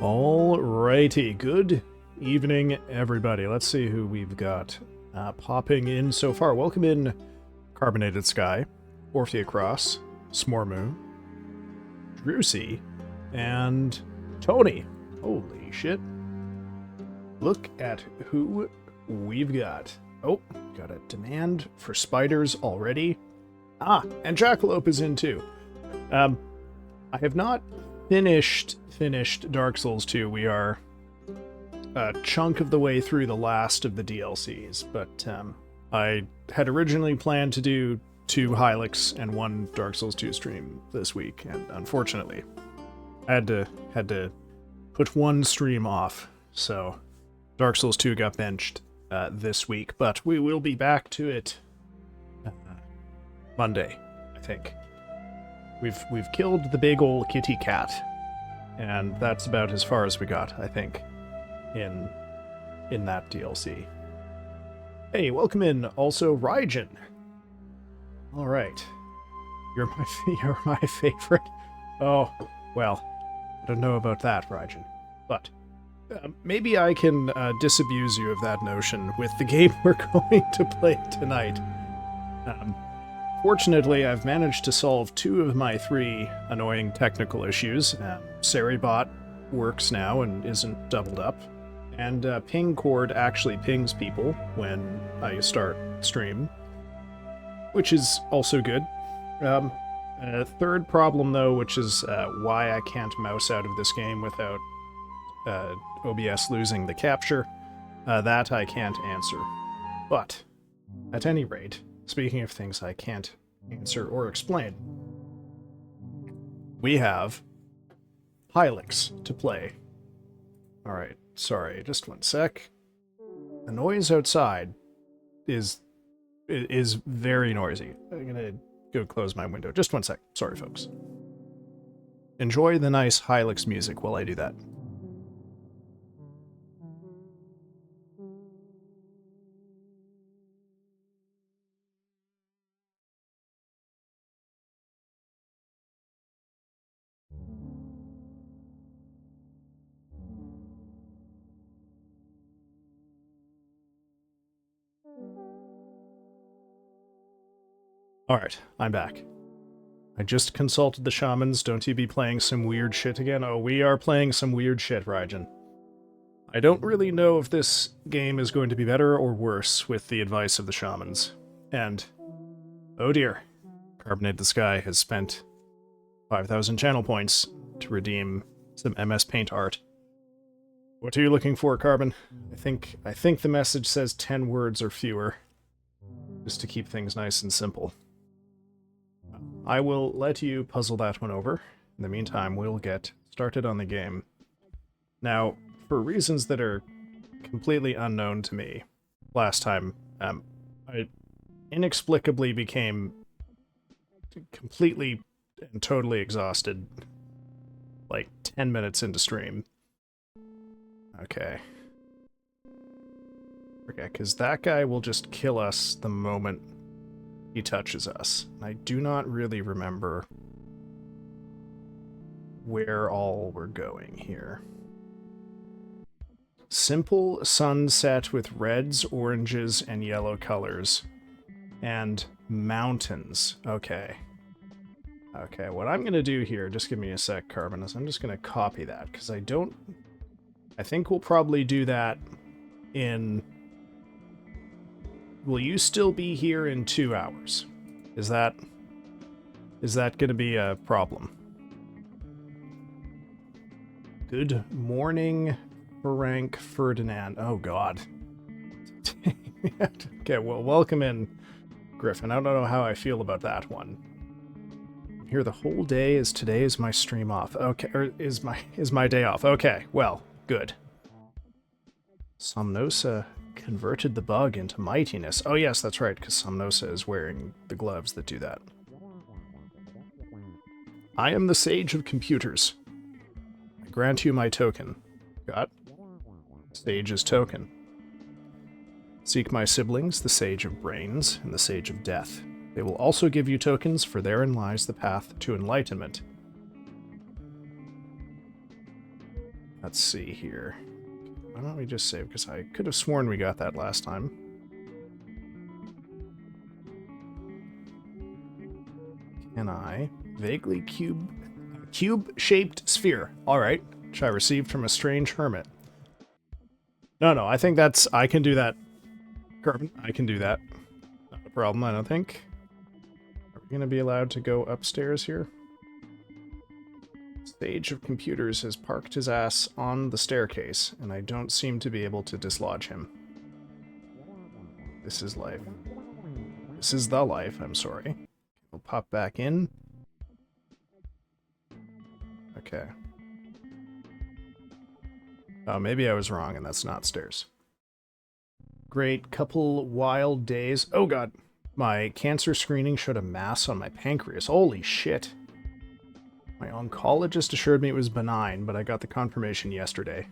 Alrighty, good evening, everybody. Let's see who we've got popping in so far. Welcome in Carbonated Sky, Orphea Cross, Smormu, Drucy, and Tony. Holy shit. Look at who we've got. Oh, got a demand for spiders already. Ah, and Jackalope is in too. I have not finished Dark Souls 2. We are a chunk of the way through the last of the DLCs, but I had originally planned to do 2 Hylics and 1 Dark Souls 2 stream this week, and unfortunately, I had to put 1 stream off, so Dark Souls 2 got benched this week, but we will be back to it Monday, I think. We've killed the big old kitty cat, and that's about as far as we got, I think, in that DLC. Hey, welcome in, also Raijin. All right, you're my favorite. Oh, well, I don't know about that, Raijin, but maybe I can disabuse you of that notion with the game we're going to play tonight. Fortunately, I've managed to solve 2 of my 3 annoying technical issues. Seribot works now and isn't doubled up, and ping cord actually pings people when I start stream, which is also good. Third problem, though, which is why I can't mouse out of this game without OBS losing the capture, that I can't answer. But, at any rate, speaking of things I can't answer or explain, we have Hylics to play. Alright, sorry, just one sec. The noise outside is very noisy. I'm gonna go close my window. Just one sec. Sorry, folks. Enjoy the nice Hylics music while I do that. Alright, I'm back. I just consulted the shamans. Don't you be playing some weird shit again? Oh, we are playing some weird shit, Raijin. I don't really know if this game is going to be better or worse with the advice of the shamans. And, oh dear, Carbonate the Sky has spent 5,000 channel points to redeem some MS Paint art. What are you looking for, Carbon? I think the message says 10 words or fewer, just to keep things nice and simple. I will let you puzzle that one over. In the meantime, we'll get started on the game. Now, for reasons that are completely unknown to me, last time, I inexplicably became completely and totally exhausted, like 10 minutes into stream. Okay. Okay, because that guy will just kill us the moment he touches us. I do not really remember where all we're going here. Simple sunset with reds, oranges, and yellow colors. And mountains. Okay. Okay, what I'm going to do here, just give me a sec, Carbon, is I'm just going to copy that, because I think we'll probably do that in... Will you still be here in 2 hours? Is that going to be a problem? Good morning, Frank Ferdinand. Oh, God. Okay, well, welcome in, Griffin. I don't know how I feel about that one. I'm here the whole day as today is my stream off. Okay, or is my day off. Okay, well, good. Somnosa converted the bug into mightiness. Oh yes, that's right, because Somnosa is wearing the gloves that do that. I am the sage of computers. I grant you my token. Got? Sage's token. Seek my siblings, the sage of brains and the sage of death. They will also give you tokens, for therein lies the path to enlightenment. Let's see here. Why don't we just save, because I could have sworn we got that last time. Can I? Vaguely cube-shaped sphere. Alright. Which I received from a strange hermit. No, I think I can do that. Carbon, I can do that. Not a problem, I don't think. Are we going to be allowed to go upstairs here? Sage of Computers has parked his ass on the staircase, and I don't seem to be able to dislodge him. This is life. This is the life, I'm sorry. We'll pop back in. Okay. Oh, maybe I was wrong and that's not stairs. Great couple wild days. Oh god. My cancer screening showed a mass on my pancreas. Holy shit. My oncologist assured me it was benign, but I got the confirmation yesterday.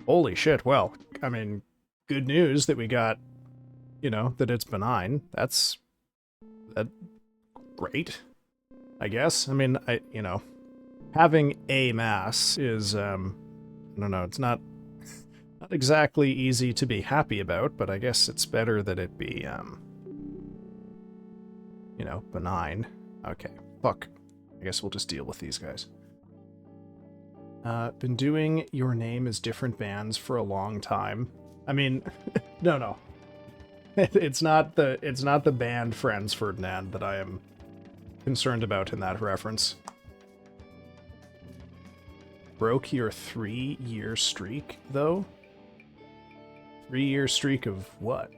Holy shit. Well, I mean, good news that we got, you know, that it's benign. That's great, I guess. I mean, you know, having a mass is, I don't know, it's not exactly easy to be happy about, but I guess it's better that it be, you know, benign. Okay, fuck. I guess we'll just deal with these guys. Been doing Your Name is Different bands for a long time. I mean, no. It's not the band Franz Ferdinand that I am concerned about in that reference. Broke your 3-year streak, though? 3-year streak of what?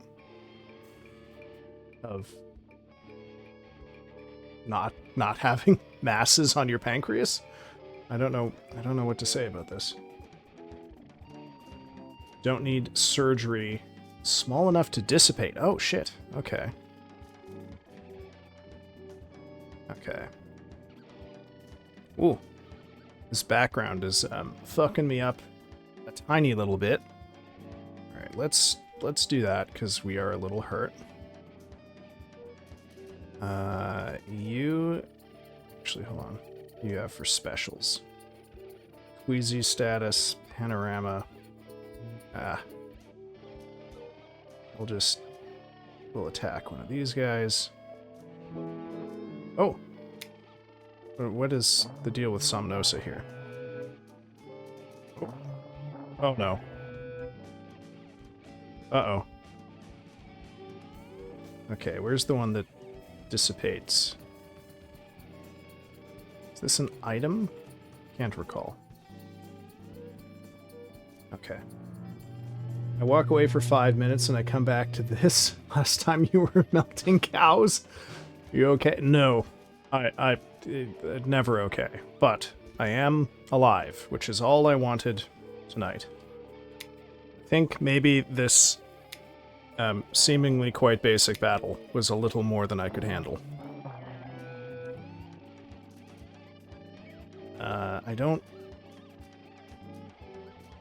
Of not having masses on your pancreas? I don't know what to say about this. Don't need surgery. Small enough to dissipate. Oh shit. Okay. Okay. Ooh. This background is fucking me up a tiny little bit. Alright, let's do that, because we are a little hurt. You... Actually, hold on. You have for specials. Queasy status, panorama. We'll attack one of these guys. Oh! What is the deal with Somnosa here? Oh no. Uh-oh. Okay, where's the one that dissipates? Is this an item? Can't recall. Okay. I walk away for 5 minutes and I come back to this. Last time you were melting cows? You okay? No. I never okay. But I am alive, which is all I wanted tonight. I think maybe this seemingly quite basic battle was a little more than I could handle. I don't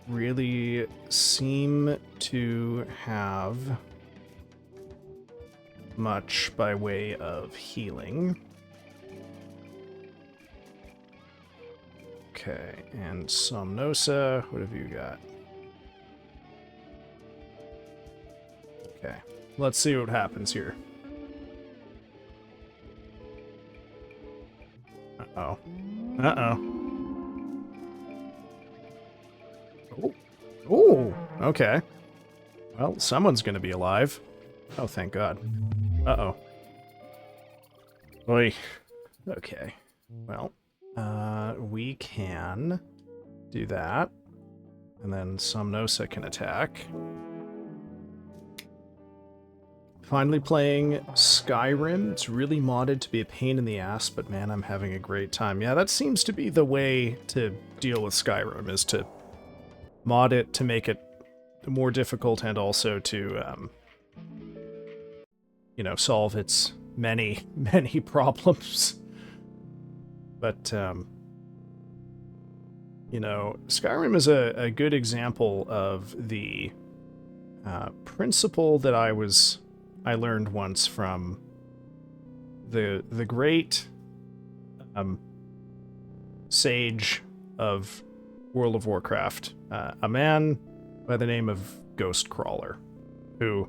really seem to have much by way of healing. Okay, and Somnosa, what have you got? Okay, let's see what happens here. Uh-oh. Uh-oh. Oh, okay. Well, someone's gonna be alive. Oh, thank God. Uh-oh. Oy. Okay. Well, we can do that. And then Somnosa can attack. Finally playing Skyrim. It's really modded to be a pain in the ass, but man, I'm having a great time. Yeah, that seems to be the way to deal with Skyrim, is to mod it to make it more difficult and also to, you know, solve its many problems. But, you know, Skyrim is a good example of the principle that I learned once from the great sage of World of Warcraft, a man by the name of Ghostcrawler, who,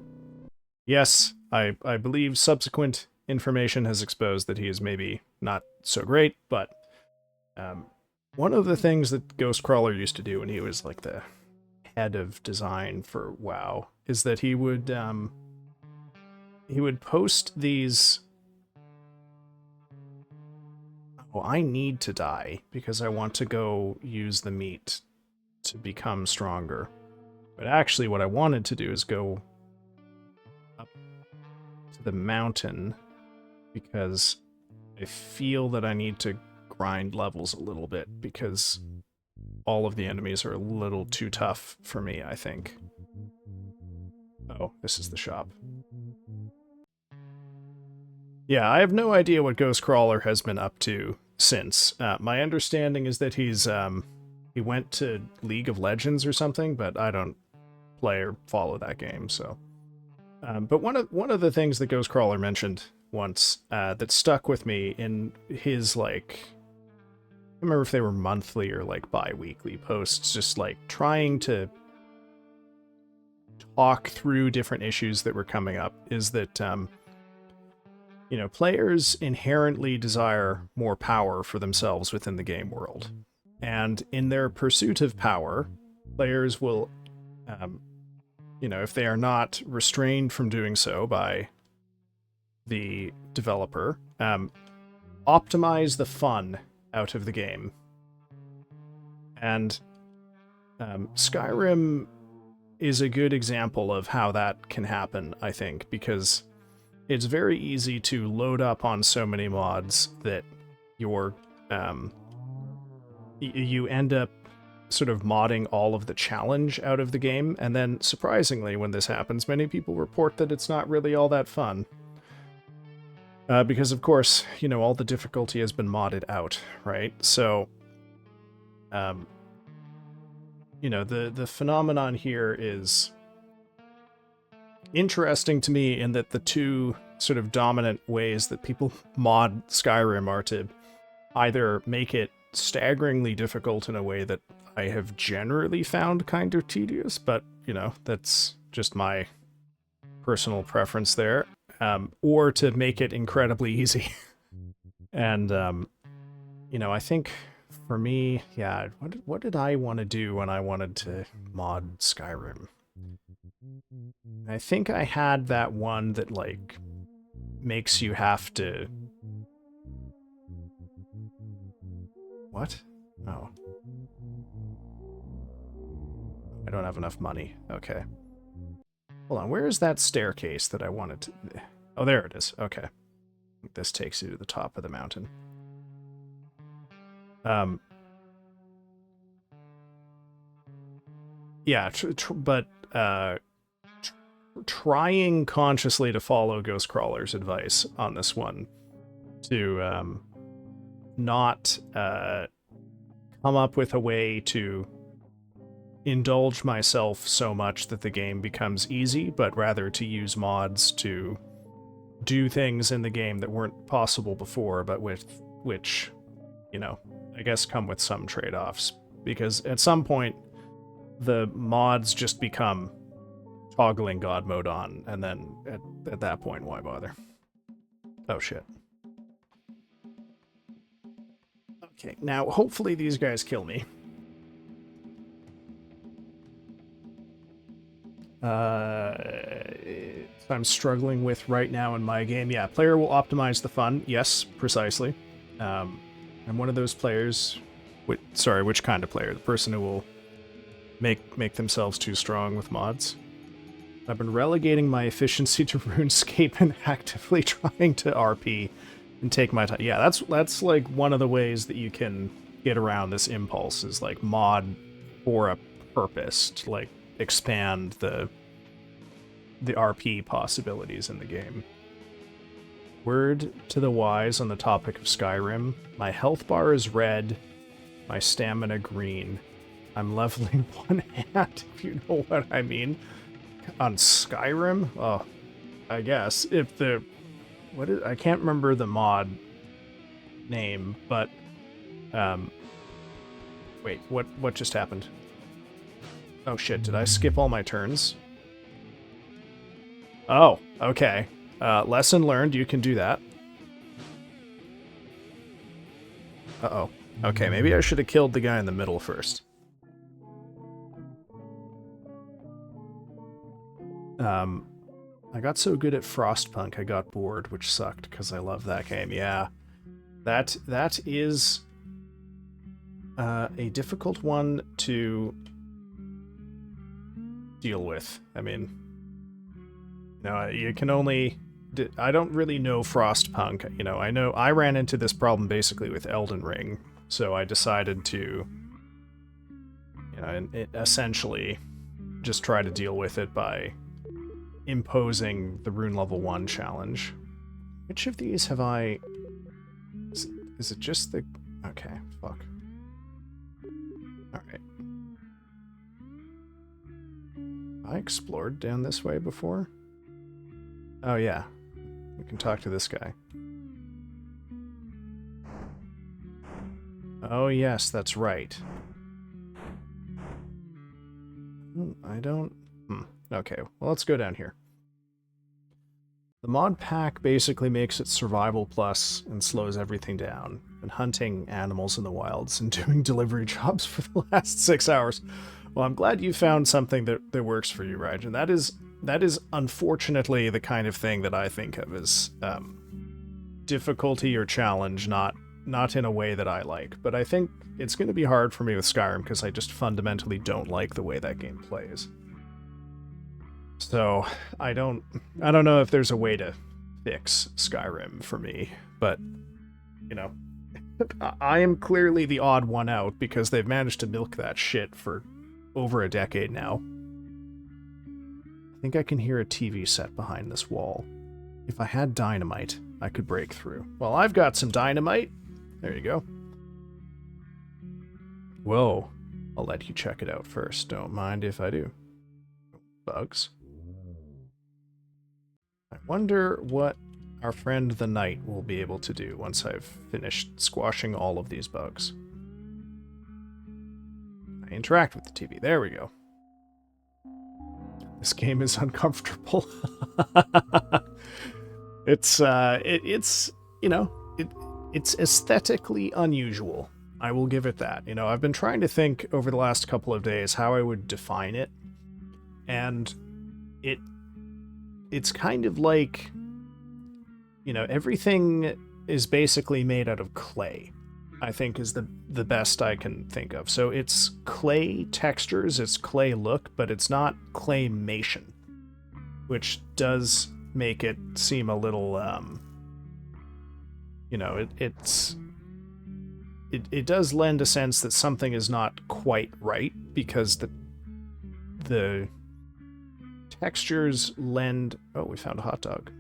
yes, I believe subsequent information has exposed that he is maybe not so great, but one of the things that Ghostcrawler used to do when he was like the head of design for WoW is that he would post these... Oh, I need to die because I want to go use the meat to become stronger. But actually what I wanted to do is go up to the mountain because I feel that I need to grind levels a little bit because all of the enemies are a little too tough for me, I think. Oh, this is the shop. Yeah, I have no idea what Ghostcrawler has been up to since. My understanding is that he went to League of Legends or something, but I don't play or follow that game, so. But one of the things that Ghostcrawler mentioned once that stuck with me in his, like, I don't remember if they were monthly or like bi-weekly posts, just like trying to talk through different issues that were coming up, is that you know, players inherently desire more power for themselves within the game world. And in their pursuit of power, players will, you know, if they are not restrained from doing so by the developer, optimize the fun out of the game. And Skyrim is a good example of how that can happen, I think, because it's very easy to load up on so many mods that you're you end up sort of modding all of the challenge out of the game, and then surprisingly when this happens, many people report that it's not really all that fun. Because of course, you know, all the difficulty has been modded out, right? So you know, the phenomenon here is interesting to me in that the two sort of dominant ways that people mod Skyrim are to either make it staggeringly difficult in a way that I have generally found kind of tedious, but, you know, that's just my personal preference there, or to make it incredibly easy. And, you know, I think for me, yeah, what did I want to do when I wanted to mod Skyrim? I think I had that one that, like, makes you have to... What? Oh. I don't have enough money. Okay. Hold on, where is that staircase that I wanted to... Oh, there it is. Okay. This takes you to the top of the mountain. Yeah, but trying consciously to follow Ghostcrawler's advice on this one to not come up with a way to indulge myself so much that the game becomes easy, but rather to use mods to do things in the game that weren't possible before, but with which, you know, I guess come with some trade-offs. Because at some point, the mods just become toggling God mode on, and then at that point, why bother? Oh shit. Okay, now hopefully these guys kill me. I'm struggling with right now in my game. Yeah, player will optimize the fun. Yes, precisely. I'm one of those players. Sorry, which kind of player? The person who will make themselves too strong with mods. I've been relegating my efficiency to RuneScape and actively trying to RP and take my time. Yeah, that's like one of the ways that you can get around this impulse, is like mod for a purpose to like expand the RP possibilities in the game. Word to the wise on the topic of Skyrim. My health bar is red, my stamina green. I'm leveling one hand, if you know what I mean. On Skyrim? Oh, I guess. If the... I can't remember the mod name, but... wait, what just happened? Oh shit, did I skip all my turns? Oh, okay. Lesson learned, you can do that. Uh-oh. Okay, maybe I should have killed the guy in the middle first. I got so good at Frostpunk I got bored, which sucked, because I love that game, yeah. That is a difficult one to deal with. I mean, you can only... I don't really know Frostpunk. I know I ran into this problem basically with Elden Ring, so I decided to, essentially just try to deal with it by imposing the Rune Level 1 challenge. Which of these have I... Is it just the... Okay, fuck. Alright. I explored down this way before? Oh yeah. We can talk to this guy. Oh yes, that's right. I don't... Okay, well let's go down here. The mod pack basically makes it survival plus and slows everything down. Been hunting animals in the wilds and doing delivery jobs for the last 6 hours. Well, I'm glad you found something that works for you, Rajan. That is unfortunately the kind of thing that I think of as difficulty or challenge, not in a way that I like. But I think it's going to be hard for me with Skyrim because I just fundamentally don't like the way that game plays. So I don't know if there's a way to fix Skyrim for me, but I am clearly the odd one out because they've managed to milk that shit for over a decade now. I think I can hear a TV set behind this wall. If I had dynamite, I could break through. Well, I've got some dynamite. There you go. Whoa. I'll let you check it out first. Don't mind if I do. Bugs. I wonder what our friend the Knight will be able to do once I've finished squashing all of these bugs. I interact with the TV. There we go. This game is uncomfortable. It's aesthetically unusual. I will give it that. I've been trying to think over the last couple of days how I would define it, and it's kind of like, everything is basically made out of clay, I think is the best I can think of. So it's clay textures, it's clay look, but it's not claymation, which does make it seem a little, it does lend a sense that something is not quite right, because the textures lend... Oh, we found a hot dog.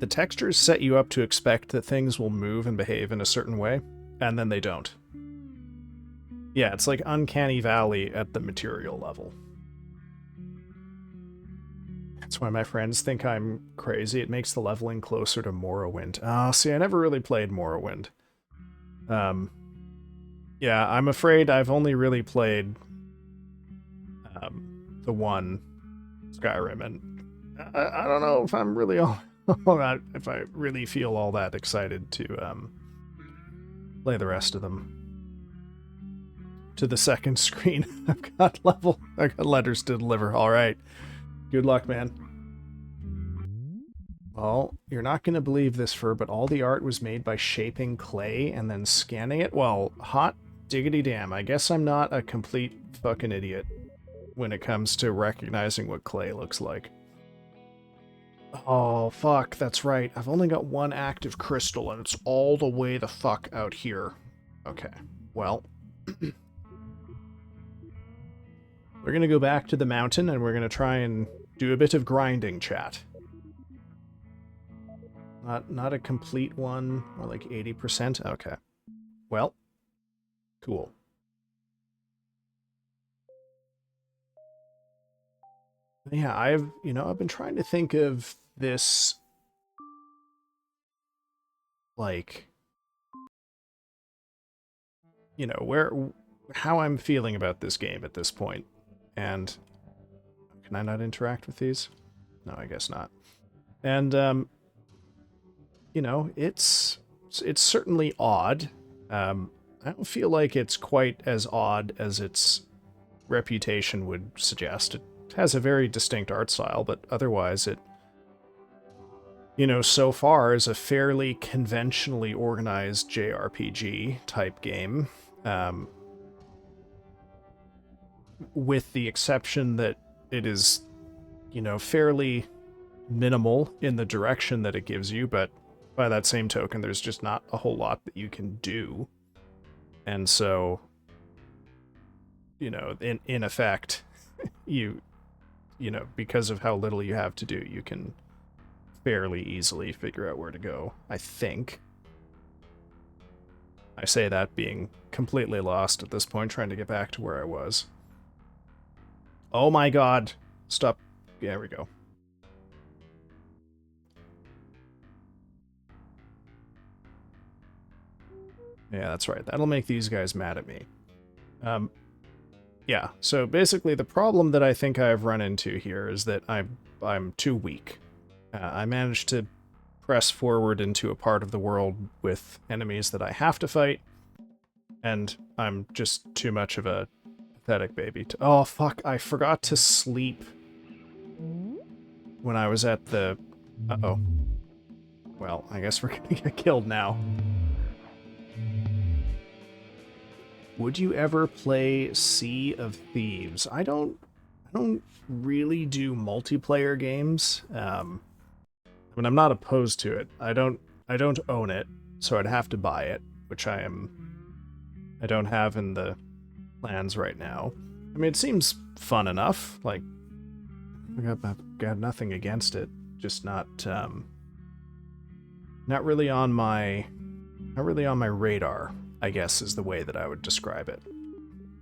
The textures set you up to expect that things will move and behave in a certain way, and then they don't. Yeah, it's like Uncanny Valley at the material level. That's why my friends think I'm crazy. It makes the leveling closer to Morrowind. See, I never really played Morrowind. Yeah, I'm afraid I've only really played the one Skyrim, and I don't know if I'm really if I really feel all that excited to play the rest of them. To the second screen, I got letters to deliver. All right, good luck, man. Well, you're not going to believe this, Fur, but all the art was made by shaping clay and then scanning it. Well, hot diggity damn. I guess I'm not a complete fucking idiot when it comes to recognizing what clay looks like. Oh, fuck, that's right. I've only got one active crystal, and it's all the way the fuck out here. Okay, well... We're gonna go back to the mountain, and we're gonna try and do a bit of grinding, chat. Not a complete one, more like 80%? Okay. Well, cool. Yeah, I've been trying to think of this, like, how I'm feeling about this game at this point. And can I not interact with these? No, I guess not. And, it's certainly odd. I don't feel like it's quite as odd as its reputation would suggest. It has a very distinct art style, but otherwise so far is a fairly conventionally organized JRPG type game, with the exception that it is, fairly minimal in the direction that it gives you, but by that same token, there's just not a whole lot that you can do. And so, in effect, because of how little you have to do, you can fairly easily figure out where to go, I think. I say that being completely lost at this point, trying to get back to where I was. Oh my god. Stop. There we go. Yeah, that's right. That'll make these guys mad at me. Yeah, so basically the problem that I think I've run into here is that I'm too weak. I managed to press forward into a part of the world with enemies that I have to fight, and I'm just too much of a pathetic baby. Oh, fuck, I forgot to sleep when I was at the... Uh-oh. Well, I guess we're gonna get killed now. Would you ever play Sea of Thieves? I don't really do multiplayer games. I mean, I'm not opposed to it. I don't own it, so I'd have to buy it, which I don't have in the plans right now. I mean, it seems fun enough. Like, I've got nothing against it. Just not really on my radar, I guess, is the way that I would describe it.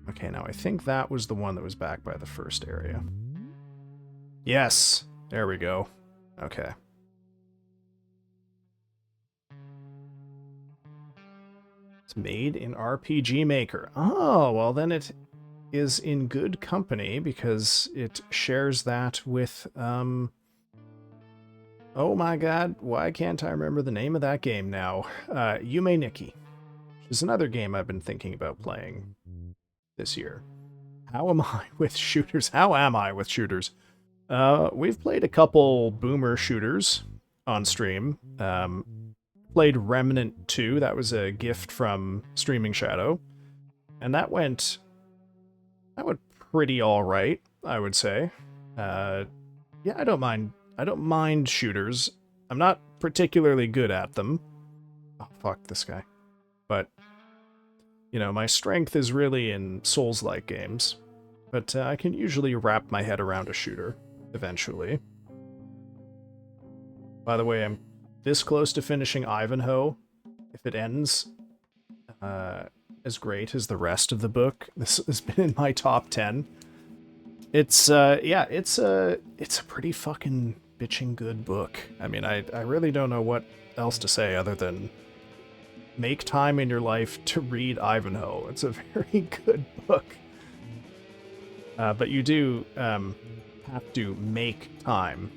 Okay, now I think that was the one that was back by the first area. Yes! There we go. Okay. It's made in RPG Maker. Oh, well then it is in good company because it shares that with, oh my god, why can't I remember the name of that game now? Yume Nikki. Is another game I've been thinking about playing this year. How am I with shooters? We've played a couple boomer shooters on stream. Played Remnant 2. That was a gift from Streaming Shadow. And that went pretty alright, I would say. Yeah, I don't mind shooters. I'm not particularly good at them. Oh, fuck this guy. But, my strength is really in Souls-like games. But I can usually wrap my head around a shooter, eventually. By the way, I'm this close to finishing Ivanhoe. If it ends as great as the rest of the book, this has been in my top 10. It's, it's a pretty fucking bitching good book. I mean, I really don't know what else to say other than make time in your life to read Ivanhoe. It's a very good book. But you do have to make time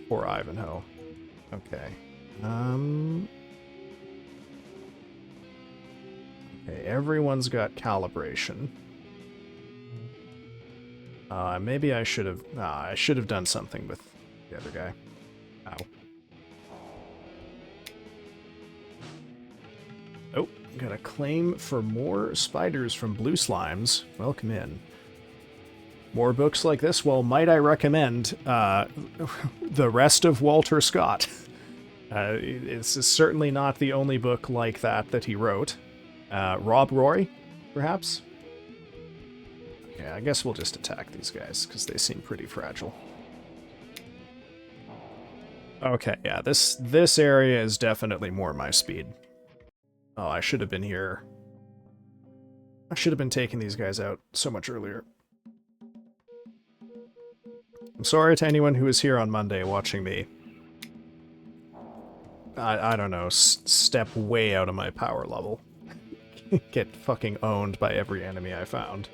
for Ivanhoe. Okay. Okay, everyone's got calibration. Maybe I should have done something with the other guy. Ow. Oh, got a claim for more spiders from Blue Slimes. Welcome in. More books like this? Well, might I recommend the rest of Walter Scott. It's certainly not the only book like that he wrote. Rob Roy, perhaps? Okay, I guess we'll just attack these guys, because they seem pretty fragile. Okay, yeah, this area is definitely more my speed. Oh, I should have been here. I should have been taking these guys out so much earlier. I'm sorry to anyone who was here on Monday watching me. I don't know, step way out of my power level. Get fucking owned by every enemy I found.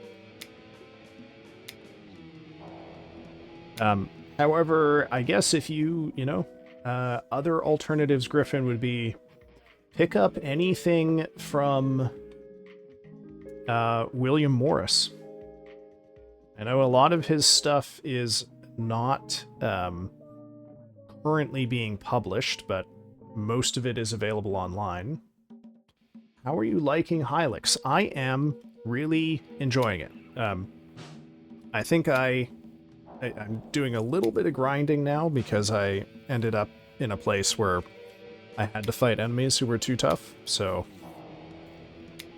However, I guess if you other alternatives, Griffin, would be pick up anything from William Morris. I know a lot of his stuff is not currently being published, but most of it is available online. How are you liking Hylics? I am really enjoying it. I think I'm doing a little bit of grinding now because I ended up in a place where I had to fight enemies who were too tough, so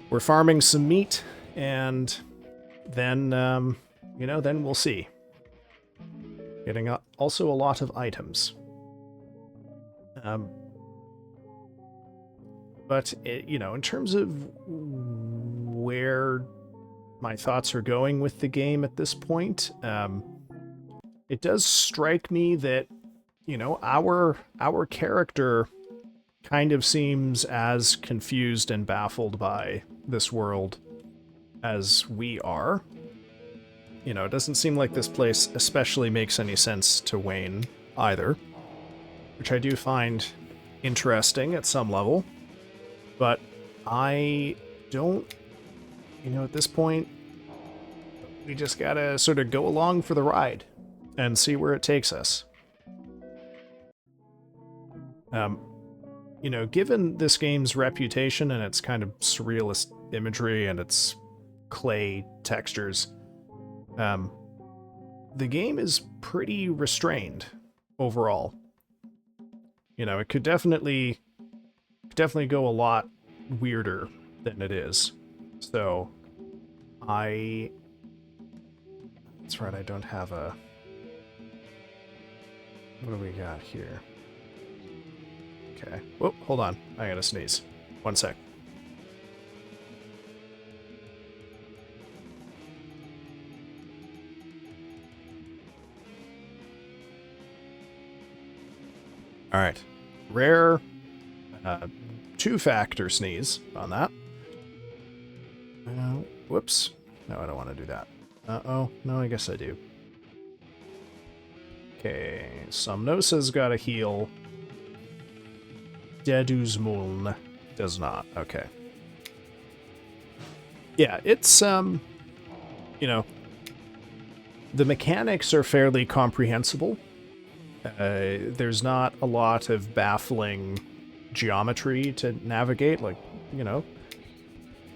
we're farming some meat, and then, then we'll see. Getting also a lot of items. But, in terms of where my thoughts are going with the game at this point, it does strike me that, our character kind of seems as confused and baffled by this world as we are. It doesn't seem like this place especially makes any sense to Wayne either, which I do find interesting at some level. But I don't, at this point, we just gotta sort of go along for the ride and see where it takes us. Given this game's reputation and its kind of surrealist imagery and its clay textures, the game is pretty restrained overall. It could definitely go a lot weirder than it is. So, that's right, I don't have a... What do we got here? Okay. Whoa, hold on. I gotta sneeze. One sec. Alright. Rare... two-factor sneeze on that. Whoops. No, I don't want to do that. Uh-oh. No, I guess I do. Okay. Somnosa's got a heal. Deduzmuln does not. Okay. Yeah, it's, the mechanics are fairly comprehensible. There's not a lot of baffling geometry to navigate,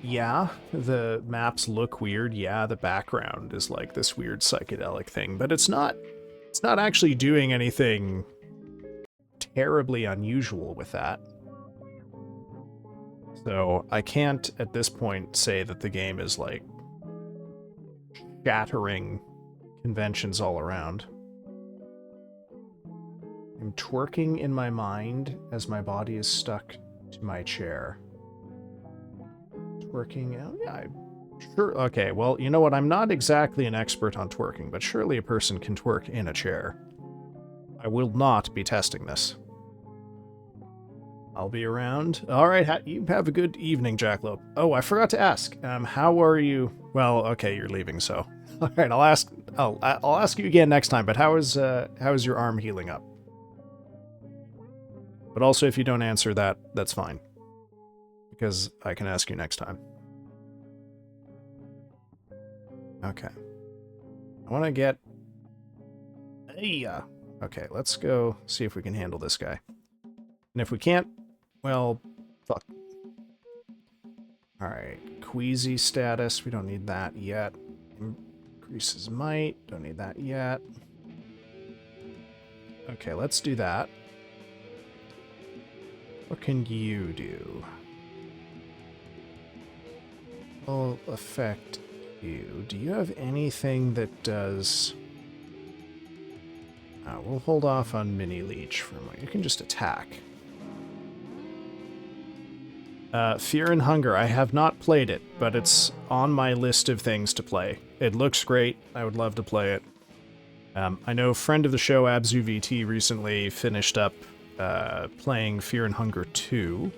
yeah, the maps look weird, yeah, the background is like this weird psychedelic thing, but it's not actually doing anything terribly unusual with that. So I can't at this point say that the game is like shattering conventions all around. I'm twerking in my mind as my body is stuck to my chair. Twerking, yeah, sure. Okay, well, you know what? I'm not exactly an expert on twerking, but surely a person can twerk in a chair. I will not be testing this. I'll be around. All right, you have a good evening, Jackalope. Oh, I forgot to ask. How are you? Well, okay, you're leaving, so. All right, I'll ask you again next time. But how is your arm healing up? But also, if you don't answer that, that's fine. Because I can ask you next time. Okay. I want to get... Hey, okay, let's go see if we can handle this guy. And if we can't, well, fuck. Alright, Queasy status, we don't need that yet. Increases might, don't need that yet. Okay, let's do that. What can you do? Will affect you. Do you have anything that does... we'll hold off on Mini Leech for a moment. You can just attack. Fear and Hunger. I have not played it, but it's on my list of things to play. It looks great. I would love to play it. I know friend of the show, AbzuVT, recently finished up playing Fear and Hunger 2.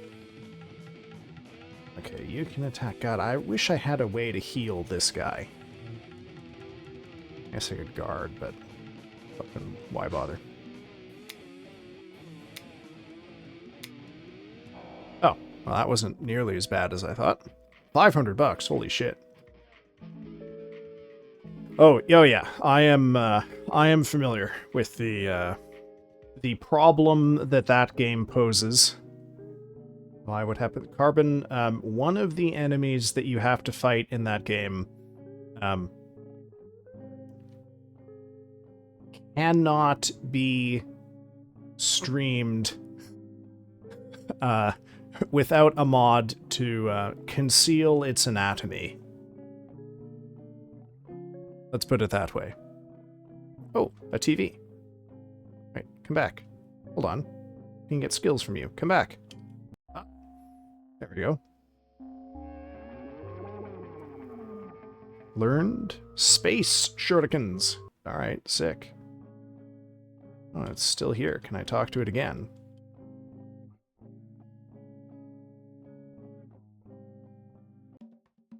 Okay, you can attack. God, I wish I had a way to heal this guy. I guess I could guard, but fucking why bother? Oh, well, that wasn't nearly as bad as I thought. $500, holy shit. Oh yeah, I am familiar with the the problem that that game poses. Why would happen? Carbon, one of the enemies that you have to fight in that game cannot be streamed without a mod to conceal its anatomy. Let's put it that way. Oh, a TV. Right, come back. Hold on. I can get skills from you. Come back. Ah, there we go. Learned space shurikens. Alright, sick. Oh, it's still here. Can I talk to it again?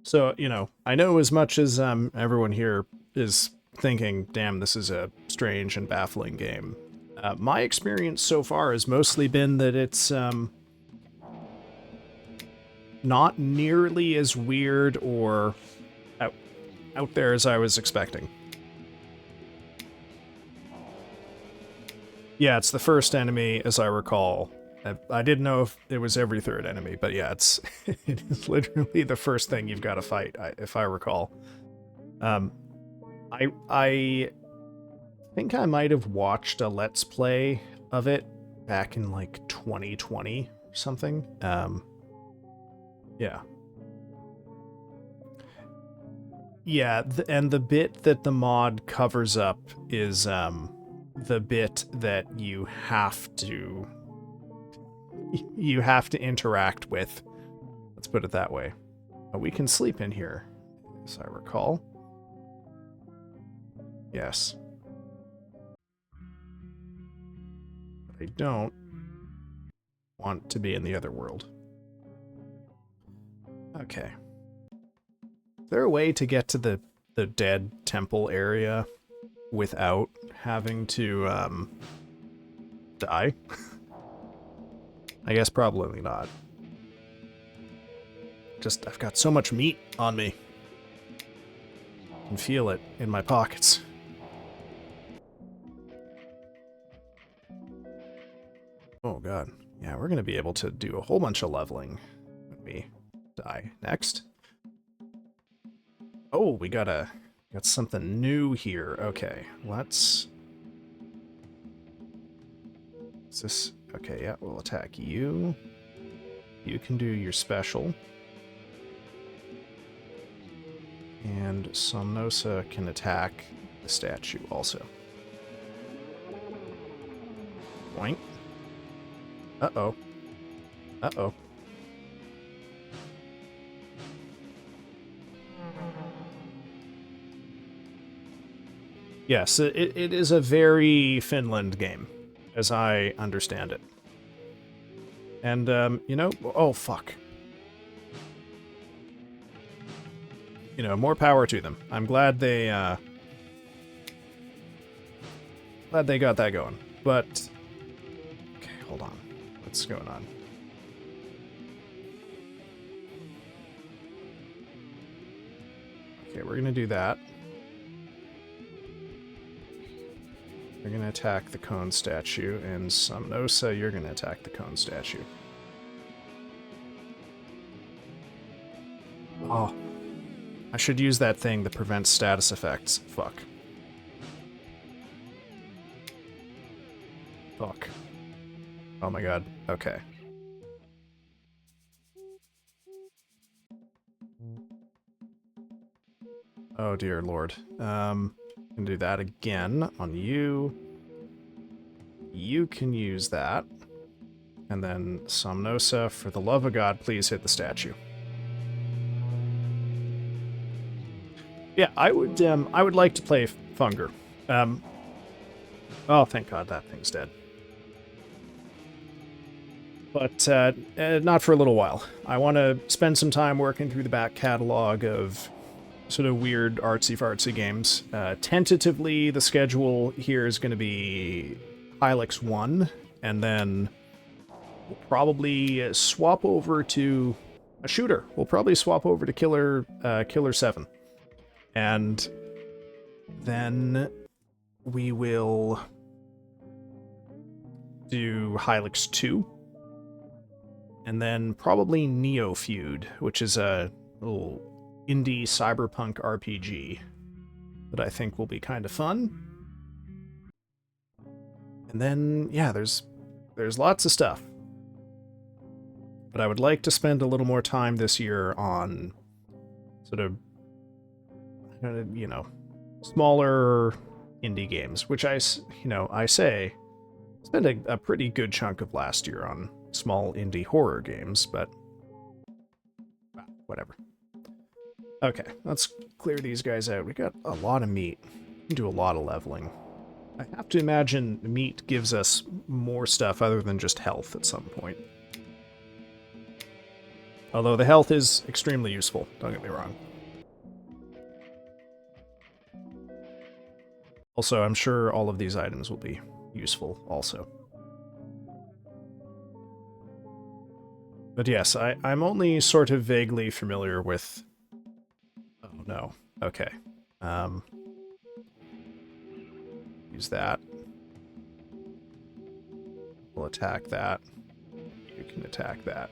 So, you know, I know as much as everyone here is thinking, damn, this is a strange and baffling game. My experience so far has mostly been that it's not nearly as weird or out there as I was expecting. Yeah, it's the first enemy, as I recall. I didn't know if it was every third enemy, but yeah, it is literally the first thing you've got to fight, if I recall. I think I might have watched a Let's Play of it back in, like, 2020 or something. Yeah. Yeah, and the bit that the mod covers up is the bit that you have to interact with. Let's put it that way. We can sleep in here, as I recall. Yes. But I don't want to be in the other world. Okay. Is there a way to get to the dead temple area without having to die? I guess probably not. Just, I've got so much meat on me. I can feel it in my pockets. Oh god. Yeah, we're gonna be able to do a whole bunch of leveling when we die. Next. Oh, we got something new here. Okay, let's... Is this... Okay, yeah, we'll attack you. You can do your special. And Somnosa can attack the statue also. Boink. Uh-oh. Uh-oh. Yes, it is a very Finland game, as I understand it. And, you know, oh, fuck. You know, more power to them. I'm glad they got that going. But, okay, hold on. What's going on? Okay, we're gonna do that. You're gonna attack the cone statue, and Somnosa, you're gonna attack the cone statue. Oh. I should use that thing that prevents status effects. Fuck. Fuck. Oh my god. Okay. Oh dear lord. Can do that again on you. You can use that. And then Somnosa, for the love of God, please hit the statue. Yeah, I would like to play Funger. Oh, thank God that thing's dead. But not for a little while. I want to spend some time working through the back catalog of sort of weird artsy-fartsy games. Tentatively, the schedule here is going to be Hylics I, and then we'll probably swap over to a shooter. We'll probably swap over to Killer 7. And then we will do Hylics II, and then probably Neo Feud, which is a little indie cyberpunk RPG that I think will be kind of fun. And then, yeah, there's lots of stuff. But I would like to spend a little more time this year on sort of, you know, smaller indie games, which I say spent a pretty good chunk of last year on small indie horror games, but whatever. Okay, let's clear these guys out. We got a lot of meat. We can do a lot of leveling. I have to imagine meat gives us more stuff other than just health at some point. Although the health is extremely useful, don't get me wrong. Also, I'm sure all of these items will be useful also. But yes, I'm only sort of vaguely familiar with... Oh no. Okay. Use that. We'll attack that. You can attack that.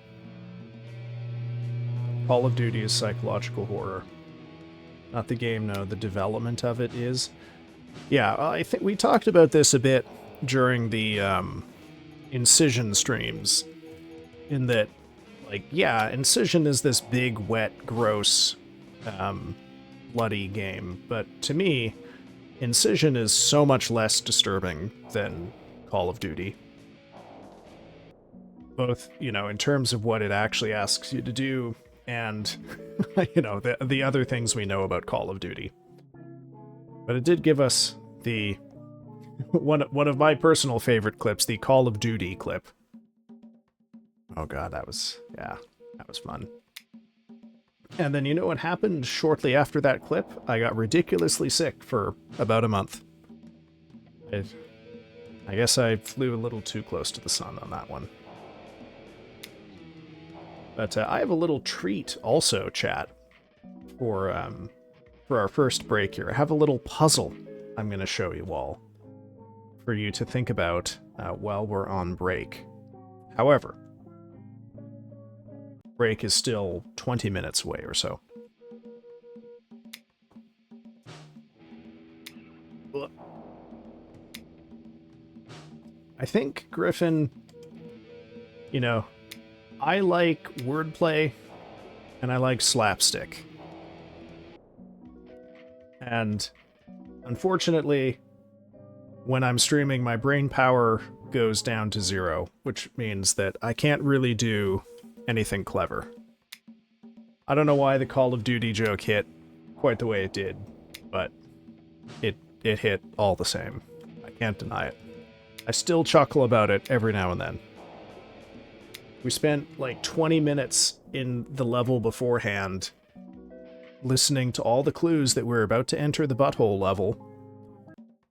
Call of Duty is psychological horror. Not the game, no. The development of it is. Yeah, I think we talked about this a bit during the Incision streams. In that, like, yeah, Incision is this big, wet, gross, bloody game. But to me, Incision is so much less disturbing than Call of Duty. Both, in terms of what it actually asks you to do, and, the other things we know about Call of Duty. But it did give us the one of my personal favorite clips, the Call of Duty clip. Oh god, that was fun. And then you know what happened shortly after that clip? I got ridiculously sick for about a month. I guess I flew a little too close to the sun on that one. But I have a little treat also, chat, for our first break here. I have a little puzzle I'm going to show you all for you to think about while we're on break. However, break is still 20 minutes away or so. I think, Griffin, I like wordplay and I like slapstick. And unfortunately, when I'm streaming, my brain power goes down to 0, which means that I can't really do anything clever. I don't know why the Call of Duty joke hit quite the way it did, but it hit all the same. I can't deny it. I still chuckle about it every now and then. We spent like 20 minutes in the level beforehand listening to all the clues that we're about to enter the butthole level.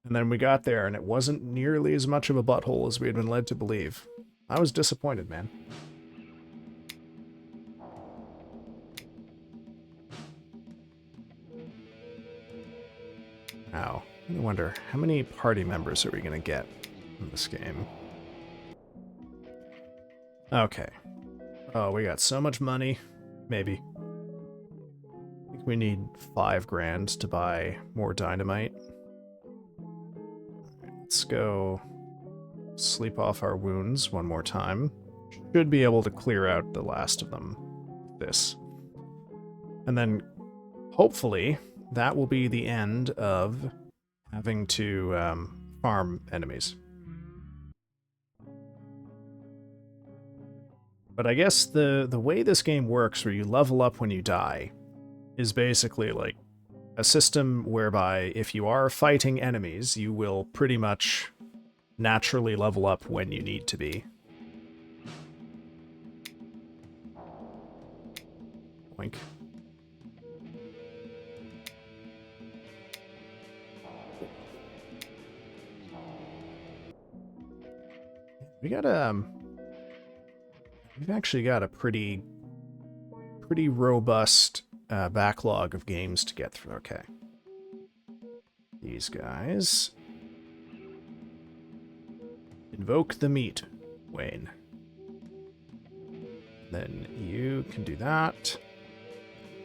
And then we got there and it wasn't nearly as much of a butthole as we had been led to believe. I was disappointed, man. Now, I wonder, how many party members are we going to get in this game? Okay. Oh, we got so much money. Maybe. I think we need 5 grand to buy more dynamite. Let's go sleep off our wounds one more time. Should be able to clear out the last of them with this. And then, hopefully, that will be the end of having to farm enemies. But I guess the way this game works, where you level up when you die, is basically like a system whereby if you are fighting enemies, you will pretty much naturally level up when you need to be. Boink. We've actually got a pretty robust backlog of games to get through. Okay. These guys. Invoke the meat, Wayne. Then you can do that.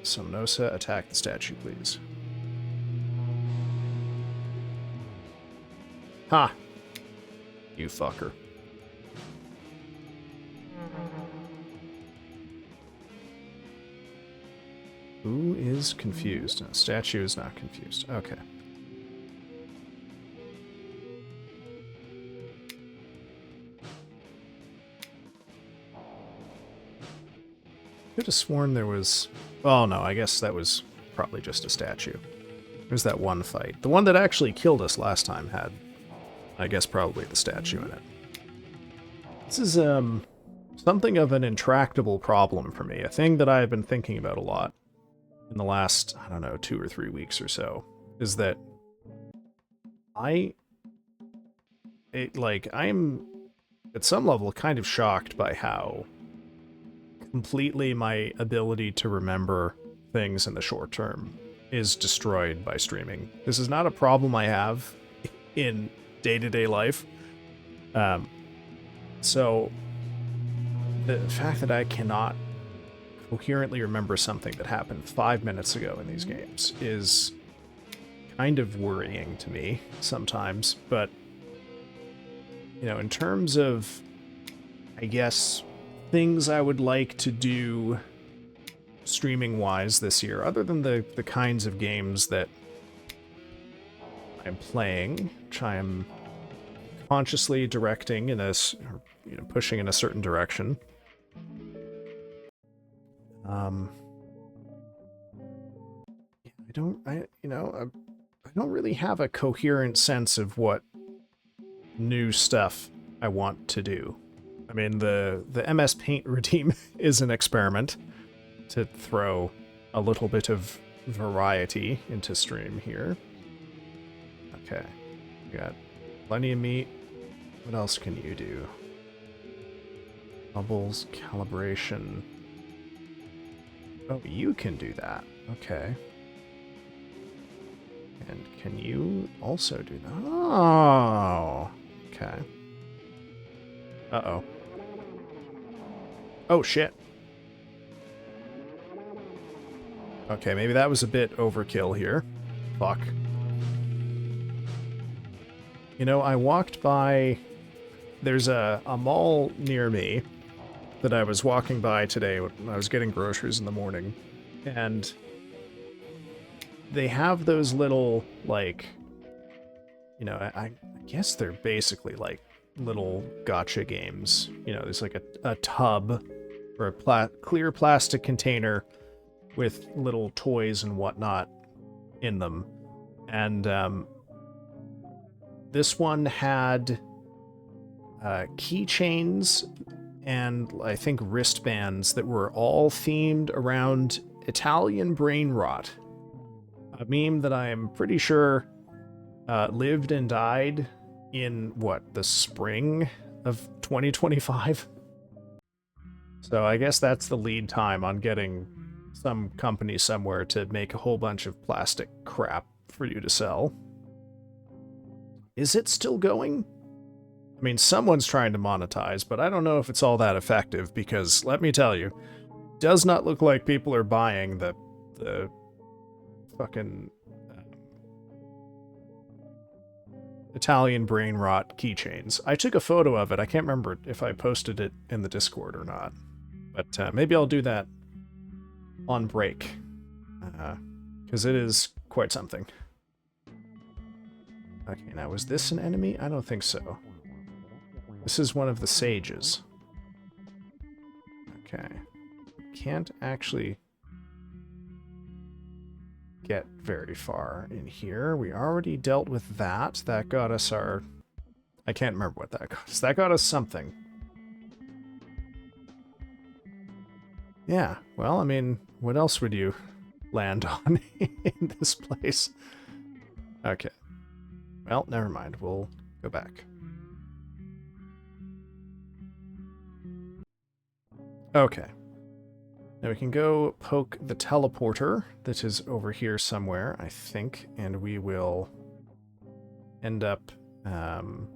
Somnosa, attack the statue, please. Ha! You fucker. Who is confused? No, statue is not confused. Okay. Could have sworn there was... Oh, no, I guess that was probably just a statue. There's that one fight. The one that actually killed us last time had, I guess, probably the statue in it. This is, something of an intractable problem for me. A thing that I've been thinking about a lot in the last, I don't know, 2 or 3 weeks or so, is that I'm, at some level, kind of shocked by how completely my ability to remember things in the short term is destroyed by streaming. This is not a problem I have in day-to-day life. So the fact that I cannot coherently remember something that happened 5 minutes ago in these games is kind of worrying to me sometimes. But, you know, in terms of, I guess, things I would like to do streaming-wise this year, other than the kinds of games that I'm playing, which I am consciously directing in pushing in a certain direction. I don't really have a coherent sense of what new stuff I want to do. I mean, the MS Paint redeem is an experiment to throw a little bit of variety into stream here. Okay, we got plenty of meat. What else can you do? Bubbles, calibration. Oh, you can do that. Okay. And can you also do that? Oh, okay. Uh-oh. Oh, shit. Okay, maybe that was a bit overkill here. Fuck. You know, I walked by... There's a mall near me that I was walking by today when I was getting groceries in the morning. And they have those little, like... You know, I guess they're basically, like, little gotcha games. You know, there's, like, a tub or a clear plastic container with little toys and whatnot in them. And, this one had keychains and I think wristbands that were all themed around Italian brain rot. A meme that I am pretty sure lived and died in, what, the spring of 2025? So I guess that's the lead time on getting some company somewhere to make a whole bunch of plastic crap for you to sell. Is it still going? I mean, someone's trying to monetize, but I don't know if it's all that effective, because, let me tell you, it does not look like people are buying the fucking Italian brain rot keychains. I took a photo of it. I can't remember if I posted it in the Discord or not, but maybe I'll do that on break, because it is quite something. Okay, now was this an enemy? I don't think so. This is one of the sages. Okay. Can't actually get very far in here. We already dealt with that. That got us our... I can't remember what that got us. That got us something. Yeah, well, I mean, what else would you land on in this place? Okay. Well, never mind. We'll go back. Okay. Now we can go poke the teleporter that is over here somewhere, I think, and we will end up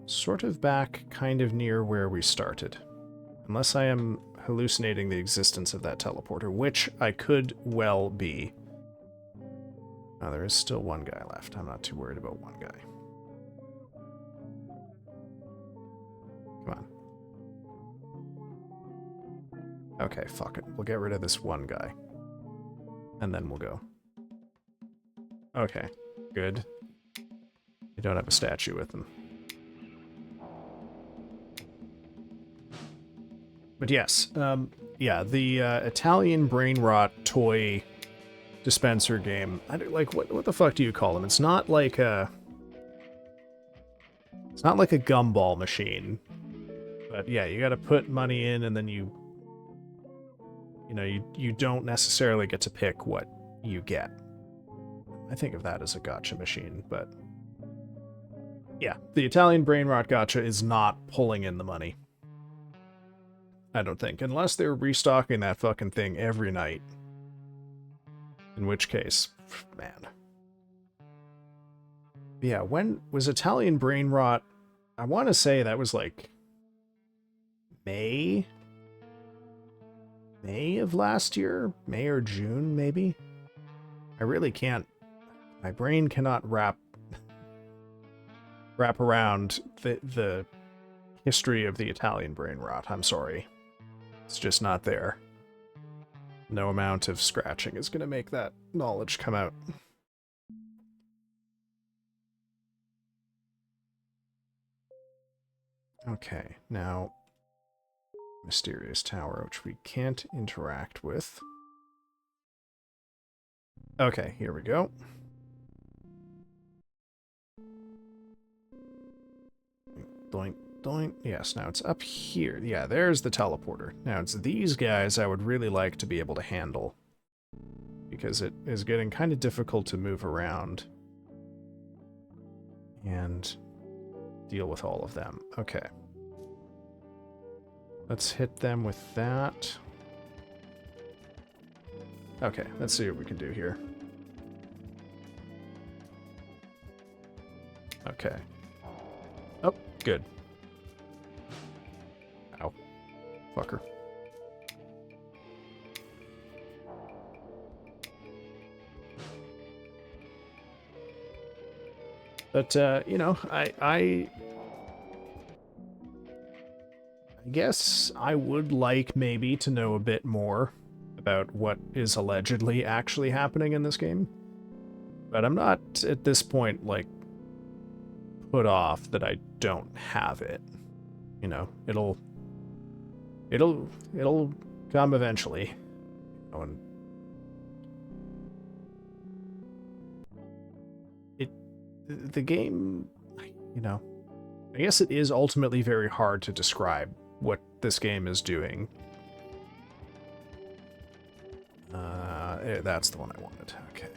Sort of back kind of near where we started. Unless I am hallucinating the existence of that teleporter, which I could well be. Oh, there is still one guy left. I'm not too worried about one guy. Come on. Okay, fuck it. We'll get rid of this one guy. And then we'll go. Okay, good. You don't have a statue with them. But yes, yeah, the Italian brain rot toy dispenser game. Like, what the fuck do you call them? It's not like a gumball machine. But yeah, you got to put money in, and then you don't necessarily get to pick what you get. I think of that as a gacha machine, but yeah, the Italian brain rot gacha is not pulling in the money. I don't think, unless they're restocking that fucking thing every night. In which case, man. Yeah, when was Italian brain rot? I want to say that was like May of last year? May or June, maybe? I really can't. My brain cannot wrap around the history of the Italian brain rot. I'm sorry. It's just not there. No amount of scratching is going to make that knowledge come out. Okay, now Mysterious Tower, which we can't interact with. Okay, here we go. Doink, doink. Yes, now it's up here. Yeah, there's the teleporter. Now it's these guys I would really like to be able to handle, because it is getting kind of difficult to move around and deal with all of them. Okay. Let's hit them with that. Okay, let's see what we can do here. Okay. Oh, good. Ow. Fucker. But, you know, I guess I would like maybe to know a bit more about what is allegedly actually happening in this game. But I'm not, at this point, like, put off that I don't have it. You know, it'll come eventually. Oh, and the game, you know, I guess it is ultimately very hard to describe what this game is doing. That's the one I wanted. Okay.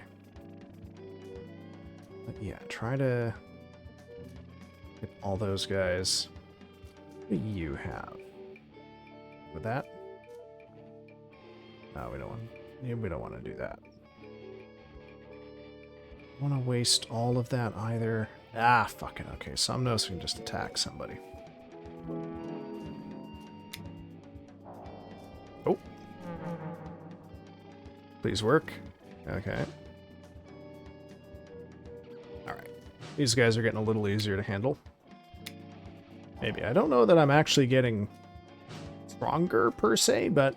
But yeah, try to get all those guys. What do you have? With that? No, we don't want to do that. Don't want to waste all of that either. Ah, fucking okay. Somnos can just attack somebody. Oh. Please work. Okay. Alright. These guys are getting a little easier to handle. Maybe. I don't know that I'm actually getting stronger, per se, but,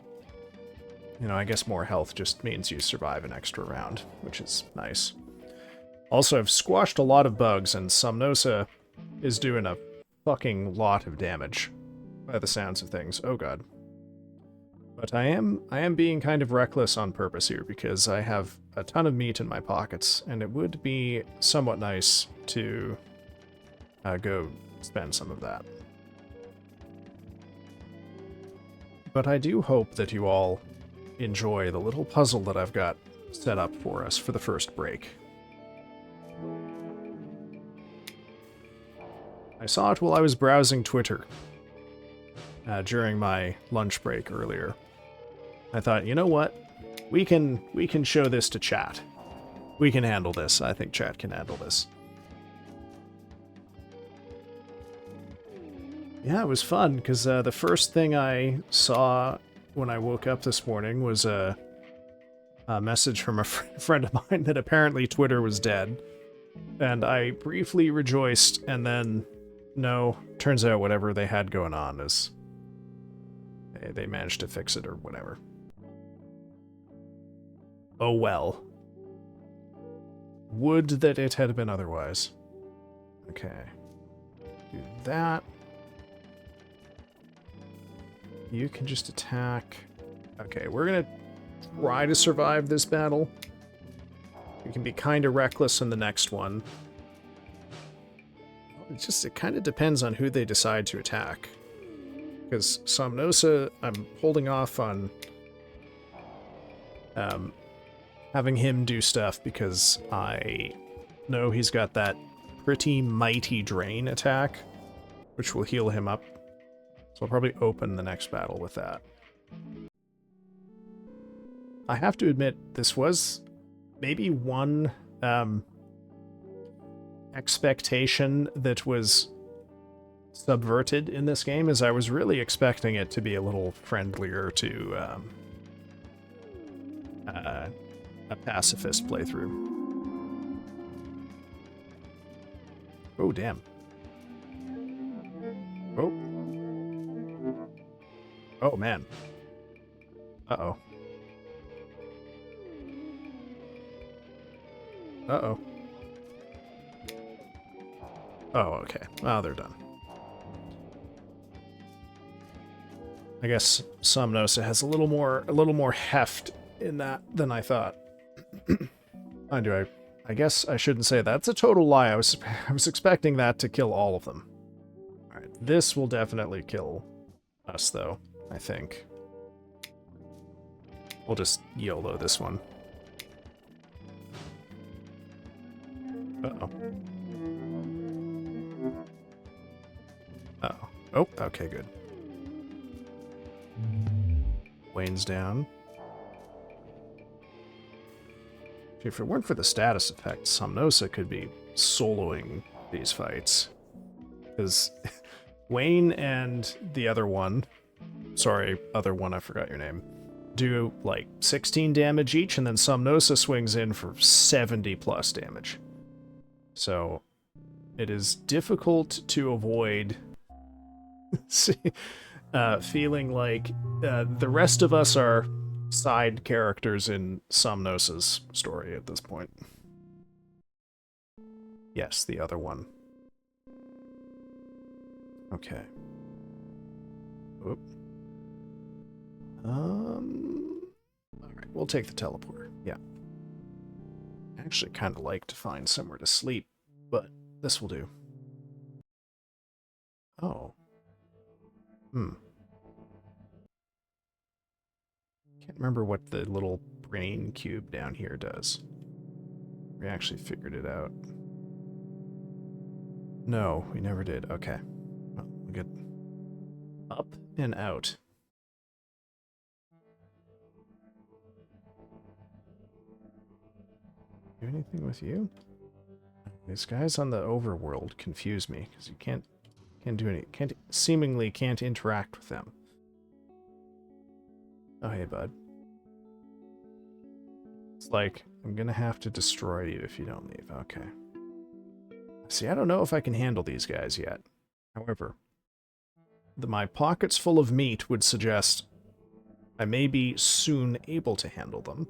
you know, I guess more health just means you survive an extra round, which is nice. Also, I've squashed a lot of bugs, and Somnosa is doing a fucking lot of damage, by the sounds of things. Oh god. But I am being kind of reckless on purpose here, because I have a ton of meat in my pockets, and it would be somewhat nice to go spend some of that. But I do hope that you all enjoy the little puzzle that I've got set up for us for the first break. I saw it while I was browsing Twitter during my lunch break earlier. I thought, you know what? We can show this to chat. We can handle this. I think chat can handle this. Yeah, it was fun, because the first thing I saw when I woke up this morning was a message from a friend of mine that apparently Twitter was dead. And I briefly rejoiced, and then, no, turns out whatever they had going on is... They managed to fix it or whatever. Oh well. Would that it had been otherwise. Okay. Do that. You can just attack. Okay, we're gonna try to survive this battle. We can be kind of reckless in the next one. It kind of depends on who they decide to attack. Because Somnosa, I'm holding off on having him do stuff because I know he's got that pretty mighty drain attack, which will heal him up. So I'll probably open the next battle with that. I have to admit, this was maybe one expectation that was subverted in this game, as I was really expecting it to be a little friendlier to a pacifist playthrough. Oh, damn. Oh. Oh, man. Uh-oh. Uh-oh. Oh, okay. Oh, they're done. I guess Somnosa has a little more heft in that than I thought. I guess I shouldn't say that. That's a total lie. I was expecting that to kill all of them. All right, this will definitely kill us, though, I think. We'll just YOLO this one. Uh-oh. Uh-oh. Oh, okay, good. Wayne's down. If it weren't for the status effect, Somnosa could be soloing these fights. Because Wayne and the other one, sorry, other one, I forgot your name, do like 16 damage each, and then Somnosa swings in for 70 plus damage. So it is difficult to avoid feeling like the rest of us are side characters in Somnosa's story at this point. Yes, the other one. Okay. Oop. Alright, we'll take the teleporter. Yeah. I actually kind of like to find somewhere to sleep, but this will do. Oh. Can't remember what the little brain cube down here does. We actually figured it out. No, we never did. Okay. Well, we get up and out. Do anything with you? These guys on the overworld confuse me because you can't do any, seemingly can't interact with them. Oh, hey, bud. It's like, I'm gonna have to destroy you if you don't leave. Okay. See, I don't know if I can handle these guys yet. However, my pockets full of meat would suggest I may be soon able to handle them.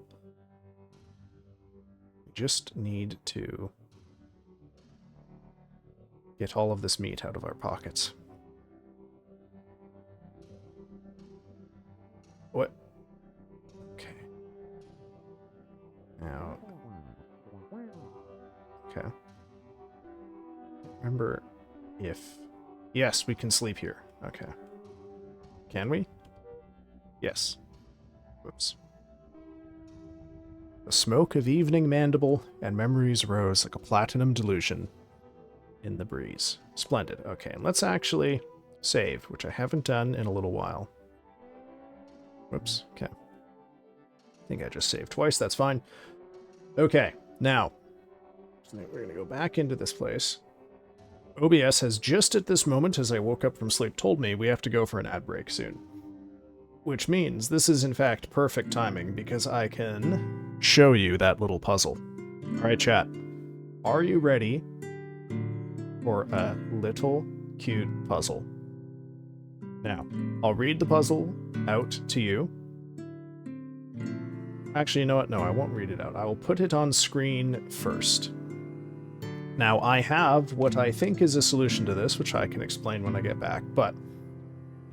We just need to get all of this meat out of our pockets. What? Okay. Now. Okay. Remember if... Yes, we can sleep here. Okay. Can we? Yes. Whoops. The smoke of evening mandible and memories rose like a platinum delusion in the breeze. Splendid. Okay, and let's actually save, which I haven't done in a little while. Whoops. Okay. I think I just saved twice. That's fine. Okay, now we're going to go back into this place. OBS has just at this moment, as I woke up from sleep, told me we have to go for an ad break soon. Which means this is in fact perfect timing because I can show you that little puzzle. Alright, chat. Are you ready for a little cute puzzle? Now, I'll read the puzzle out to you. Actually, you know what? No, I won't read it out. I will put it on screen first. Now, I have what I think is a solution to this, which I can explain when I get back, but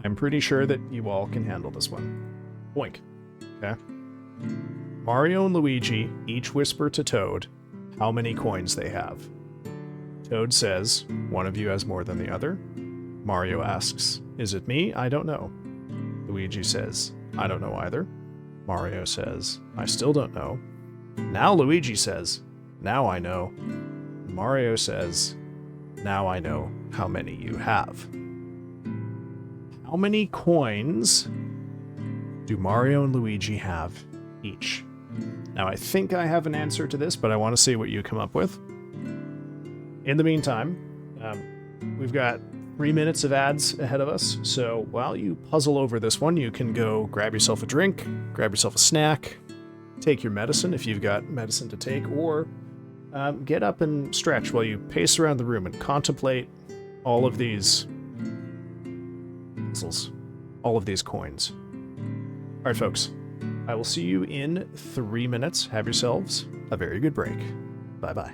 I'm pretty sure that you all can handle this one. Boink. Okay? Mario and Luigi each whisper to Toad how many coins they have. Toad says, one of you has more than the other. Mario asks, is it me? I don't know. Luigi says, I don't know either. Mario says, I still don't know. Now Luigi says, now I know. Mario says, now I know how many you have. How many coins do Mario and Luigi have each? Now, I think I have an answer to this, but I want to see what you come up with. In the meantime, we've got 3 minutes of ads ahead of us, so while you puzzle over this one, you can go grab yourself a drink, grab yourself a snack, take your medicine if you've got medicine to take, or get up and stretch while you pace around the room and contemplate all of these puzzles, all of these coins. All right, folks, I will see you in 3 minutes. Have yourselves a very good break. Bye-bye.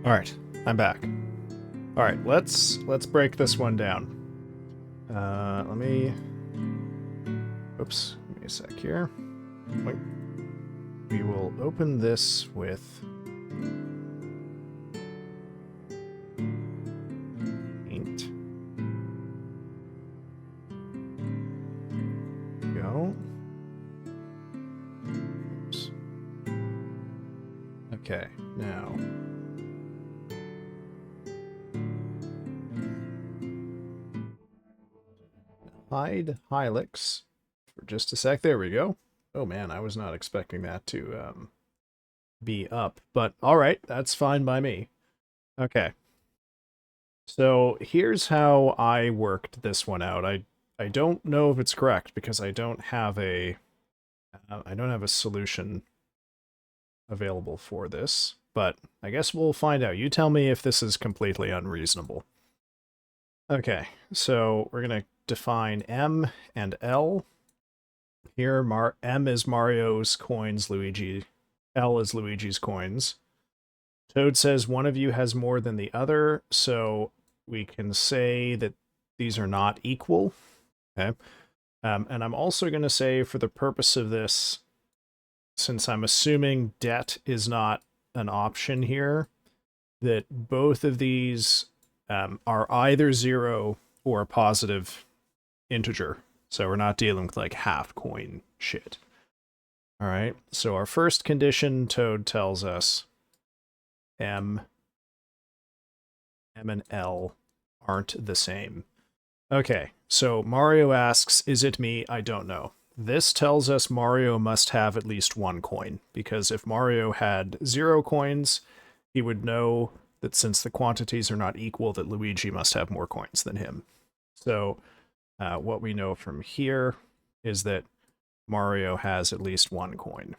Alright, I'm back. Alright, let's break this one down. Let me... Oops, give me a sec here. Wait. We will open this with... paint. Go. Oops. Okay, now... hide Hylics for just a sec. There we go. Oh man, I was not expecting that to be up, but all right, that's fine by me. Okay. So here's how I worked this one out. I don't know if it's correct because I don't have a solution available for this, but I guess we'll find out. You tell me if this is completely unreasonable. Okay, so we're gonna define M and L. Here, M is Mario's coins, L is Luigi's coins. Toad says one of you has more than the other, so we can say that these are not equal. Okay. And I'm also going to say, for the purpose of this, since I'm assuming debt is not an option here, that both of these are either 0 or a positive integer. So we're not dealing with like half coin shit. All right. So our first condition, Toad tells us M and L aren't the same. Okay. So Mario asks, is it me? I don't know. This tells us Mario must have at least 1 coin, because if Mario had 0 coins, he would know that since the quantities are not equal, that Luigi must have more coins than him. So what we know from here is that Mario has at least 1 coin.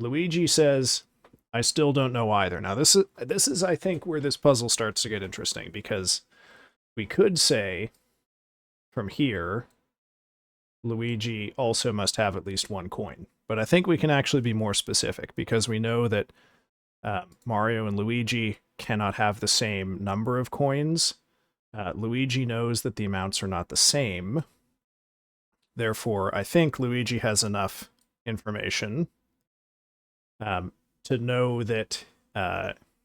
Luigi says, I still don't know either. Now this is I think where this puzzle starts to get interesting, because we could say from here Luigi also must have at least 1 coin. But I think we can actually be more specific, because we know that Mario and Luigi cannot have the same number of coins. Luigi knows that the amounts are not the same. Therefore, I think Luigi has enough information to know that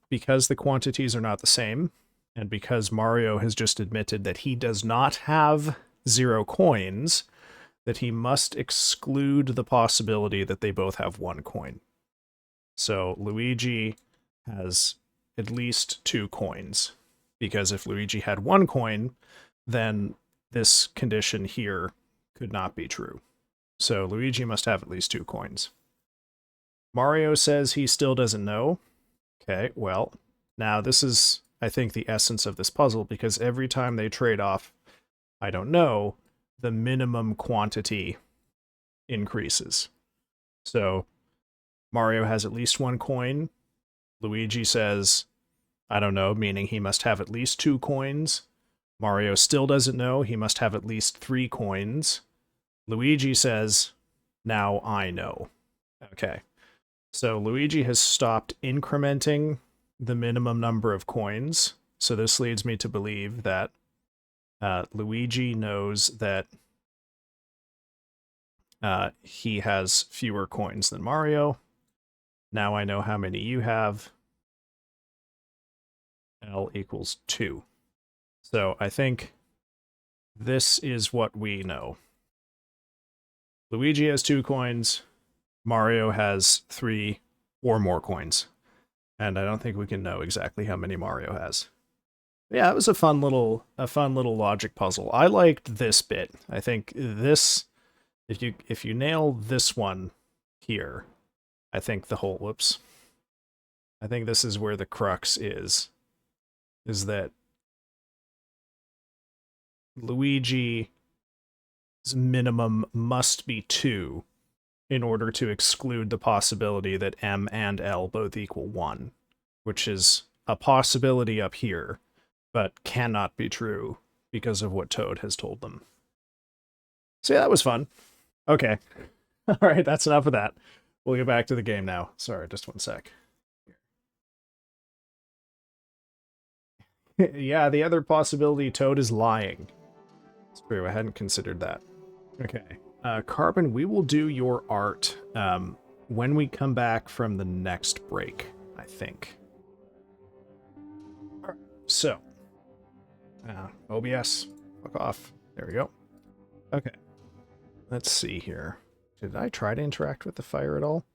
because the quantities are not the same, and because Mario has just admitted that he does not have 0 coins, that he must exclude the possibility that they both have 1 coin. So Luigi has at least 2 coins, because if Luigi had 1 coin, then this condition here could not be true. So Luigi must have at least 2 coins. Mario says he still doesn't know. Okay, well, now this is, I think, the essence of this puzzle, because every time they trade off I don't know, the minimum quantity increases. So Mario has at least 1 coin. Luigi says, I don't know, meaning he must have at least 2 coins. Mario still doesn't know, he must have at least 3 coins. Luigi says, now I know. Okay. So Luigi has stopped incrementing the minimum number of coins. So this leads me to believe that Luigi knows that he has fewer coins than Mario. Now I know how many you have. L equals 2. So I think this is what we know. Luigi has 2 coins. Mario has 3 or more coins. And I don't think we can know exactly how many Mario has. Yeah, it was a fun little logic puzzle. I liked this bit. I think this, if you nail this one here, I think the whole, whoops. I think this is where the crux is that Luigi's minimum must be 2 in order to exclude the possibility that M and L both equal 1, which is a possibility up here, but cannot be true because of what Toad has told them. So yeah, that was fun. Okay. All right, that's enough of that. We'll get back to the game now. Sorry, just 1 sec. Yeah, the other possibility, Toad is lying. It's true, I hadn't considered that. Okay. Carbon, we will do your art when we come back from the next break, I think. Alright, so. OBS, fuck off. There we go. Okay. Let's see here. Did I try to interact with the fire at all?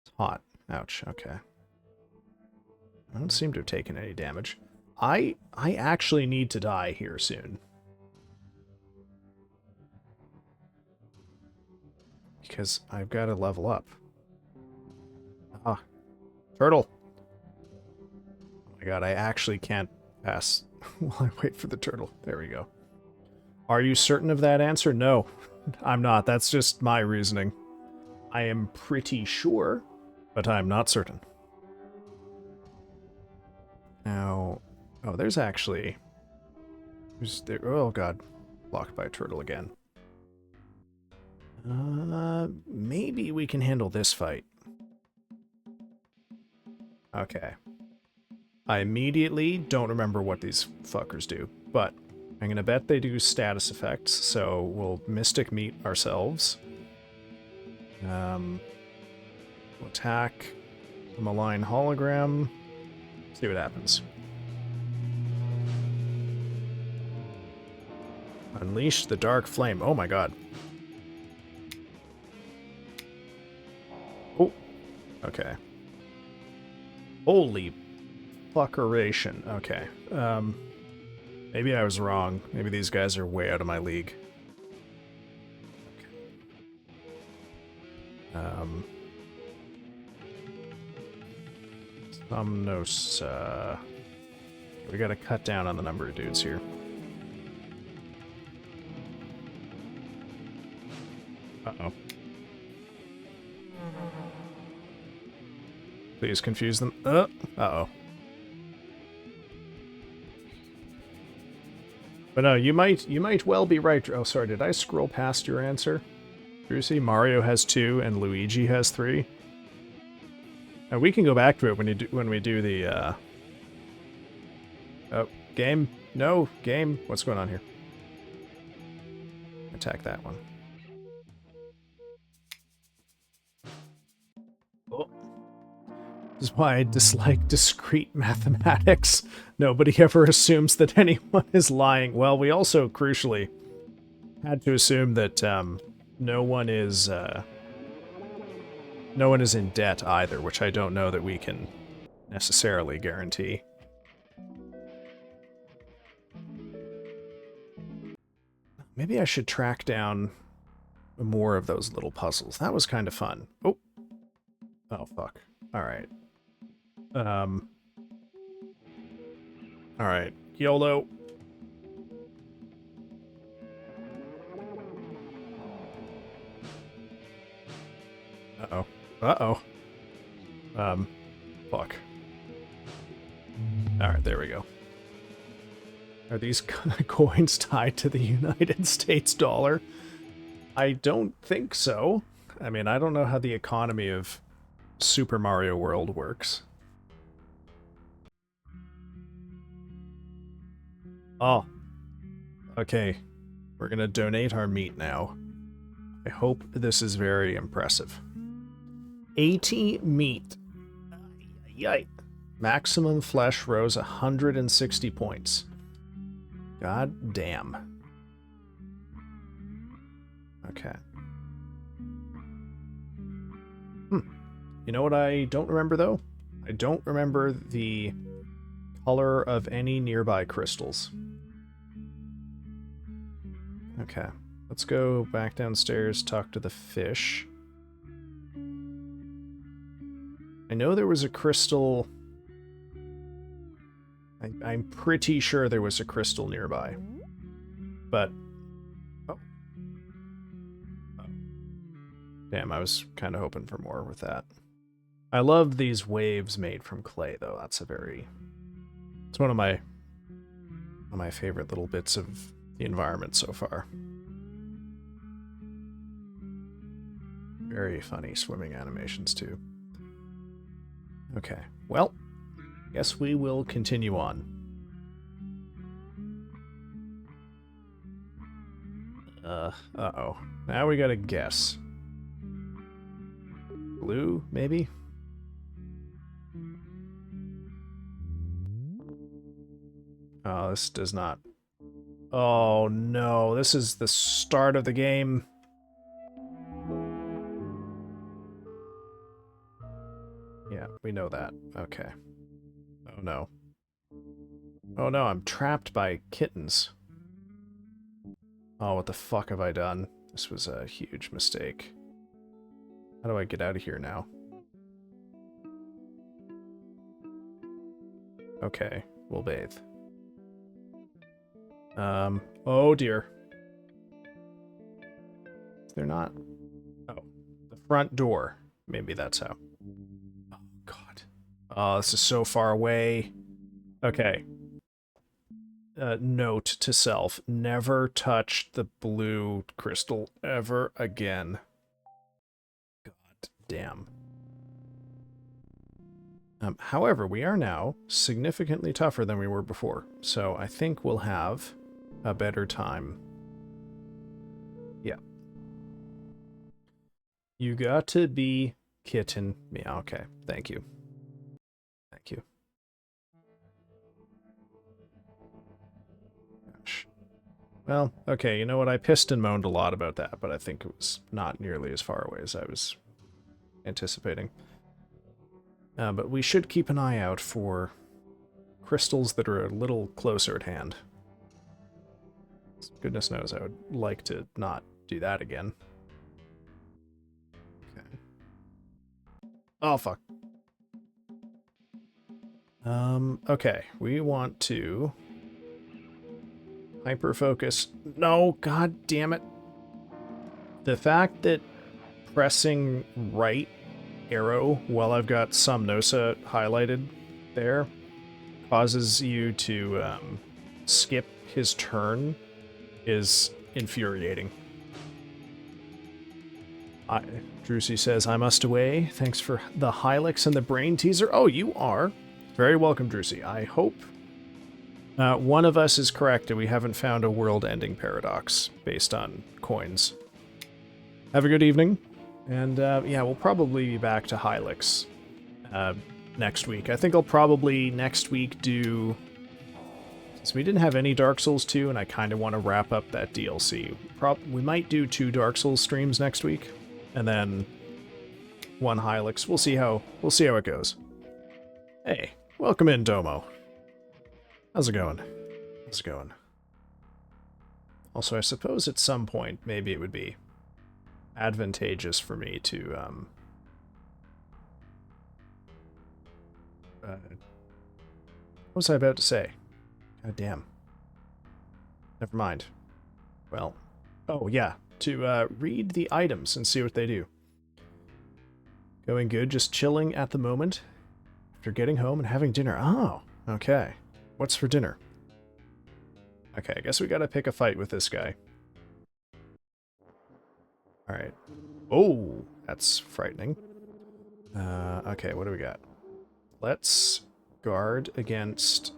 It's hot. Ouch, okay. I don't seem to have taken any damage. I actually need to die here soon. Because I've got to level up. Ah. Turtle! Oh my god, I actually can't pass while I wait for the turtle. There we go. Are you certain of that answer? No, I'm not. That's just my reasoning. I am pretty sure, but I'm not certain. Now, oh, there's actually... Who's there? Oh god, blocked by a turtle again. Maybe we can handle this fight. Okay. I immediately don't remember what these fuckers do, but I'm gonna bet they do status effects, so we'll Mystic Meat ourselves. We'll attack the malign hologram. See what happens. Unleash the dark flame. Oh my god. Oh. Okay. Holy fuckeration. Okay. Maybe I was wrong. Maybe these guys are way out of my league. Okay. Somnos, we gotta cut down on the number of dudes here. Uh-oh. Please confuse them. Uh-oh. But no, you might well be right. Oh, sorry, did I scroll past your answer? Brucey, Mario has 2 and Luigi has 3. And we can go back to it when we do the Oh, game? No, game. What's going on here? Attack that one. Oh. This is why I dislike discrete mathematics. Nobody ever assumes that anyone is lying. Well, we also, crucially, had to assume that no one is in debt either, which I don't know that we can necessarily guarantee. Maybe I should track down more of those little puzzles. That was kind of fun. Oh. Oh, fuck. Alright. Alright. YOLO. Uh-oh. Uh-oh. Fuck. Alright, there we go. Are these coins tied to the United States dollar? I don't think so. I mean, I don't know how the economy of Super Mario World works. Oh. Okay. We're gonna donate our meat now. I hope this is very impressive. 80 meat. Yikes. Maximum flesh rose 160 points. God damn. Okay. You know what I don't remember, though? I don't remember the color of any nearby crystals. Okay. Let's go back downstairs, talk to the fish. I know there was a crystal... I'm pretty sure there was a crystal nearby. But... Oh. Damn, I was kind of hoping for more with that. I love these waves made from clay, though. That's a very... It's one of my favorite little bits of the environment so far. Very funny swimming animations, too. Okay, well, guess we will continue on. Uh-oh. Now we gotta guess. Blue, maybe? Oh, this does not... Oh, no. This is the start of the game. Yeah, we know that. Okay. Oh, no. Oh, no, I'm trapped by kittens. Oh, what the fuck have I done? This was a huge mistake. How do I get out of here now? Okay, we'll bathe. Oh dear. They're not... Oh, the front door. Maybe that's how. Oh, God. Oh, this is so far away. Okay. Note to self. Never touch the blue crystal ever again. God damn. However, we are now significantly tougher than we were before, so I think we'll have a better time. Yeah. You got to be kitten. Yeah, okay. Thank you. Thank you. Gosh. Well, okay, you know what? I pissed and moaned a lot about that, but I think it was not nearly as far away as I was anticipating. But we should keep an eye out for crystals that are a little closer at hand. Goodness knows I would like to not do that again. Okay. Oh, fuck. Okay. We want to hyper-focus. No, god damn it. The fact that pressing right arrow while I've got Somnosa highlighted there causes you to skip his turn is infuriating. Drusy says, I must away. Thanks for the Hylics and the brain teaser. Oh, you are. Very welcome, Drusy. I hope one of us is correct and we haven't found a world-ending paradox based on coins. Have a good evening. And, yeah, we'll probably be back to Hylics next week. I think I'll probably next week do... Since we didn't have any Dark Souls 2, and I kind of want to wrap up that DLC, we might do 2 Dark Souls streams next week, and then 1 Hylics. We'll see how it goes. Hey, welcome in, Domo. How's it going? How's it going? Also, I suppose at some point, maybe it would be advantageous for me to what was I about to say? God damn. Never mind. Well, oh yeah, to read the items and see what they do. Going good, just chilling at the moment after getting home and having dinner. Oh, okay. What's for dinner? Okay, I guess we gotta pick a fight with this guy. Alright. Oh, that's frightening. Okay, what do we got? Let's guard against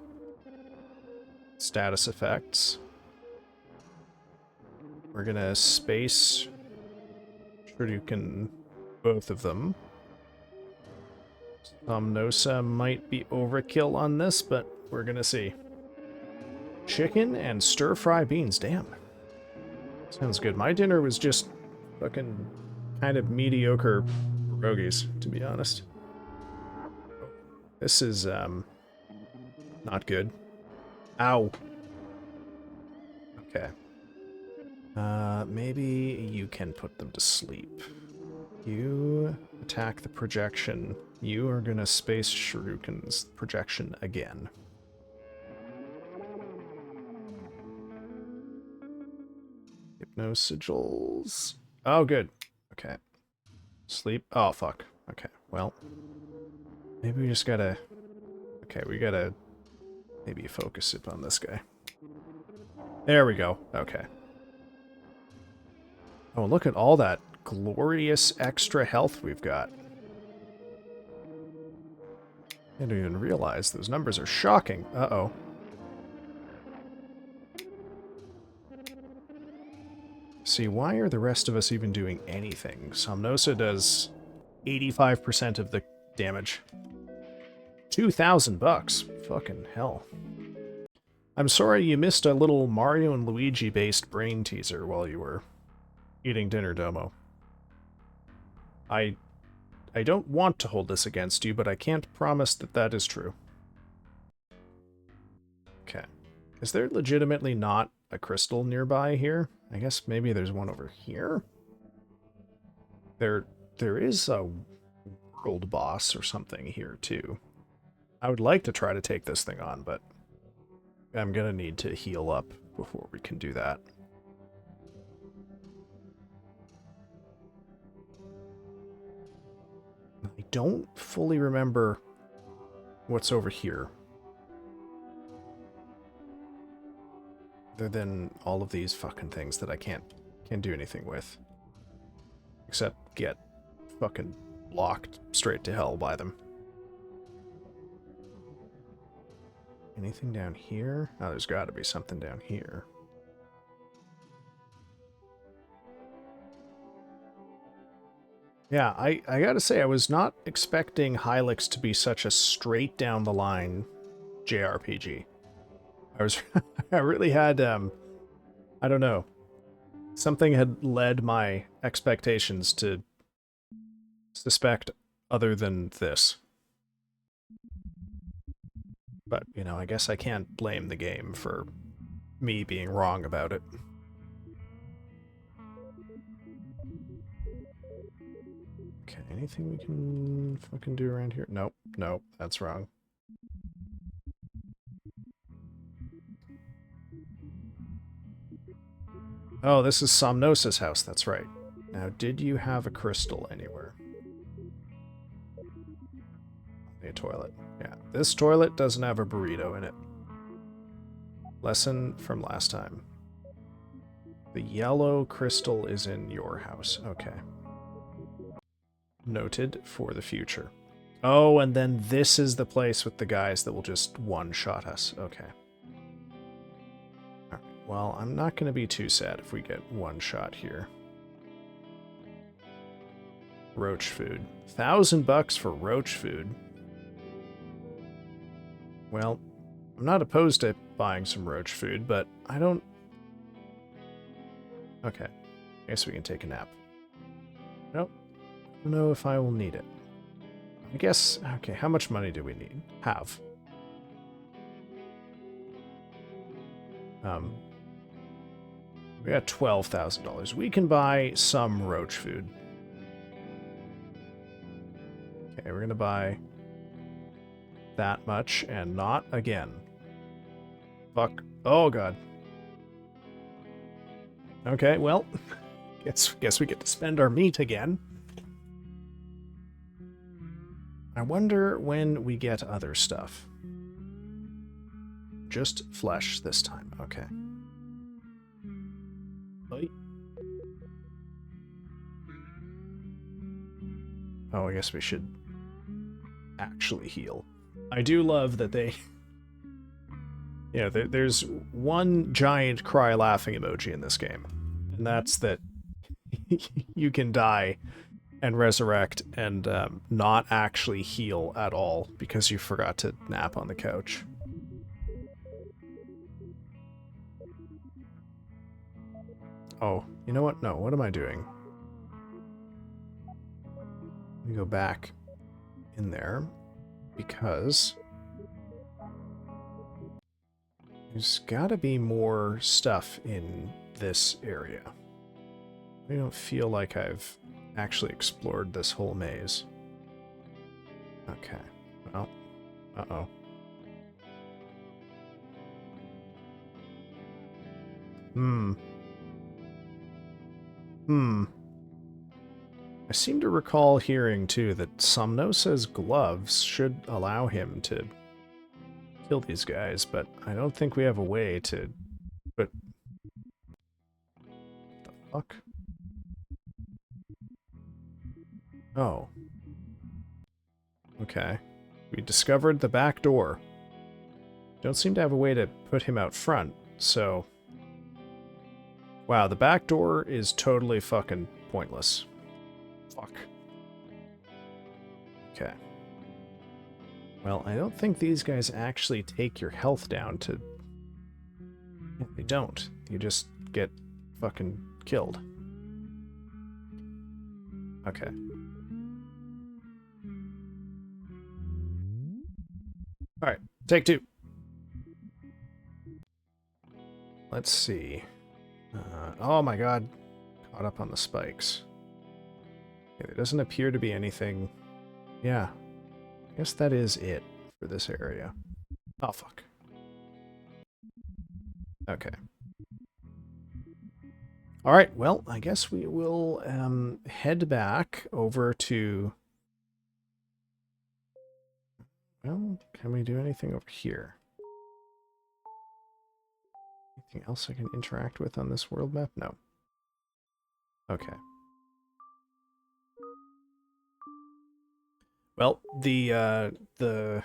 status effects. We're gonna space Shoryuken both of them. Somnosa might be overkill on this, but we're gonna see. Chicken and stir-fry beans, damn. Sounds good. My dinner was just fucking kind of mediocre pierogies, to be honest. This is, not good. Ow. Okay. Maybe you can put them to sleep. You attack the projection. You are gonna space Shoryuken's projection again. Hypno sigils. Oh, good. Okay. Sleep. Oh, fuck. Okay, well. Maybe we just gotta... Okay, we gotta maybe focus it on this guy. There we go. Okay. Oh, look at all that glorious extra health we've got. I didn't even realize those numbers are shocking. Uh-oh. See, why are the rest of us even doing anything? Somnosa does 85% of the damage. 2,000 bucks. Fucking hell. I'm sorry you missed a little Mario and Luigi-based brain teaser while you were eating dinner, Domo. I don't want to hold this against you, but I can't promise that that is true. Okay. Is there legitimately not a crystal nearby here? I guess maybe there's one over here? There is a world boss or something here, too. I would like to try to take this thing on, but I'm gonna need to heal up before we can do that. I don't fully remember what's over here. Other than all of these fucking things that I can't do anything with. Except get fucking locked straight to hell by them. Anything down here? Oh, there's gotta be something down here. Yeah, I gotta say, I was not expecting Hylics to be such a straight down the line JRPG. I really had, I don't know. Something had led my expectations to suspect other than this. But, you know, I guess I can't blame the game for me being wrong about it. Okay, anything we can fucking do around here? Nope, nope, that's wrong. Oh, this is Somnosa's house, that's right. Now, did you have a crystal anywhere? A toilet. Yeah, this toilet doesn't have a burrito in it. Lesson from last time. The yellow crystal is in your house. Okay. Noted for the future. Oh, and then this is the place with the guys that will just one-shot us. Okay. Alright, well, I'm not going to be too sad if we get one shot here. Roach food. $1,000 for roach food. Well, I'm not opposed to buying some roach food, but I don't... Okay. I guess we can take a nap. Nope. I don't know if I will need it. I guess... Okay, how much money do we need? Have. We got $12,000. We can buy some roach food. Okay, we're gonna buy that much and not again. Fuck. Oh god. Okay, well, guess we get to spend our meat again. I wonder when we get other stuff. Just flesh this time. Okay. Bye. Oh, I guess we should actually heal. I do love that they... You know, there's one giant cry laughing emoji in this game. And that's that you can die and resurrect and not actually heal at all because you forgot to nap on the couch. Oh, you know what? No, what am I doing? Let me go back in there because there's gotta be more stuff in this area. I don't feel like I've actually explored this whole maze. Okay, well, uh-oh. I seem to recall hearing, too, that Somnosa's gloves should allow him to kill these guys, but I don't think we have a way to... But... What the fuck? Oh. Okay. We discovered the back door. Don't seem to have a way to put him out front, so... Wow, the back door is totally fucking pointless. Fuck. Okay. Well, I don't think these guys actually take your health down to... They don't. You just get fucking killed. Okay. Alright, take two. Let's see. Oh my god. Caught up on the spikes. Okay, there doesn't appear to be anything... Yeah. I guess that is it for this area. Oh, fuck. Okay. Alright, well, I guess we will head back over to... Well, can we do anything over here? Anything else I can interact with on this world map? No. Okay. Well, the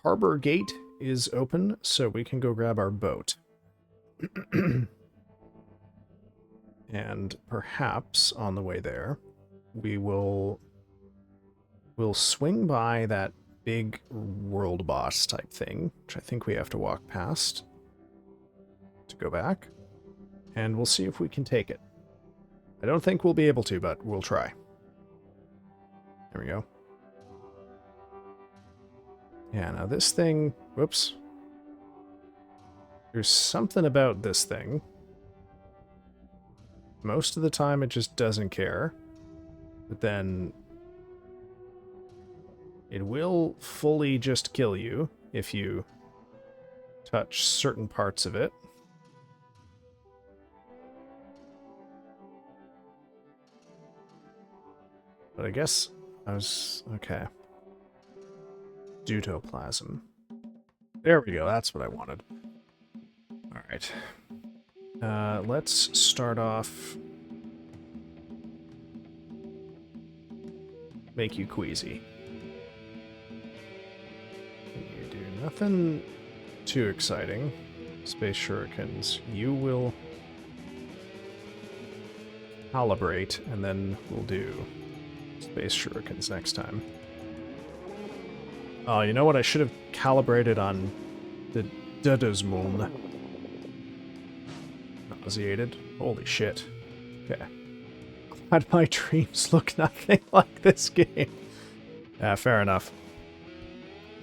harbor gate is open, so we can go grab our boat. And perhaps on the way there, we'll swing by that big world boss type thing, which I think we have to walk past to go back, and we'll see if we can take it. I don't think we'll be able to, but we'll try. There we go. Yeah, now this thing... Whoops. There's something about this thing. Most of the time it just doesn't care. But then... it will fully just kill you if you touch certain parts of it. But I guess I was... okay. Deutoplasm. There we go, that's what I wanted. Alright. Let's start off... make you queasy. You do nothing too exciting. Space shurikens. You will calibrate, and then we'll do space shurikens next time. Oh, you know what? I should have calibrated on the Dudosmoon. Nauseated. Holy shit. Okay. Glad my dreams look nothing like this game. Yeah, fair enough.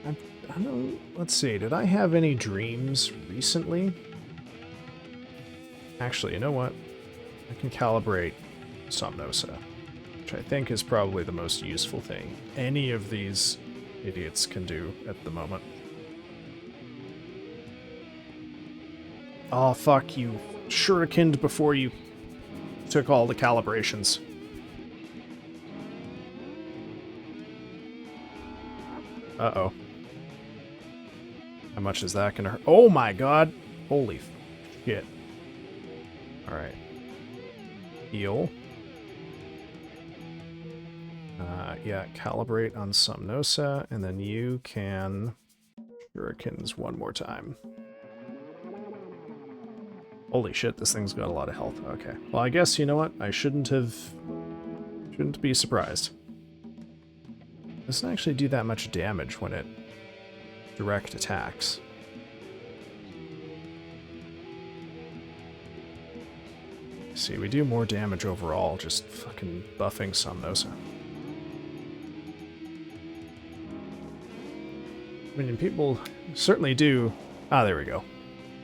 I don't... let's see. Did I have any dreams recently? Actually, you know what? I can calibrate Somnosa, which I think is probably the most useful thing any of these idiots can do at the moment. Oh, fuck, you shurikened before you took all the calibrations. Uh-oh. How much is that gonna hurt? Oh my god! Holy shit. Alright. Heal. Yeah, calibrate on Somnosa, and then you can shurikens one more time. Holy shit, this thing's got a lot of health. Okay. Well, I guess, you know what? I shouldn't be surprised. It doesn't actually do that much damage when it direct attacks. See, we do more damage overall, just fucking buffing Somnosa. I mean, people certainly do... ah, there we go.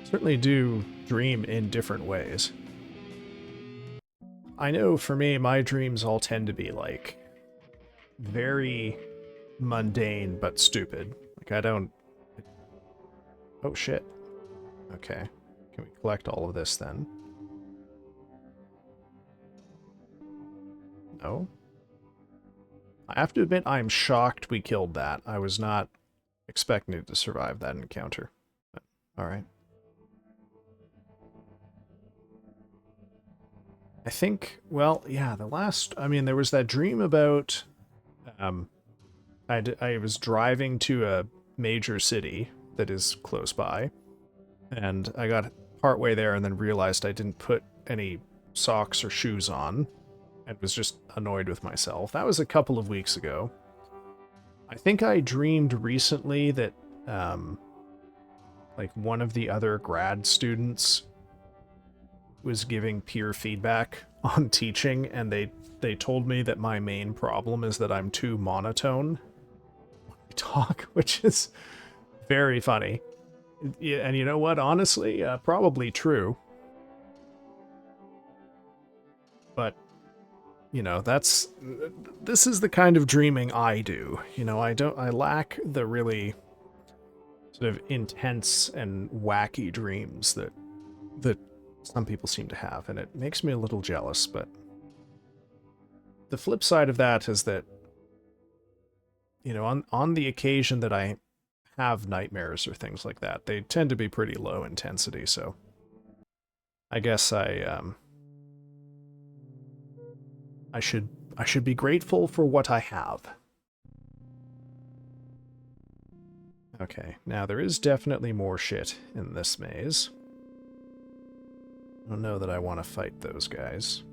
Certainly do dream in different ways. I know for me, my dreams all tend to be, like, very mundane but stupid. Like, I don't... oh, shit. Okay. Can we collect all of this, then? No? I have to admit, I'm shocked we killed that. I was not expecting it to survive that encounter. But, alright. I think, well, yeah, the last... I mean, there was that dream about... I was driving to a major city that is close by, and I got partway there and then realized I didn't put any socks or shoes on and was just annoyed with myself. That was a couple of weeks ago. I think I dreamed recently that, like, one of the other grad students was giving peer feedback on teaching, and they told me that my main problem is that I'm too monotone when I talk, which is very funny. Yeah, and you know what? Honestly, probably true. But, you know, this is the kind of dreaming I do. You know, I lack the really sort of intense and wacky dreams that some people seem to have, and it makes me a little jealous, but the flip side of that is that, you know, on the occasion that I have nightmares or things like that, they tend to be pretty low intensity, so I guess I should be grateful for what I have. Okay, now there is definitely more shit in this maze. I don't know that I want to fight those guys.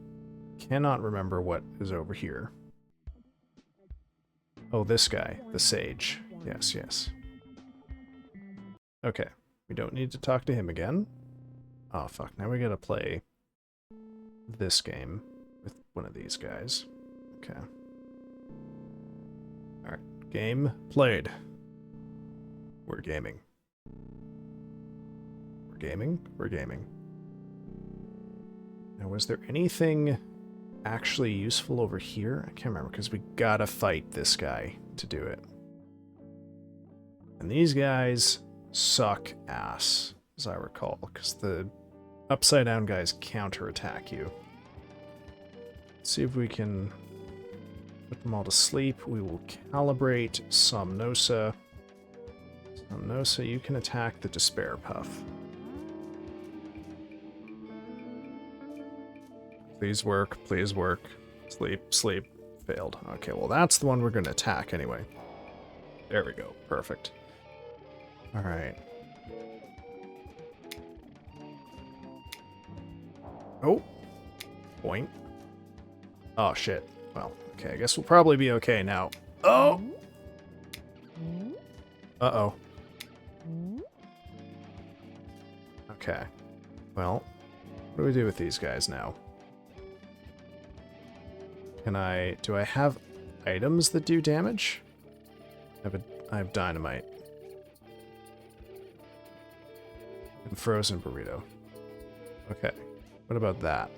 Cannot remember what is over here. Oh, this guy, the sage. Yes, yes. Okay, we don't need to talk to him again. Oh, fuck, now we gotta play this game with one of these guys. Okay. Alright, game played. We're gaming. We're gaming? We're gaming. Now, was there anything actually useful over here? I can't remember, because we gotta fight this guy to do it. And these guys suck ass, as I recall, because the upside down guys counterattack you. Let's see if we can put them all to sleep. We will calibrate Somnosa. Somnosa, you can attack the Despair Puff. Please work, please work. Sleep, sleep. Failed. Okay, well that's the one we're going to attack anyway. There we go. Perfect. Alright. Oh. Point. Oh, shit. Well, okay, I guess we'll probably be okay now. Oh! Uh-oh. Okay. Well, what do we do with these guys now? Do I have items that do damage? I have dynamite. And frozen burrito. Okay. What about that?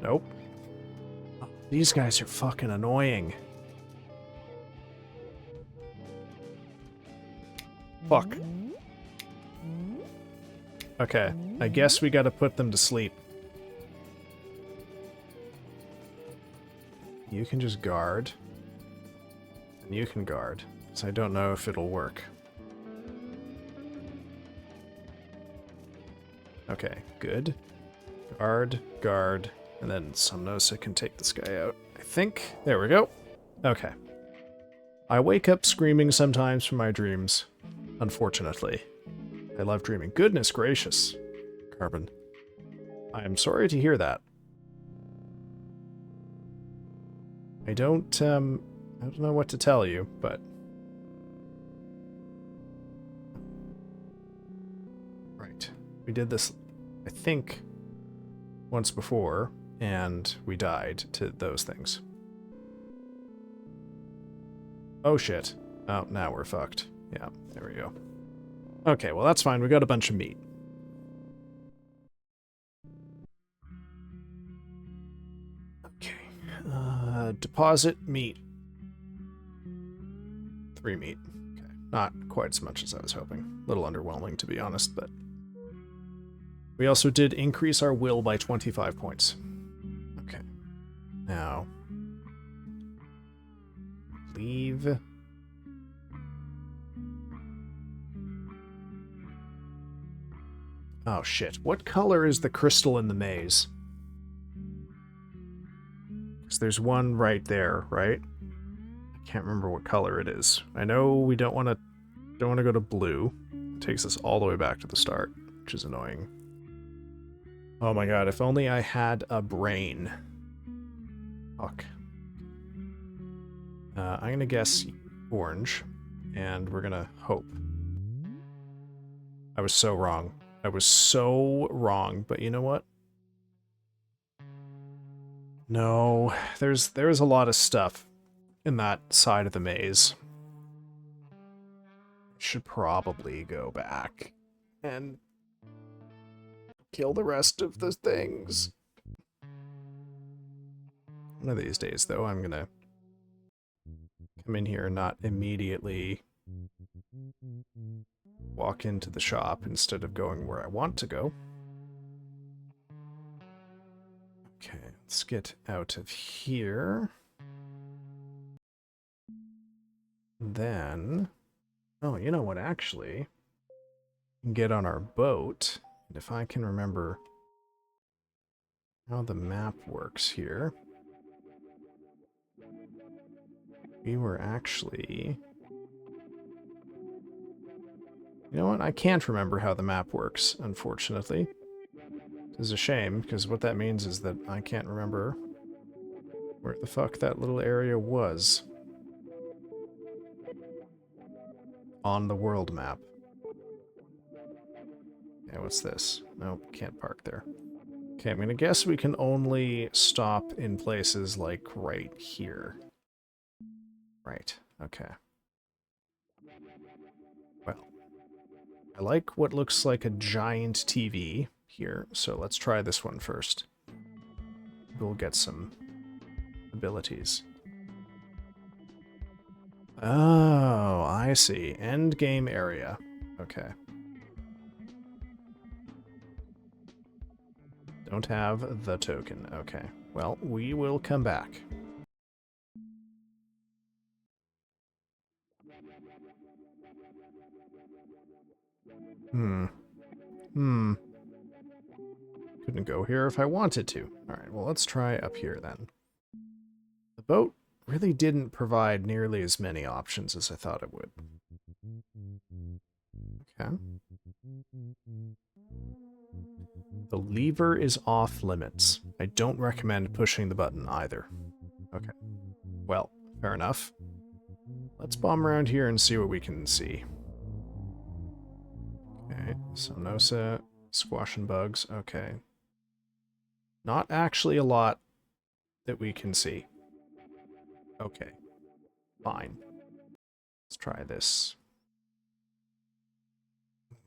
Nope. Oh, these guys are fucking annoying. Fuck. Okay, I guess we gotta put them to sleep. You can just guard. And you can guard. So I don't know if it'll work. Okay, good. Guard, guard, and then Somnosa can take this guy out. I think. There we go. Okay. I wake up screaming sometimes from my dreams, unfortunately. I love dreaming. Goodness gracious, Carbon. I am sorry to hear that. I don't know what to tell you, but... Right. We did this, I think, once before, and we died to those things. Oh shit. Oh, now we're fucked. Yeah, there we go. Okay, well that's fine. We got a bunch of meat. Okay. Deposit meat. 3 meat. Okay. Not quite as much as I was hoping. A little underwhelming, to be honest, but... We also did increase our will by 25 points. Okay. Now... Leave... Oh shit, what color is the crystal in the maze? Because there's one right there, right? I can't remember what color it is. I know we don't want to Don't want to go to blue. It takes us all the way back to the start, which is annoying. Oh my god, if only I had a brain. Fuck. I'm gonna guess orange, and we're gonna hope. I was so wrong. I was so wrong, but you know what? No, there's a lot of stuff in that side of the maze. Should probably go back and kill the rest of the things. One of these days, though, I'm gonna come in here and not immediately walk into the shop instead of going where I want to go. Okay, let's get out of here. Then... oh, you know what, actually? Get on our boat, and if I can remember how the map works here... we were actually... you know what? I can't remember how the map works, unfortunately. This is a shame, because what that means is that I can't remember where the fuck that little area was on the world map. Yeah, what's this? Nope, can't park there. Okay, I'm gonna guess we can only stop in places like right here. Right, okay. Well, I like what looks like a giant TV here, so let's try this one first. We'll get some abilities. Oh, I see. End game area. Okay. Don't have the token. Okay. Well, we will come back. Couldn't go here if I wanted to. Alright, well, let's try up here then. The boat really didn't provide nearly as many options as I thought it would. Okay. The lever is off limits. I don't recommend pushing the button either. Okay. Well, fair enough. Let's bomb around here and see what we can see. Okay, Somnosa, squashing bugs, okay. Not actually a lot that we can see. Okay, fine. Let's try this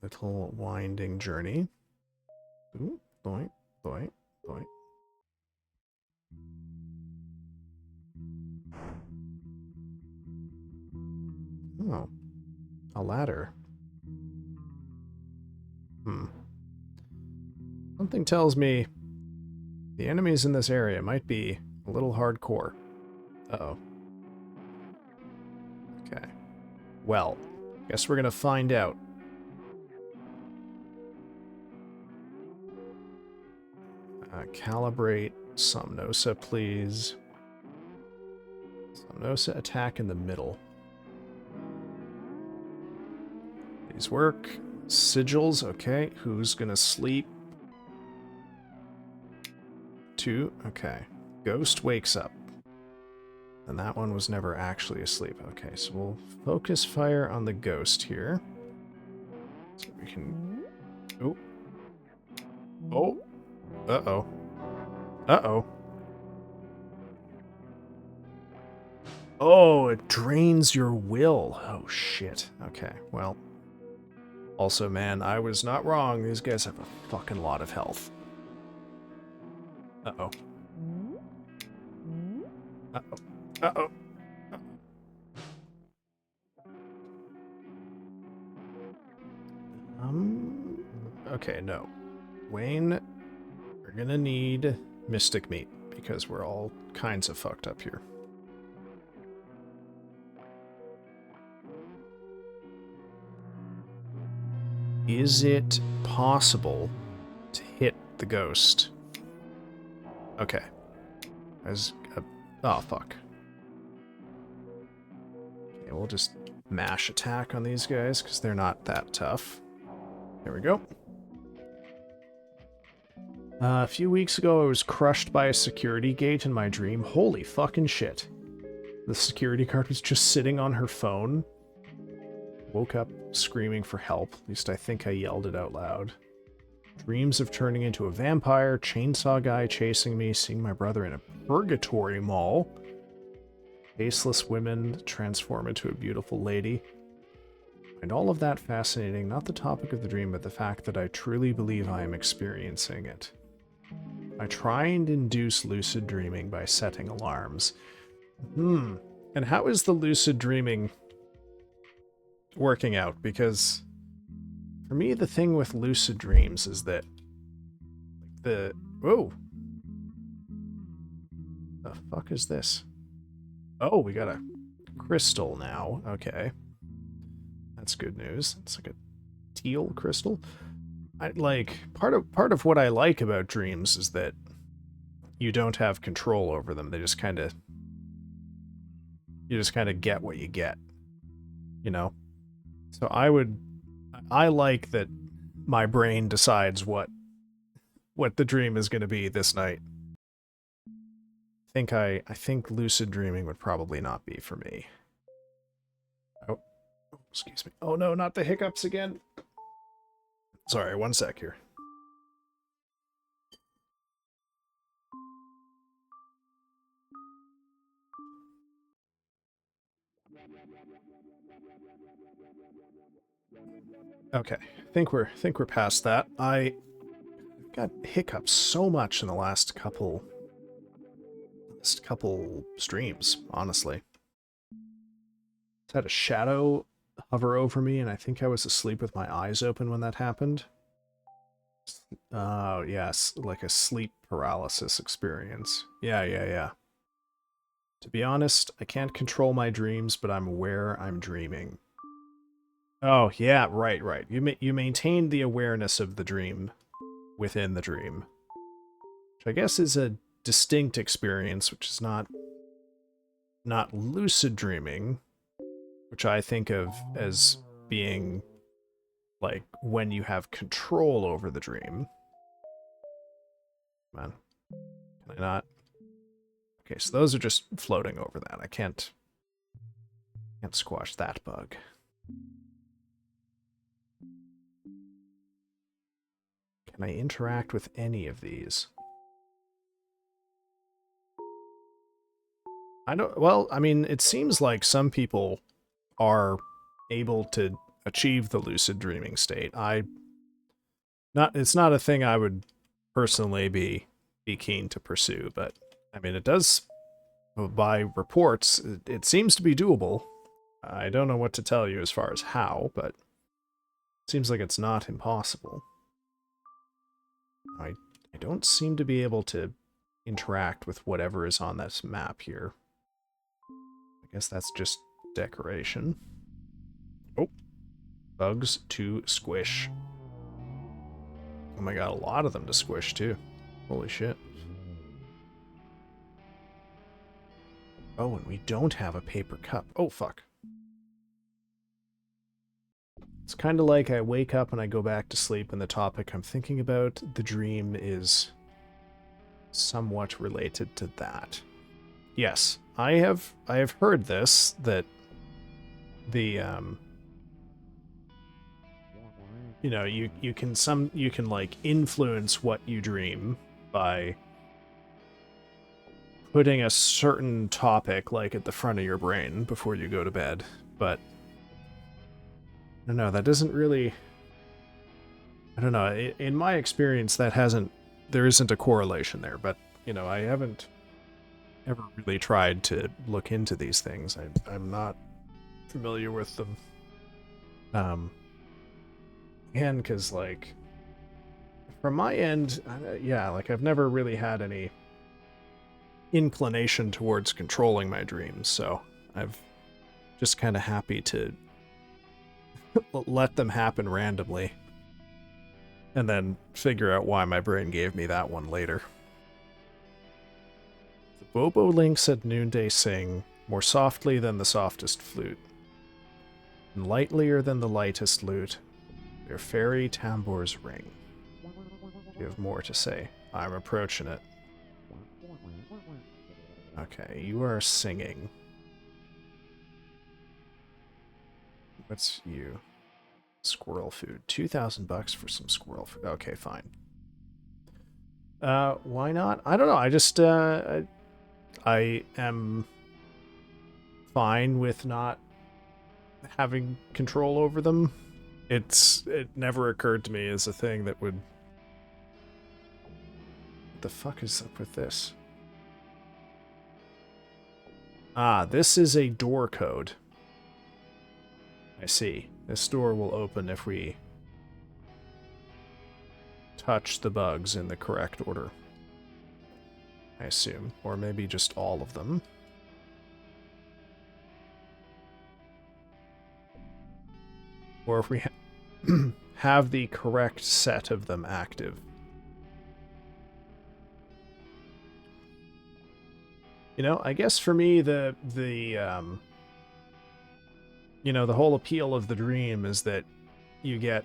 little winding journey. Ooh, boing, boing, boing. Oh, a ladder. Something tells me the enemies in this area might be a little hardcore. Uh-oh. Okay. Well, guess we're gonna find out. Calibrate Somnosa, please. Somnosa attack in the middle. These work. Sigils, okay. Who's gonna sleep? 2, okay. Ghost wakes up. And that one was never actually asleep. Okay, so we'll focus fire on the ghost here. So we can... oh. Oh. Uh-oh. Uh-oh. Oh, it drains your will. Oh, shit. Okay, well. Also, man, I was not wrong. These guys have a fucking lot of health. Uh-oh. Uh-oh. Uh-oh. Okay, no. Wayne, we're gonna need Mystic Meat, because we're all kinds of fucked up here. Is it possible to hit the ghost? Okay. Oh, fuck. Okay, we'll just mash attack on these guys, because they're not that tough. There we go. A few weeks ago, I was crushed by a security gate in my dream. Holy fucking shit. The security guard was just sitting on her phone. Woke up screaming for help. At least I think I yelled it out loud. Dreams of turning into a vampire, chainsaw guy chasing me, seeing my brother in a purgatory mall. Faceless women transform into a beautiful lady. And all of that fascinating, not the topic of the dream, but the fact that I truly believe I am experiencing it. I try and induce lucid dreaming by setting alarms. And how is the lucid dreaming working out? Because for me, the thing with lucid dreams is that whoa. The fuck is this? Oh, we got a crystal now. Okay. That's good news. It's like a teal crystal. Part of what I like about dreams is that you don't have control over them. You just kind of get what you get, you know? So I like that my brain decides what the dream is going to be this night. I think lucid dreaming would probably not be for me. Oh, excuse me. Oh no, not the hiccups again. Sorry, one sec here. Okay, I think we're past that. I got hiccups so much in the last couple streams, honestly. I had a shadow hover over me, and I think I was asleep with my eyes open when that happened. Oh, yes, like a sleep paralysis experience. Yeah. To be honest, I can't control my dreams, but I'm aware I'm dreaming. Oh, yeah, right. You maintain the awareness of the dream within the dream. Which I guess is a distinct experience, which is not lucid dreaming, which I think of as being like when you have control over the dream. Come on. Can I not? Okay, so those are just floating over that. I can't squash that bug. Can I interact with any of these? Well, I mean, it seems like some people are able to achieve the lucid dreaming state. It's not a thing I would personally be keen to pursue, but I mean, it does, by reports, it seems to be doable. I don't know what to tell you as far as how, but it seems like it's not impossible. I don't seem to be able to interact with whatever is on this map here. I guess that's just decoration. Oh, bugs to squish. Oh my god, a lot of them to squish too. Holy shit. Oh, and we don't have a paper cup. Oh, fuck. It's kind of like I wake up and I go back to sleep, and the topic I'm thinking about, the dream, is somewhat related to that. Yes, I have heard this, that the you know, you can like influence what you dream by putting a certain topic like at the front of your brain before you go to bed, but no, that doesn't really, I don't know, in my experience there isn't a correlation there, but you know, I haven't ever really tried to look into these things. I'm not familiar with them. Again, because like from my end, yeah, like I've never really had any inclination towards controlling my dreams, so I've just kind of happy to let them happen randomly and then figure out why my brain gave me that one later. The bobolinks at noonday sing more softly than the softest flute. Lightlier than the lightest loot. Their fairy tambour's ring. You have more to say. I'm approaching it. Okay, you are singing. What's you? Squirrel food. 2,000 bucks for some squirrel food. Okay, fine. Why not? I don't know. I just, I am fine with not having control over them. It never occurred to me as a thing that would... What the fuck is up with this? Ah, this is a door code. I see. This door will open if we touch the bugs in the correct order. I assume. Or maybe just all of them. Or if we have the correct set of them active. You know, I guess for me, the whole appeal of the dream is that you get,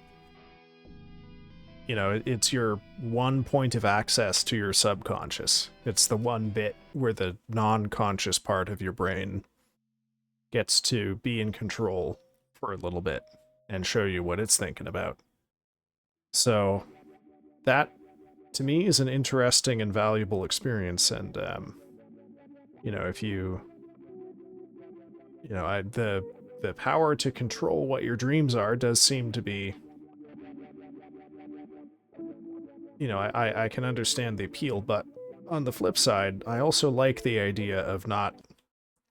it's your one point of access to your subconscious. It's the one bit where the non-conscious part of your brain gets to be in control for a little bit and show you what it's thinking about. So that, to me, is an interesting and valuable experience, and, if you... the power to control what your dreams are does seem to be... I can understand the appeal, but on the flip side, I also like the idea of not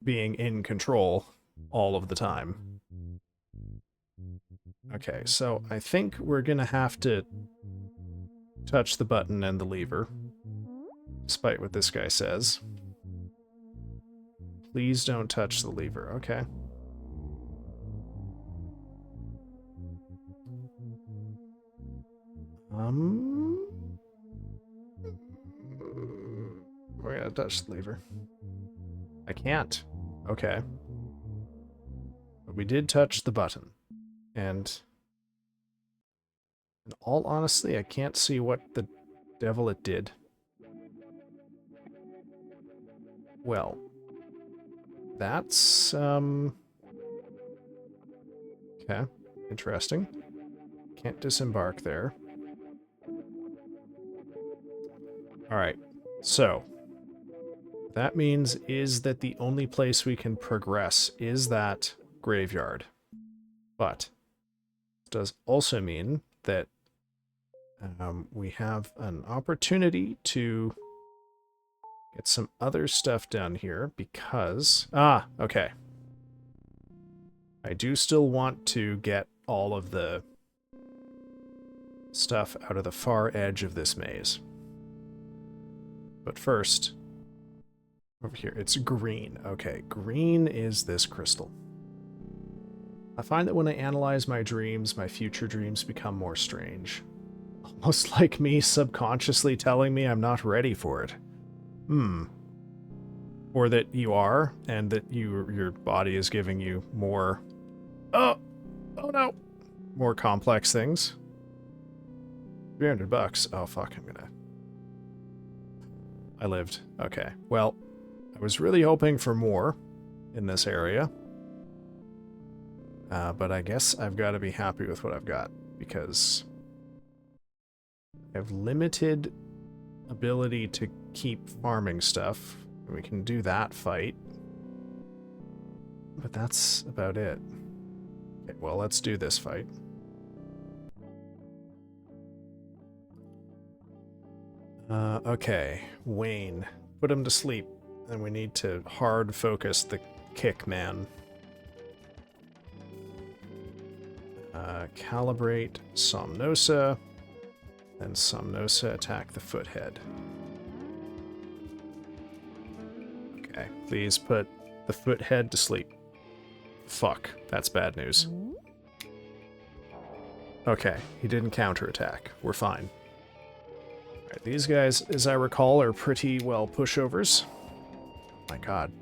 being in control all of the time. Okay, so I think we're gonna have to touch the button and the lever, despite what this guy says. Please don't touch the lever, okay. We're gonna touch the lever. I can't. Okay. But we did touch the button. And in all honesty, I can't see what the devil it did. Well, that's, okay. Interesting. Can't disembark there. Alright, so that means is that the only place we can progress is that graveyard. But it does also mean that we have an opportunity to get some other stuff down here because... Ah, okay. I do still want to get all of the stuff out of the far edge of this maze. But first, over here, it's green. Okay, green is this crystal. I find that when I analyze my dreams, my future dreams become more strange. Almost like me subconsciously telling me I'm not ready for it. Or that you are, and that your body is giving you more... Oh no! More complex things. 300 bucks. Oh fuck, I lived. Okay, well, I was really hoping for more in this area. But I guess I've got to be happy with what I've got, because I have limited ability to keep farming stuff. We can do that fight. But that's about it. Okay, well, let's do this fight. Okay, Wayne. Put him to sleep. And we need to hard focus the kick man. Calibrate Somnosa. Then Somnosa attack the foothead. Okay, please put the foothead to sleep. Fuck, that's bad news. Okay, he didn't counterattack. We're fine. Alright, these guys, as I recall, are pretty well pushovers. Oh my god.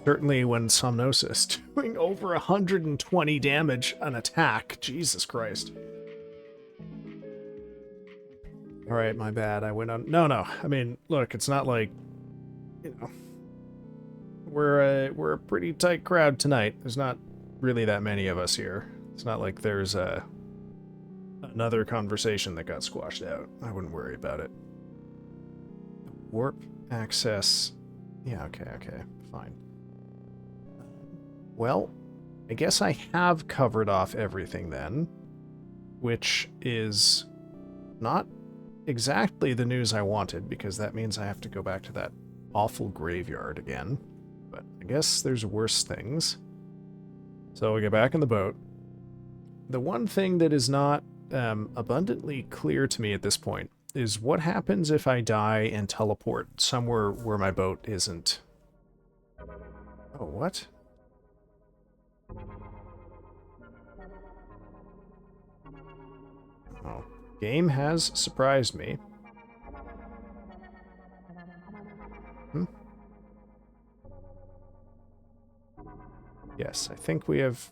Certainly when Somnosa is doing over 120 damage an attack. Jesus Christ. Alright, my bad. I went on... No. I mean, look, it's not like... You know... We're a pretty tight crowd tonight. There's not really that many of us here. It's not like there's another conversation that got squashed out. I wouldn't worry about it. Warp access... Yeah, okay, fine. Well, I guess I have covered off everything then, which is not exactly the news I wanted, because that means I have to go back to that awful graveyard again. But I guess there's worse things. So we get back in the boat. The one thing that is not abundantly clear to me at this point is what happens if I die and teleport somewhere where my boat isn't. Oh, what? Oh, game has surprised me. Yes, I think we have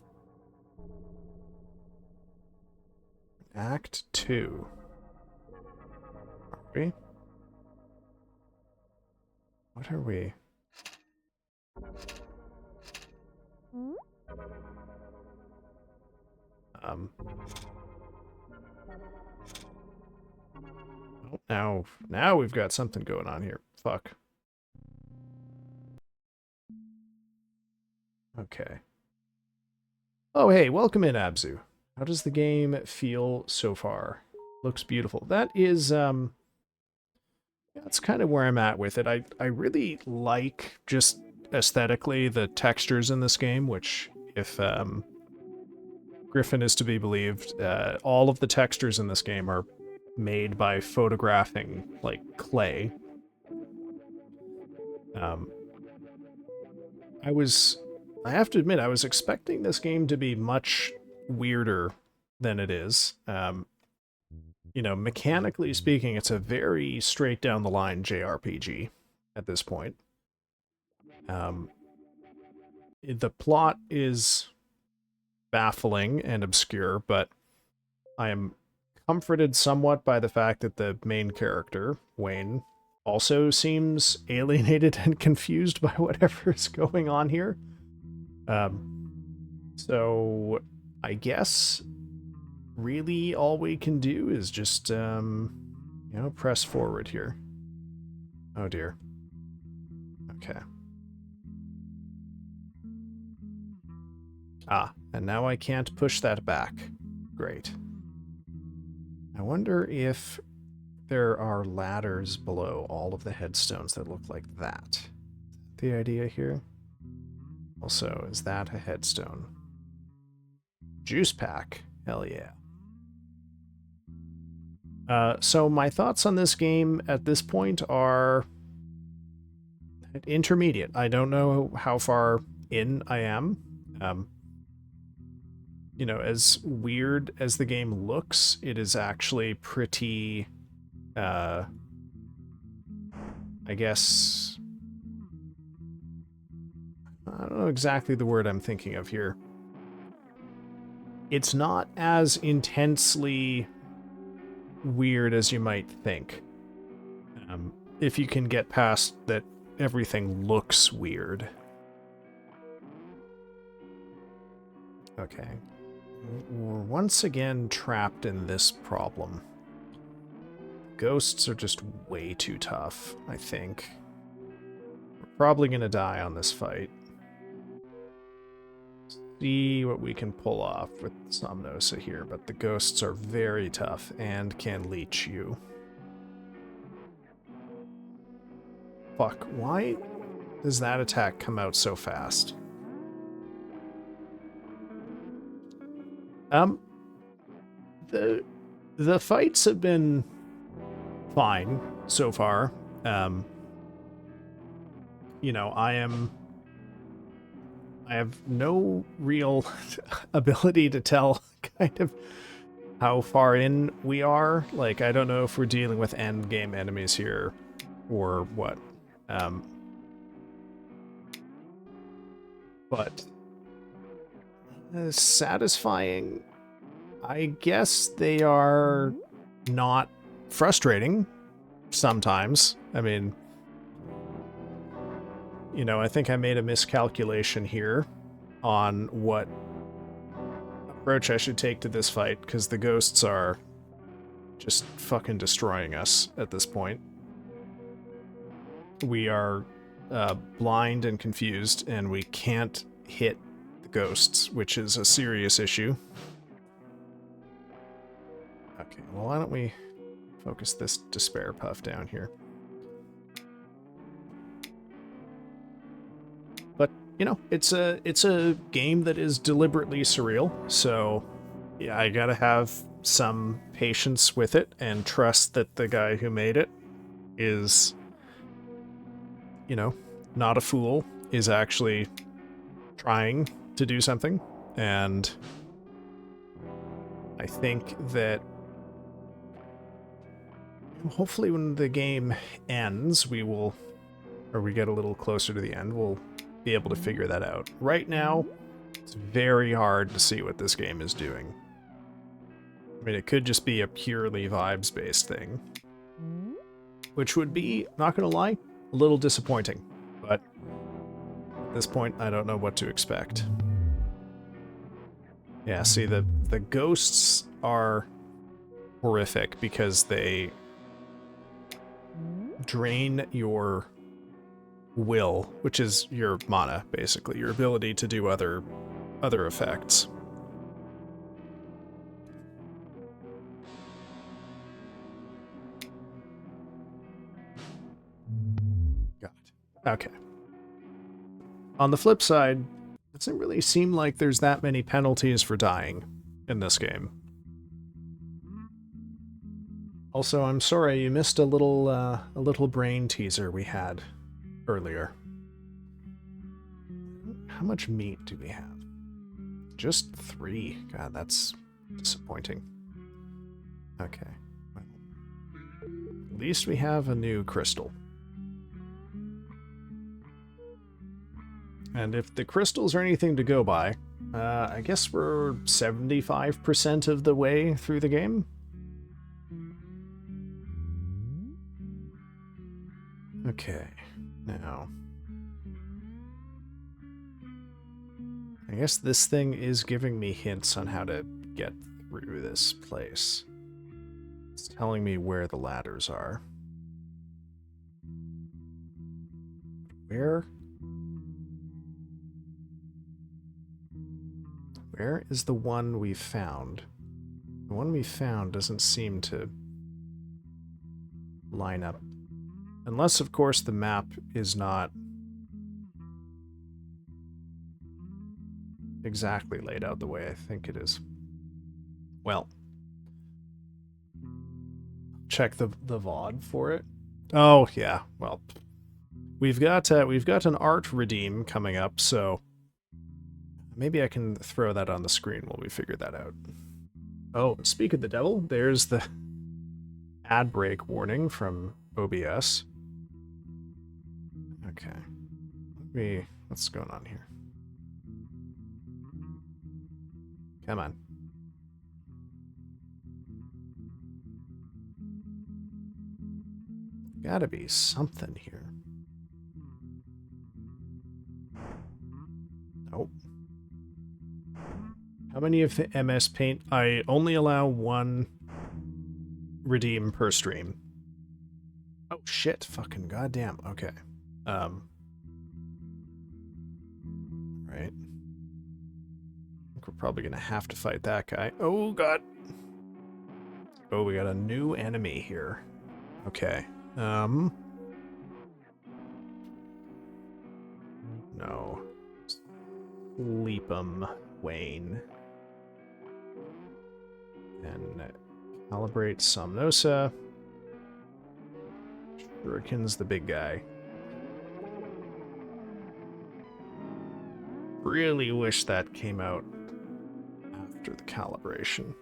Act 2. Are we? What are we? Oh, now we've got something going on here. Fuck. Okay. Oh, hey, welcome in, Abzu. How does the game feel so far? Looks beautiful. That is, that's kind of where I'm at with it. I really like, just aesthetically, the textures in this game, which, if, Griffin is to be believed, all of the textures in this game are made by photographing, like, clay. I have to admit, I was expecting this game to be much weirder than it is. You know, mechanically speaking, it's a very straight down the line JRPG at this point. The plot is baffling and obscure, but I am comforted somewhat by the fact that the main character, Wayne, also seems alienated and confused by whatever is going on here. So I guess really all we can do is just, you know, press forward here. Oh dear. Okay. Ah, and now I can't push that back. Great. I wonder if there are ladders below all of the headstones that look like that. The idea here? Also, is that a headstone? Juice pack. Hell yeah. So my thoughts on this game at this point are intermediate. I don't know how far in I am. You know, as weird as the game looks, it is actually pretty, I guess, I don't know exactly the word I'm thinking of here. It's not as intensely weird as you might think. If you can get past that everything looks weird. Okay. We're once again trapped in this problem. Ghosts are just way too tough, I think. We're probably gonna die on this fight. See what we can pull off with Somnosa here, but the ghosts are very tough and can leech you. Fuck, why does that attack come out so fast? The fights have been fine so far. You know, I have no real ability to tell kind of how far in we are. Like, I don't know if we're dealing with end game enemies here or what. But satisfying, I guess they are not frustrating sometimes. I mean, you know, I think I made a miscalculation here on what approach I should take to this fight, because the ghosts are just fucking destroying us at this point. We are blind and confused, and we can't hit the ghosts, which is a serious issue. Okay, well, why don't we focus this despair puff down here? But, you know, it's a game that is deliberately surreal, so yeah, I gotta have some patience with it and trust that the guy who made it is, you know, not a fool, is actually trying to do something. And I think that hopefully when the game ends, we will, or we get a little closer to the end, we'll be able to figure that out. Right now, it's very hard to see what this game is doing. I mean, it could just be a purely vibes-based thing, which would be, not gonna lie, a little disappointing. But at this point, I don't know what to expect. Yeah, see, the ghosts are horrific because they drain your will, which is your mana, basically, your ability to do other effects. Got it. Okay. On the flip side, it doesn't really seem like there's that many penalties for dying in this game. Also, I'm sorry you missed a little brain teaser we had earlier. How much meat do we have? Just 3. God, that's disappointing. Okay. Well, at least we have a new crystal. And if the crystals are anything to go by, I guess we're 75% of the way through the game. Okay, now... I guess this thing is giving me hints on how to get through this place. It's telling me where the ladders are. Where is the one we found? The one we found doesn't seem to line up. Unless, of course, the map is not exactly laid out the way I think it is. Well, check the VOD for it. Oh yeah, well, we've got an art redeem coming up, so maybe I can throw that on the screen while we figure that out. Oh, speak of the devil, there's the ad break warning from OBS. Okay, what's going on here? Come on. Gotta be something here. Nope. How many of the MS Paint? I only allow 1 redeem per stream. Oh shit, fucking goddamn. Okay. Right. I think we're probably gonna have to fight that guy. Oh god. Oh, we got a new enemy here. Okay. No. Sleep 'em, Wayne. And calibrate Somnosa. Shuriken's the big guy. Really wish that came out after the calibration.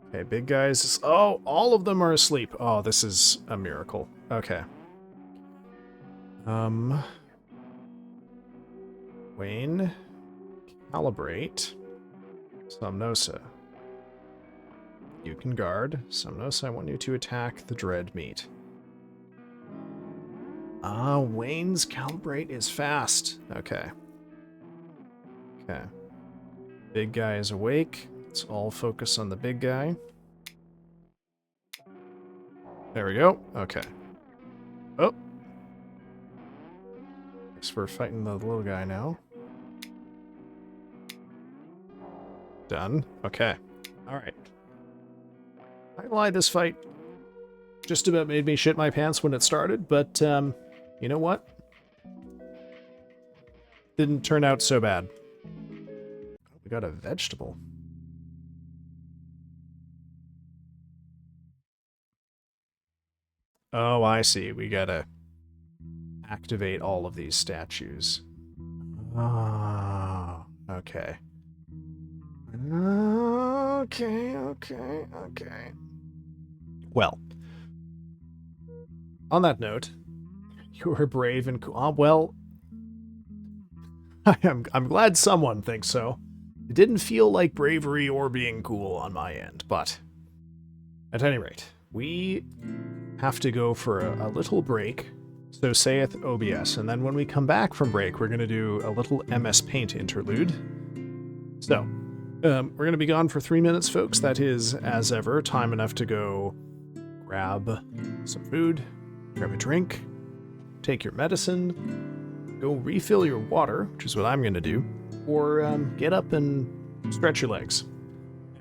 Okay, big guys. Oh, all of them are asleep. Oh, this is a miracle. Okay. Wayne, calibrate. Somnosa. You can guard. Somnosa, I want you to attack the dread meat. Ah, Wayne's calibrate is fast. Okay. Okay. Big guy is awake. Let's all focus on the big guy. There we go. Okay. Oh. Guess we're fighting the little guy now. Done. Okay. Alright. I lie, this fight just about made me shit my pants when it started, but, you know what? Didn't turn out so bad. We got a vegetable. Oh, I see. We gotta activate all of these statues. Ah, okay. Okay. Well, on that note, you were brave and cool. Well, I'm glad someone thinks so. It didn't feel like bravery or being cool on my end, but at any rate, we have to go for a little break. So saith OBS, and then when we come back from break, we're going to do a little MS Paint interlude. So, we're going to be gone for 3 minutes, folks. That is, as ever, time enough to go grab some food, grab a drink, take your medicine, go refill your water, which is what I'm going to do, or get up and stretch your legs.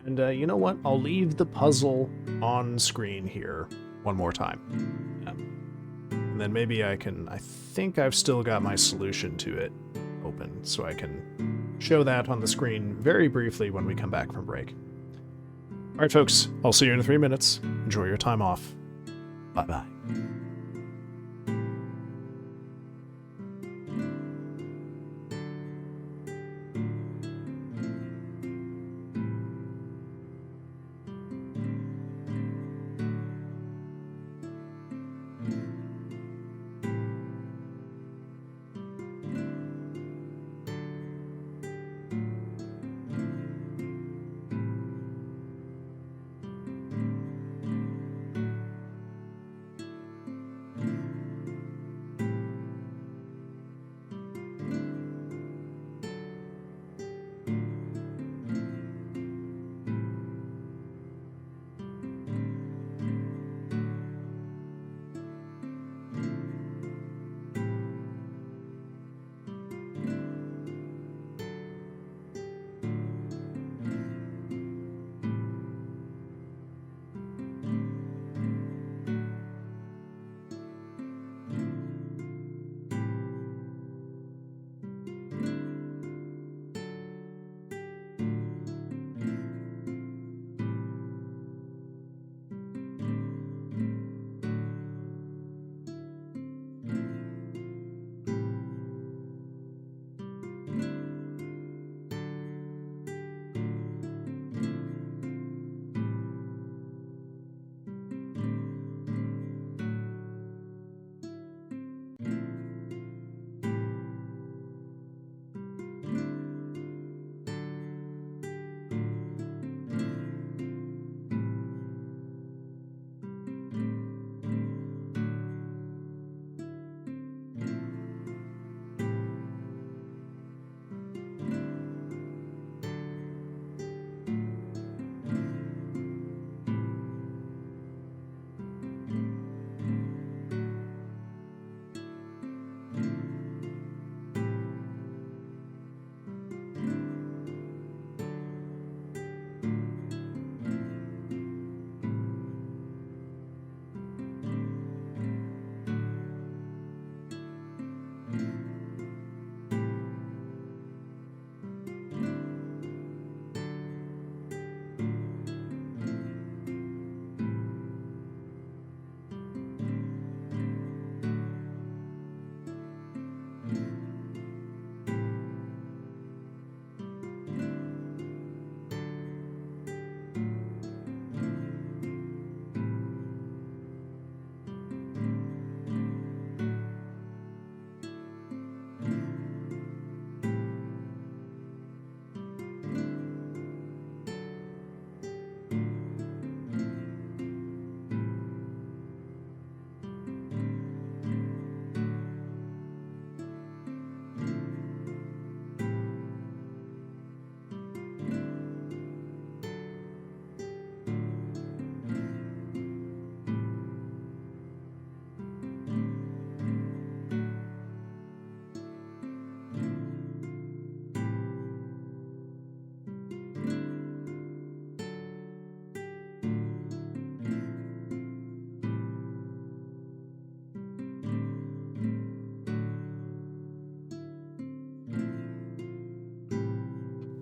And you know what? I'll leave the puzzle on screen here one more time. And then maybe I think I've still got my solution to it open, so I can show that on the screen very briefly when we come back from break. Alright folks, I'll see you in 3 minutes. Enjoy your time off. Bye-bye.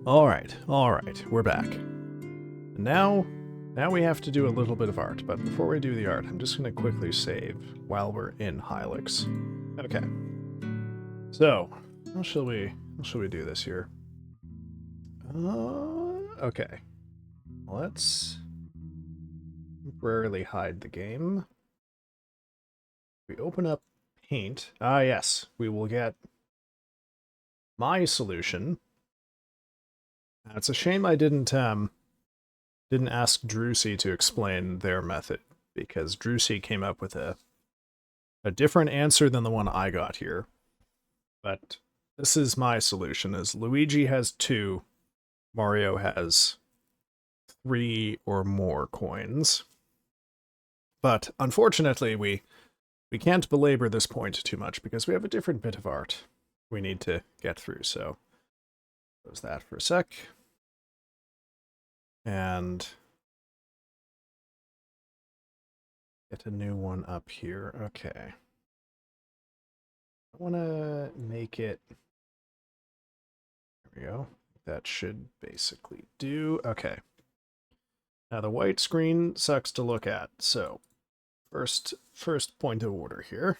All right, we're back. Now we have to do a little bit of art, but before we do the art, I'm just going to quickly save while we're in Hylics. Okay. So, how shall we do this here? Okay. Let's temporarily hide the game. We open up Paint. Ah, yes, we will get my solution. It's a shame I didn't ask Drusy to explain their method, because Drusy came up with a different answer than the one I got here. But this is my solution, is Luigi has 2, Mario has 3 or more coins. But unfortunately, we can't belabor this point too much because we have a different bit of art we need to get through, so close that for a sec. And get a new one up here. Okay. I want to make it... There we go. That should basically do. Okay. Now the white screen sucks to look at, so first point of order here.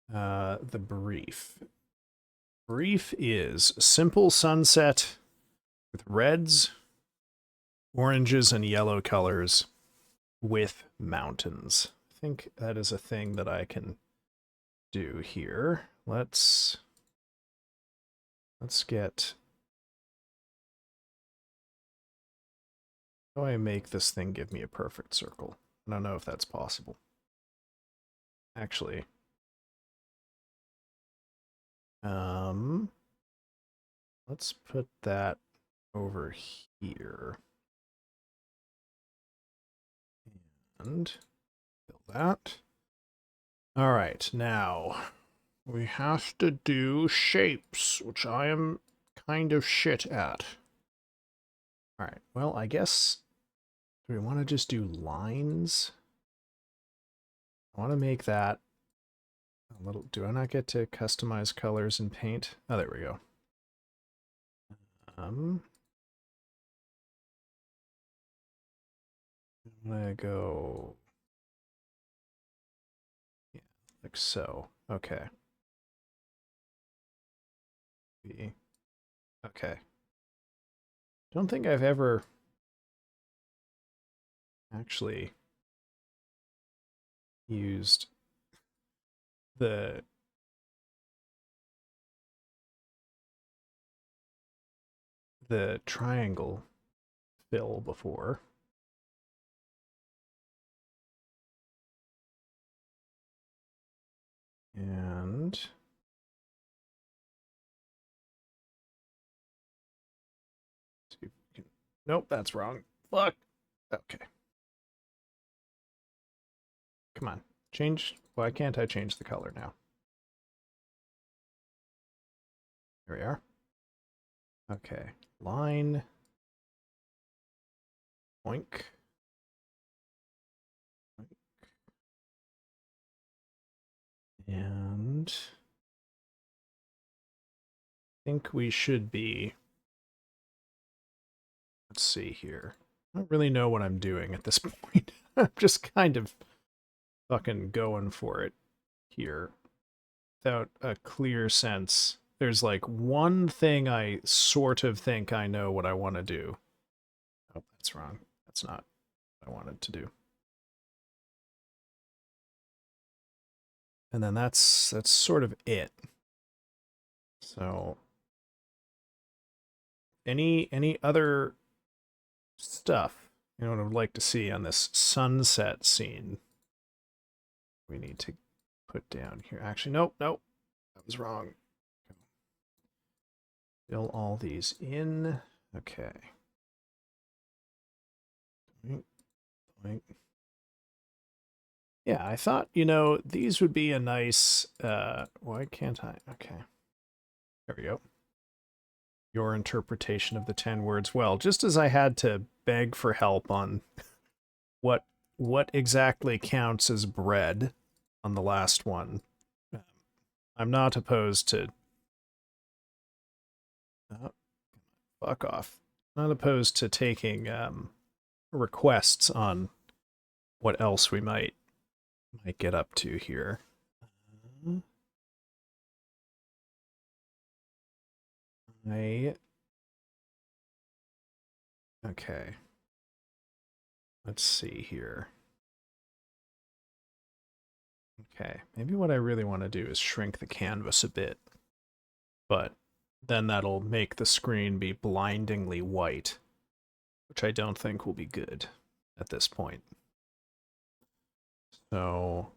The brief. Brief is simple sunset with reds, oranges, and yellow colors with mountains. I think that is a thing that I can do here. Let's get... How do I make this thing give me a perfect circle? I don't know if that's possible. Actually, let's put that over here. And fill that. All right, now we have to do shapes, which I am kind of shit at. All right, well, I guess, do we want to just do lines? I want to make that a little... Do I not get to customize colors in Paint? Oh, there we go. I'm gonna go... Yeah, like so. Okay. Okay. Don't think I've ever actually used the triangle fill before. And see if we can... Nope, that's wrong. Fuck. Okay. Come on. Change. Why can't I change the color now? Here we are. Okay. Line. Oink. And I think we should be... Let's see here. I don't really know what I'm doing at this point. I'm just kind of fucking going for it here without a clear sense. There's like one thing I sort of think I know what I want to do. Oh, that's wrong. That's not what I wanted to do. And then that's sort of it. So any other stuff you know what I would like to see on this sunset scene we need to put down here? Actually, nope, that was wrong. Fill all these in. Okay. Yeah, I thought, these would be a nice, why can't I? Okay. There we go. Your interpretation of the 10 words. Well, just as I had to beg for help on what exactly counts as bread on the last one, I'm not opposed to... Fuck off. Not opposed to taking requests on what else we might get up to here. Okay. Let's see here. Okay, maybe what I really want to do is shrink the canvas a bit, but then that'll make the screen be blindingly white, which I don't think will be good at this point. So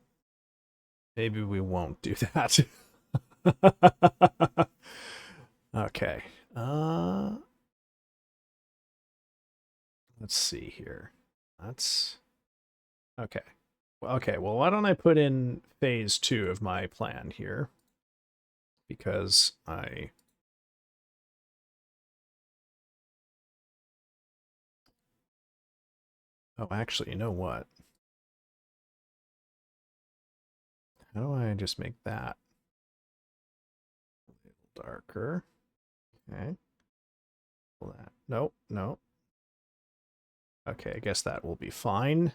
maybe we won't do that. Okay. Let's see here. That's okay. Okay, well, why don't I put in phase 2 of my plan here? Because I... Oh, actually, you know what? How do I just make that a little darker? Okay. Pull that. Nope, nope. Okay, I guess that will be fine.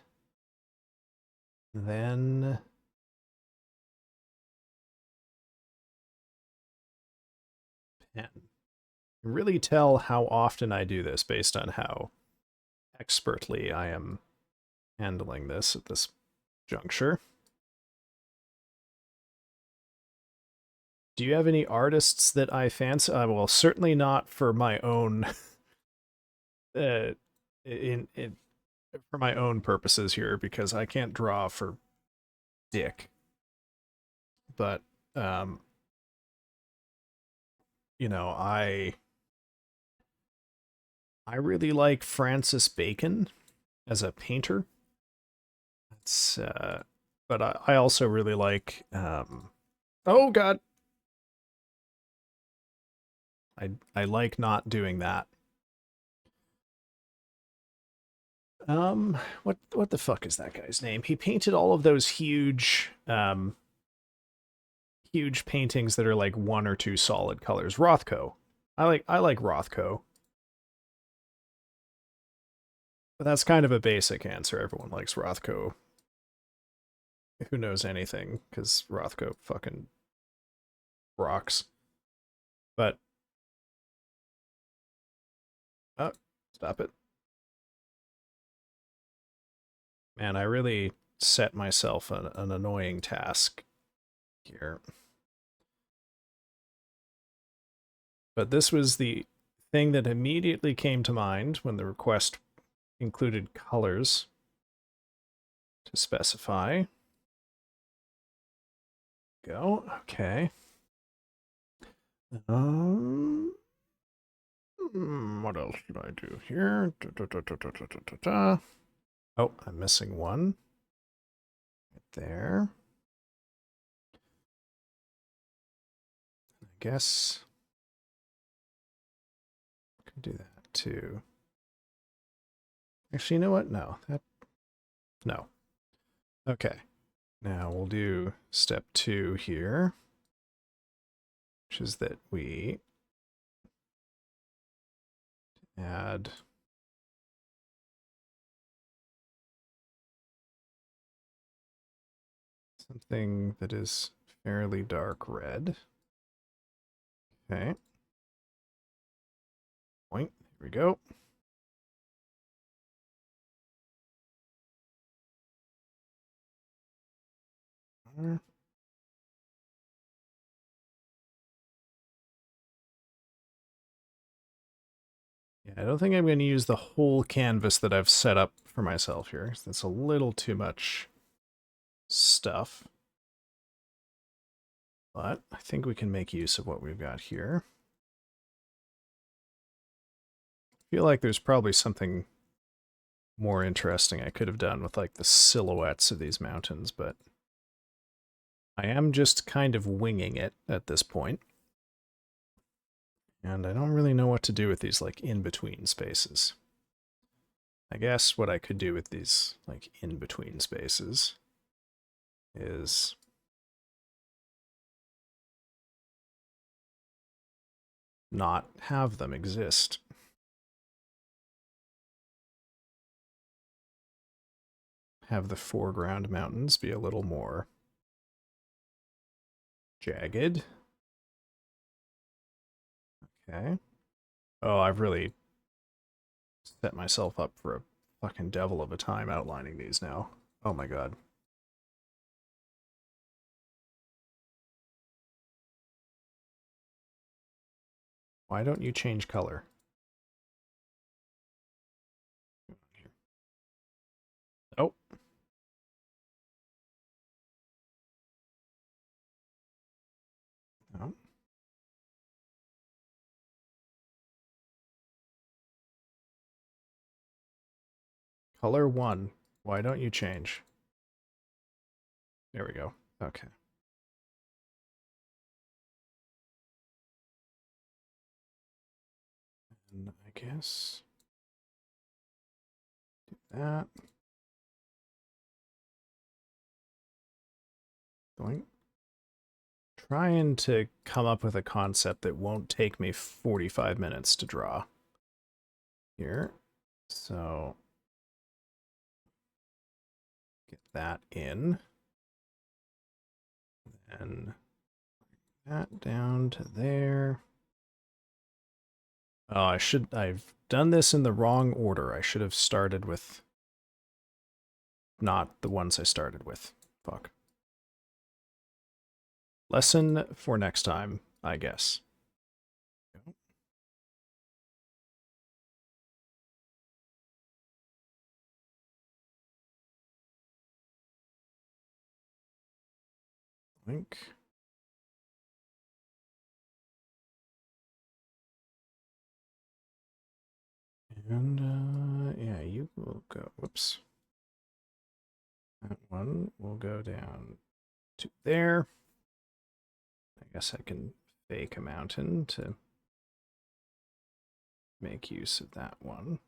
Then... pen. You can really tell how often I do this based on how expertly I am handling this at this juncture. Do you have any artists that I fancy? Well, certainly not for my own for my own purposes here, because I can't draw for dick. But you know, I really like Francis Bacon as a painter. It's but I also really like oh god. I like not doing that. What the fuck is that guy's name? He painted all of those huge huge paintings that are like 1 or 2 solid colors. Rothko. I like Rothko. But that's kind of a basic answer. Everyone likes Rothko. Who knows anything, because Rothko fucking rocks. But oh, stop it. Man, I really set myself an annoying task here. But this was the thing that immediately came to mind when the request included colors to specify. Go. Okay. What else should I do here? Oh, I'm missing one. Right there. I guess I could do that too. Actually, you know what? No. No. Okay. Now we'll do step 2 here, which is that we add something that is fairly dark red. Okay. Point. Here we go. Yeah, I don't think I'm going to use the whole canvas that I've set up for myself here. That's a little too much stuff. But I think we can make use of what we've got here. I feel like there's probably something more interesting I could have done with like the silhouettes of these mountains, but I am just kind of winging it at this point. And I don't really know what to do with these like in-between spaces. I guess what I could do with these like in-between spaces is not have them exist. have the foreground mountains be a little more jagged. Okay. Oh, I've really set myself up for a fucking devil of a time outlining these now. Oh my god. Why don't you change color? Oh. No. Color 1. Why don't you change? There we go. Okay. And I guess do that. Going. Trying to come up with a concept that won't take me 45 minutes to draw. Here. So get that in. And that down to there. Oh, I've done this in the wrong order. I should have started with not the ones I started with. Fuck. Lesson for next time, I guess. Link. And, yeah, you will go, whoops. That one will go down to there. I guess I can fake a mountain to make use of that one.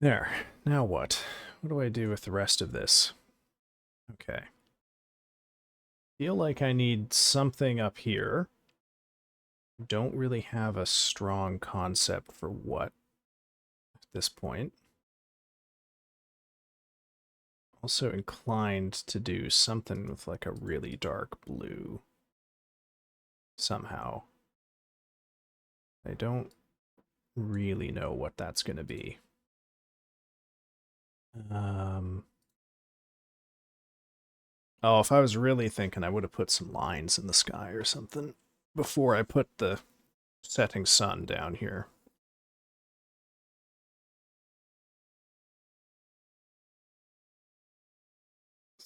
There. Now what? What do I do with the rest of this? Okay. Feel like I need something up here. Don't really have a strong concept for what at this point. Also inclined to do something with like a really dark blue somehow. I don't really know what that's going to be. Oh, if I was really thinking, I would have put some lines in the sky or something before I put the setting sun down here.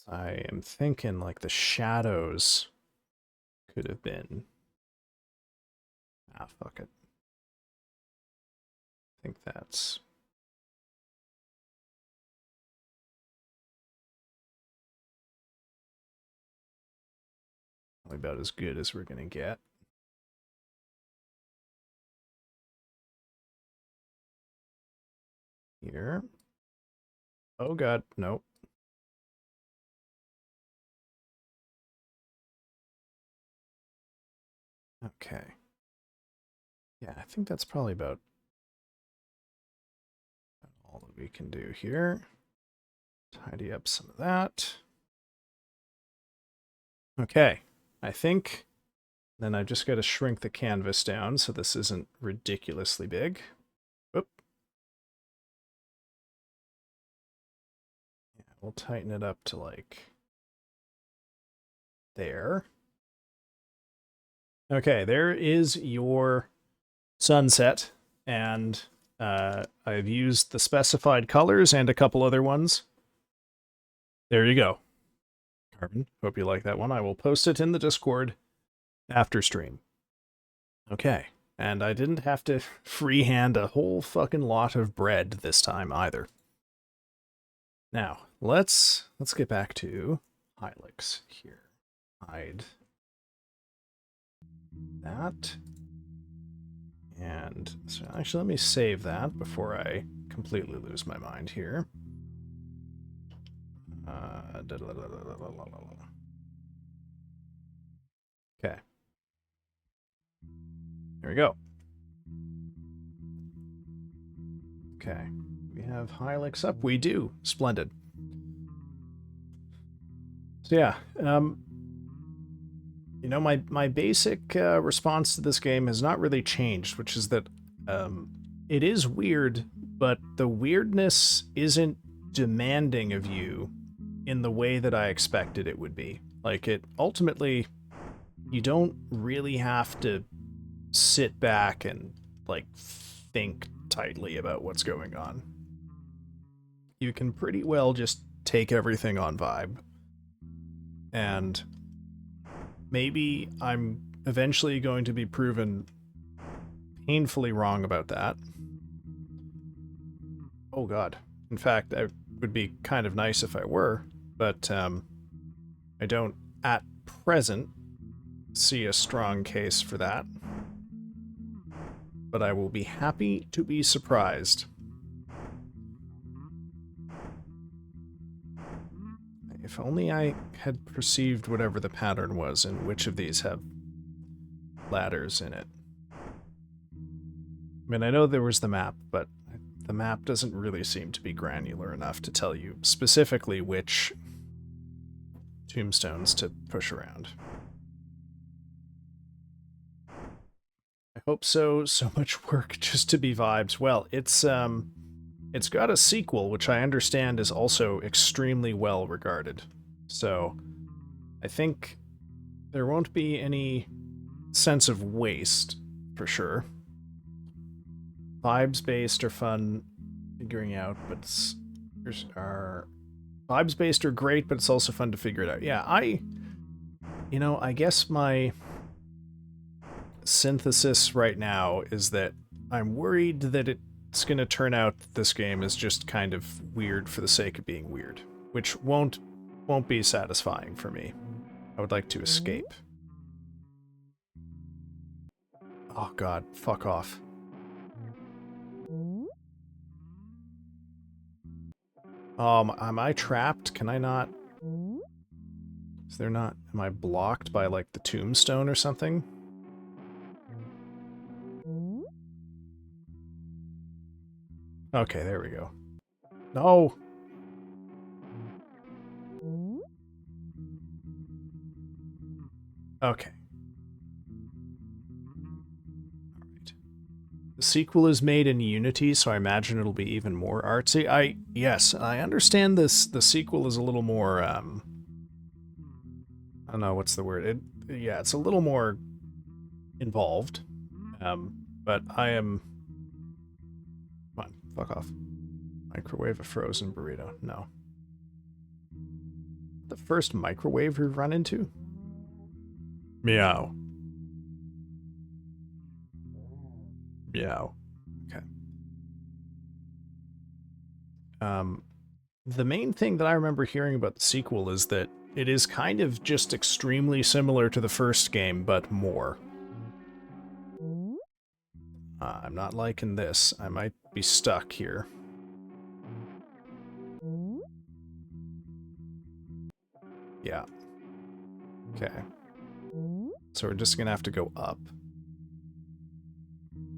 I am thinking like the shadows could have been. Ah, fuck it. I think that's probably about as good as we're gonna get. Here. Oh god, nope. Okay. Yeah, I think that's probably about all that we can do here. Tidy up some of that. Okay, I think then I've just got to shrink the canvas down so this isn't ridiculously big. Oop. Yeah, we'll tighten it up to like there. Okay, there is your sunset, and I've used the specified colors and a couple other ones. There you go. Carbon, hope you like that one. I will post it in the Discord after stream. Okay, and I didn't have to freehand a whole fucking lot of bread this time either. Now, let's get back to Hylics here. Hide that. And so actually, let me save that before I completely lose my mind here. Okay. There we go. Okay. We have Hylics up. We do. Splendid. So yeah, you know, my basic response to this game has not really changed, which is that it is weird, but the weirdness isn't demanding of you in the way that I expected it would be. Like, it ultimately, you don't really have to sit back and, like, think tightly about what's going on. You can pretty well just take everything on vibe. And maybe I'm eventually going to be proven painfully wrong about that. Oh god. In fact, it would be kind of nice if I were, but I don't at present see a strong case for that. But I will be happy to be surprised. If only I had perceived whatever the pattern was and which of these have ladders in it. I mean, I know there was the map, but the map doesn't really seem to be granular enough to tell you specifically which tombstones to push around. I hope so. So much work just to be vibes. Well, it's got a sequel, which I understand is also extremely well regarded. So I think there won't be any sense of waste, for sure. Vibes-based are fun figuring out, but vibes-based are great, but it's also fun to figure it out. Yeah, I guess my synthesis right now is that I'm worried that it's going to turn out that this game is just kind of weird for the sake of being weird, which won't be satisfying for me. I would like to escape. Oh god, fuck off. Am I trapped? Can I not? Is there not? Am I blocked by, like, the tombstone or something? Okay, there we go. No! Okay. Alright. The sequel is made in Unity, so I imagine it'll be even more artsy. Yes, I understand this. The sequel is a little more, I don't know, what's the word? Yeah, it's a little more involved. But I am... Come on, fuck off. Microwave a frozen burrito. No. The first microwave we've run into? Meow. Meow. Okay. The main thing that I remember hearing about the sequel is that it is kind of just extremely similar to the first game, but more. I'm not liking this. I might be stuck here. Yeah. Okay. So we're just gonna have to go up.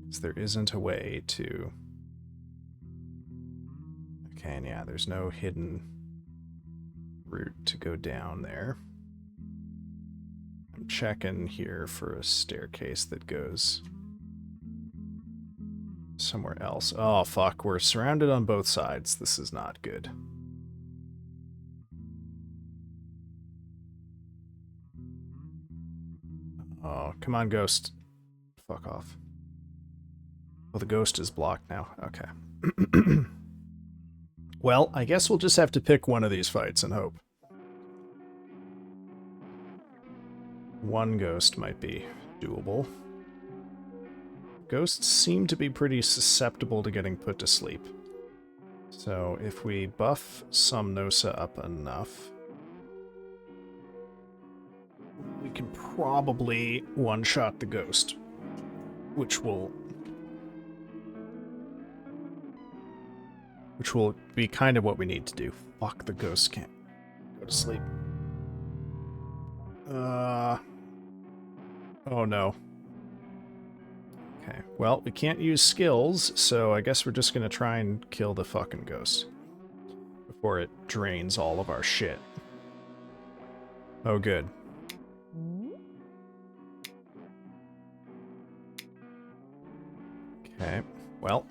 Because there isn't a way to... Okay, and yeah, there's no hidden route to go down there. I'm checking here for a staircase that goes somewhere else. Oh, fuck, we're surrounded on both sides. This is not good. Oh, come on, ghost. Fuck off. Oh, the ghost is blocked now. Okay. Well, I guess we'll just have to pick one of these fights and hope. One ghost might be doable. Ghosts seem to be pretty susceptible to getting put to sleep. So if we buff Somnosa up enough, we can probably one-shot the ghost, which will be kind of what we need to do. Fuck, the ghost can't go to sleep. Oh no. Okay, well, we can't use skills, so I guess we're just gonna try and kill the fucking ghost before it drains all of our shit. Oh, good. Okay, well,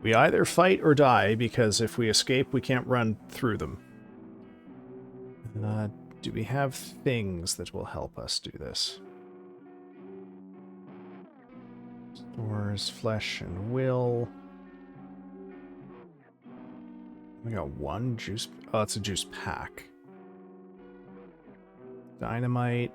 we either fight or die, because if we escape, we can't run through them. Do we have things that will help us do this? Stores, flesh, and will. We got one juice. Oh, that's a juice pack. Dynamite.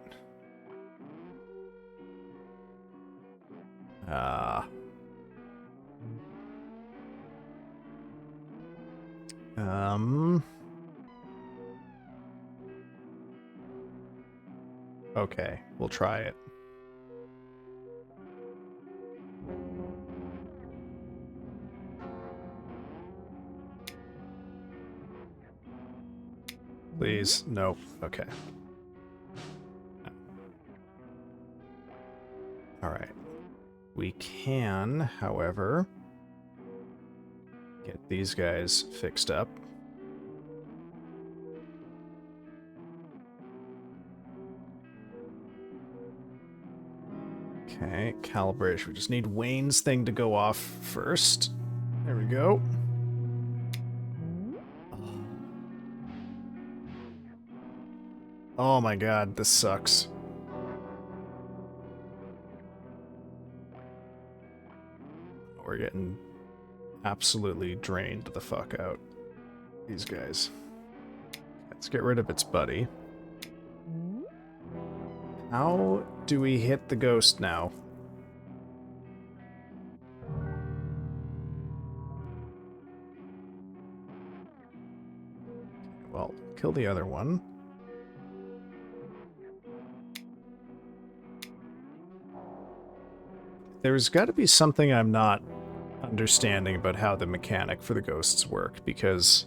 Okay, we'll try it. Please, nope. Okay. Alright. We can, however, get these guys fixed up. Okay, calibration. We just need Wayne's thing to go off first. There we go. Oh my god, this sucks. We're getting absolutely drained the fuck out. These guys. Let's get rid of its buddy. How do we hit the ghost now? Well, kill the other one. There's got to be something I'm not understanding about how the mechanic for the ghosts work, because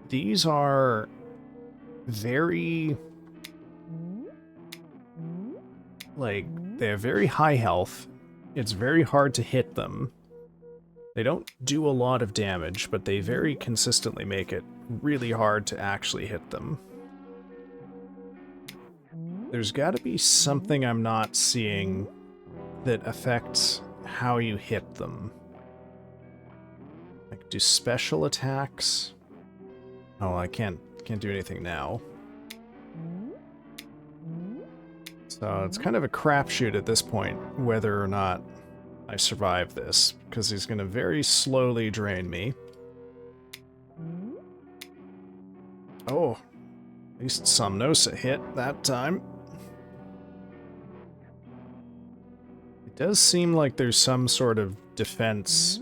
these are very, like, they have very high health. It's very hard to hit them. They don't do a lot of damage, but they very consistently make it really hard to actually hit them. There's got to be something I'm not seeing that affects how you hit them. Like, do special attacks? Oh, I can't do anything now. So it's kind of a crapshoot at this point whether or not I survive this, because he's going to very slowly drain me. Oh, at least Somnosa hit that time. It does seem like there's some sort of defense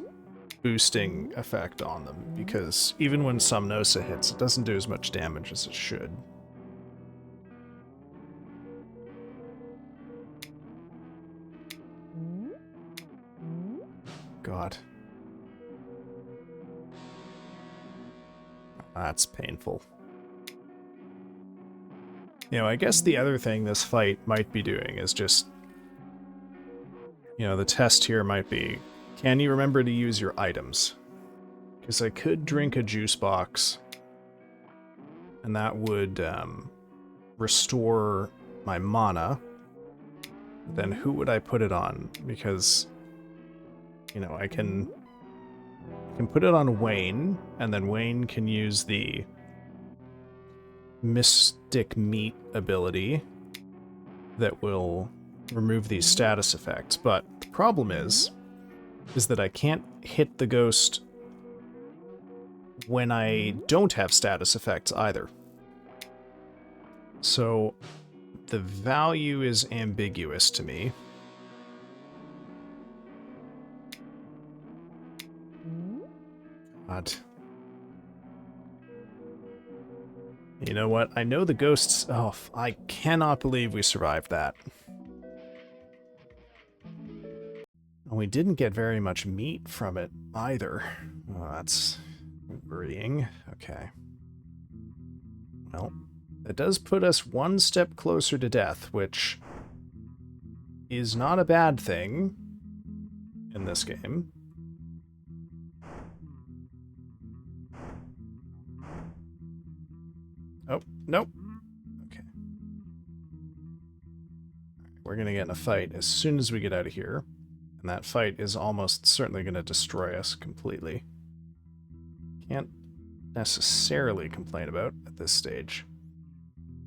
boosting effect on them, because even when Somnosa hits, it doesn't do as much damage as it should. God. That's painful. You know, I guess the other thing this fight might be doing is just, you know, the test here might be, can you remember to use your items? Because I could drink a juice box, and that would restore my mana. Then who would I put it on? Because, you know, I can put it on Wayne, and then Wayne can use the Mystic Meat ability that will remove these status effects. But the problem is that I can't hit the ghost when I don't have status effects either. So the value is ambiguous to me. God. You know what? I know the ghosts... Oh, I cannot believe we survived that. And we didn't get very much meat from it either. Oh, that's worrying. Okay. Well, that does put us one step closer to death, which is not a bad thing in this game. Oh, nope. Okay. We're going to get in a fight as soon as we get out of here. And that fight is almost certainly going to destroy us completely. Can't necessarily complain about at this stage.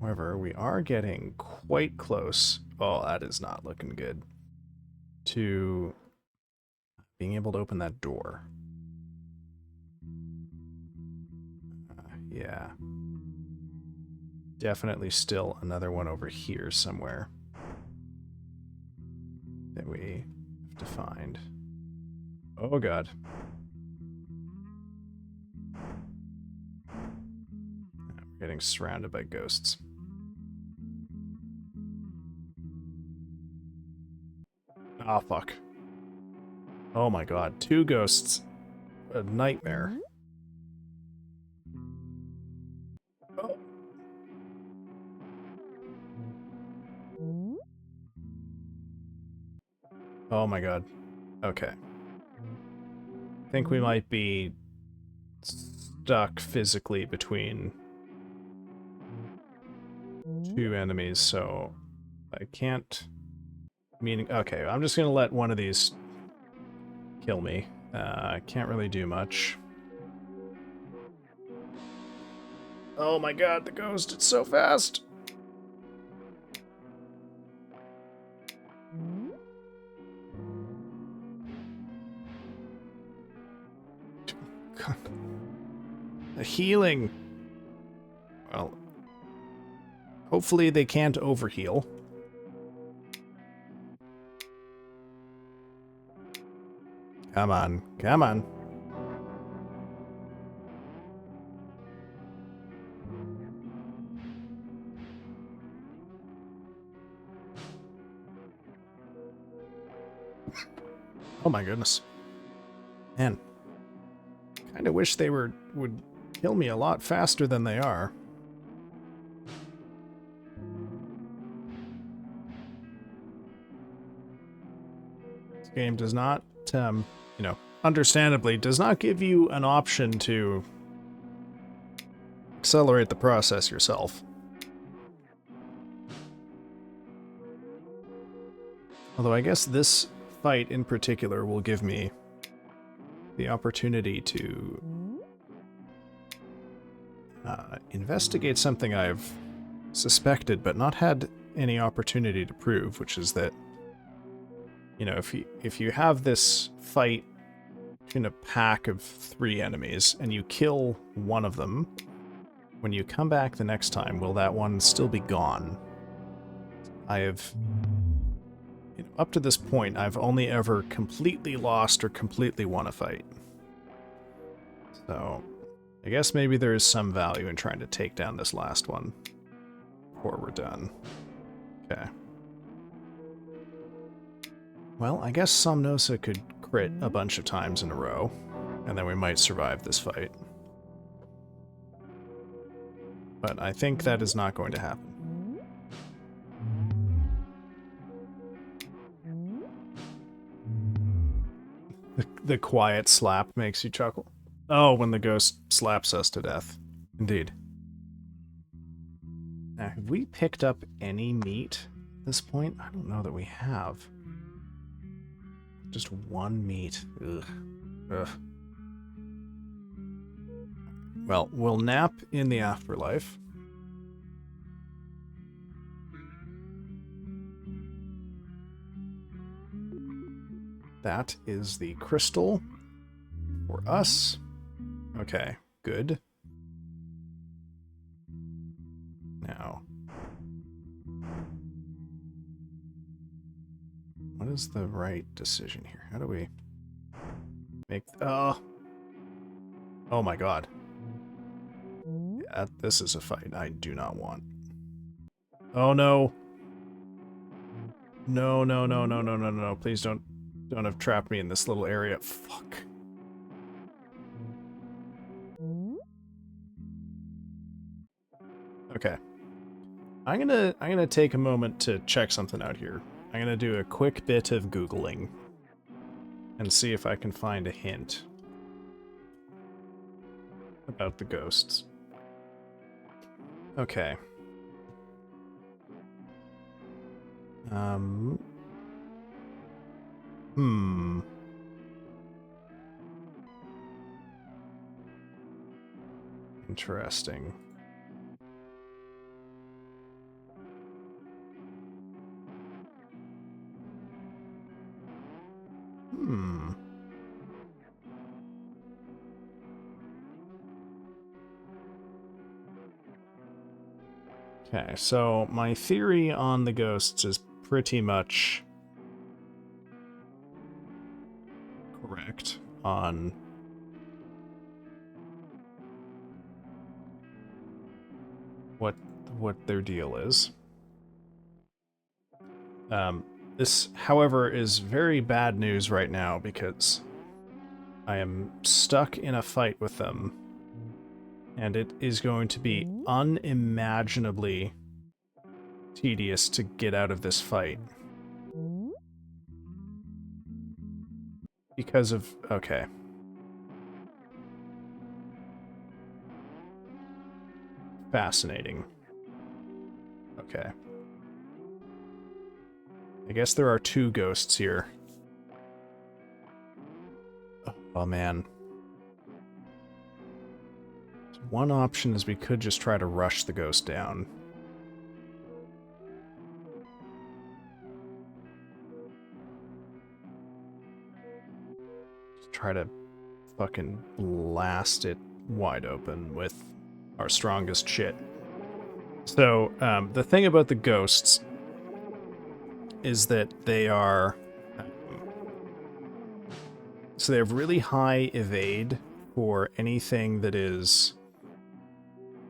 However, we are getting quite close. Oh, that is not looking good. To being able to open that door. Yeah. Definitely still another one over here somewhere that we have to find. Oh god. We're getting surrounded by ghosts. Ah, fuck. Oh my god, 2 ghosts. A nightmare. Oh. Oh my god. Okay. I think we might be stuck physically between 2 enemies, so I can't... Meaning... Okay, I'm just gonna let one of these kill me. I can't really do much. Oh my god, the ghost, it's so fast! The healing! Well, hopefully they can't overheal. Come on, come on. Oh my goodness. Man. Kinda wish they would kill me a lot faster than they are. This game does not, you know, understandably, does not give you an option to accelerate the process yourself. Although I guess this fight in particular will give me the opportunity to investigate something I've suspected but not had any opportunity to prove, which is that, you know, if you have this fight in a pack of 3 enemies and you kill one of them, when you come back the next time, will that one still be gone? I have... You know, up to this point, I've only ever completely lost or completely won a fight. So, I guess maybe there is some value in trying to take down this last one before we're done. Okay. Well, I guess Somnosa could crit a bunch of times in a row, and then we might survive this fight. But I think that is not going to happen. The quiet slap makes you chuckle. Oh, when the ghost slaps us to death. Indeed. Now, have we picked up any meat at this point? I don't know that we have. Just 1 meat. Ugh. Ugh. Well, we'll nap in the afterlife. That is the crystal for us. Okay, good. Now, what is the right decision here? How do we make... Oh my god. Yeah, this is a fight I do not want. Oh no. No, no, no, no, no, no, no. Please don't have trapped me in this little area. Fuck. Okay. I'm gonna take a moment to check something out here. I'm gonna do a quick bit of Googling and see if I can find a hint about the ghosts. Okay. Interesting. Okay, so my theory on the ghosts is pretty much correct on what their deal is. This, however, is very bad news right now because I am stuck in a fight with them, and it is going to be unimaginably tedious to get out of this fight. Because of... okay. Fascinating. Okay. I guess there are 2 ghosts here. Oh, man. So one option is we could just try to rush the ghost down. Just try to fucking blast it wide open with our strongest shit. So, the thing about the ghosts is that they are... so they have really high evade for anything that is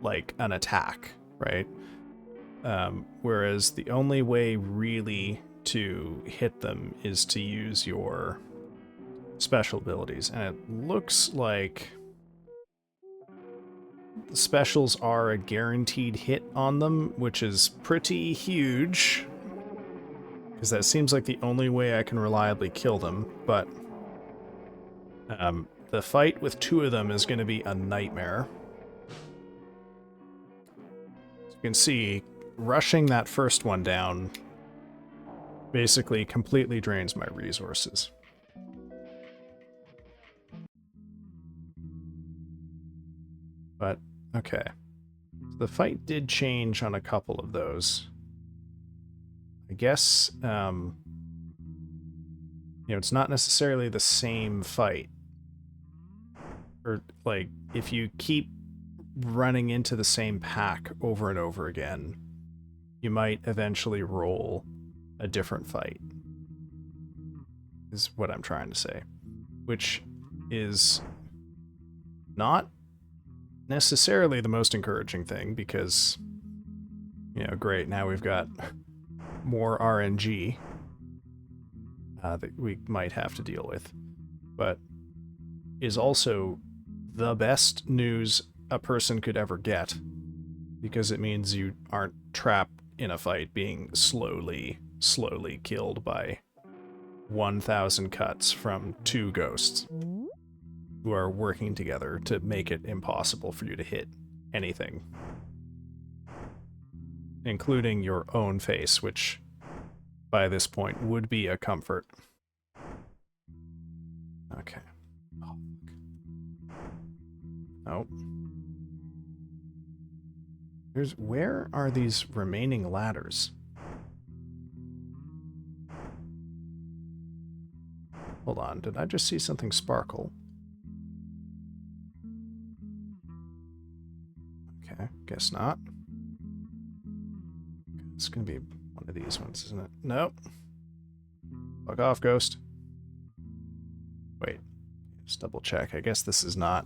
like an attack, right? Whereas the only way really to hit them is to use your special abilities. And it looks like the specials are a guaranteed hit on them, which is pretty huge, because that seems like the only way I can reliably kill them. But the fight with 2 of them is going to be a nightmare. As you can see, rushing that first one down basically completely drains my resources. But, okay. The fight did change on a couple of those. I guess, you know, it's not necessarily the same fight. Or, like, if you keep running into the same pack over and over again, you might eventually roll a different fight, is what I'm trying to say. Which is not necessarily the most encouraging thing, because, you know, great, now we've got more RNG that we might have to deal with, but is also the best news a person could ever get, because it means you aren't trapped in a fight being slowly killed by 1,000 cuts from 2 ghosts who are working together to make it impossible for you to hit anything, including your own face, which by this point would be a comfort. Okay. Oh. Where are these remaining ladders? Hold on, did I just see something sparkle? Okay, guess not. It's gonna be one of these ones, isn't it? Nope. Fuck off, ghost. Wait, just double check. I guess this is not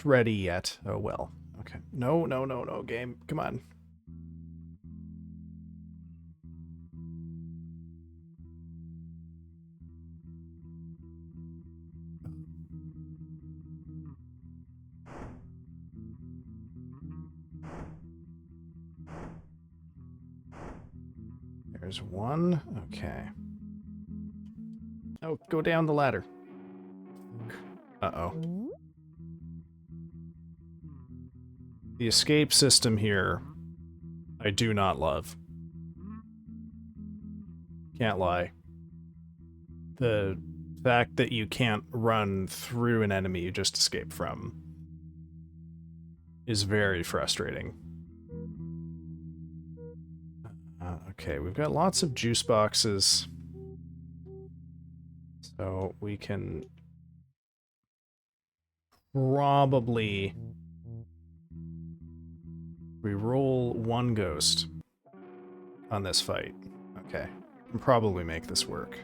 ready yet. Oh well. Okay. No, game. Come on. There's one. Okay. Oh, go down the ladder. Uh-oh. The escape system here, I do not love. Can't lie. The fact that you can't run through an enemy you just escaped from is very frustrating. Okay, we've got lots of juice boxes. So we can probably re-roll one ghost on this fight. Okay, can probably make this work.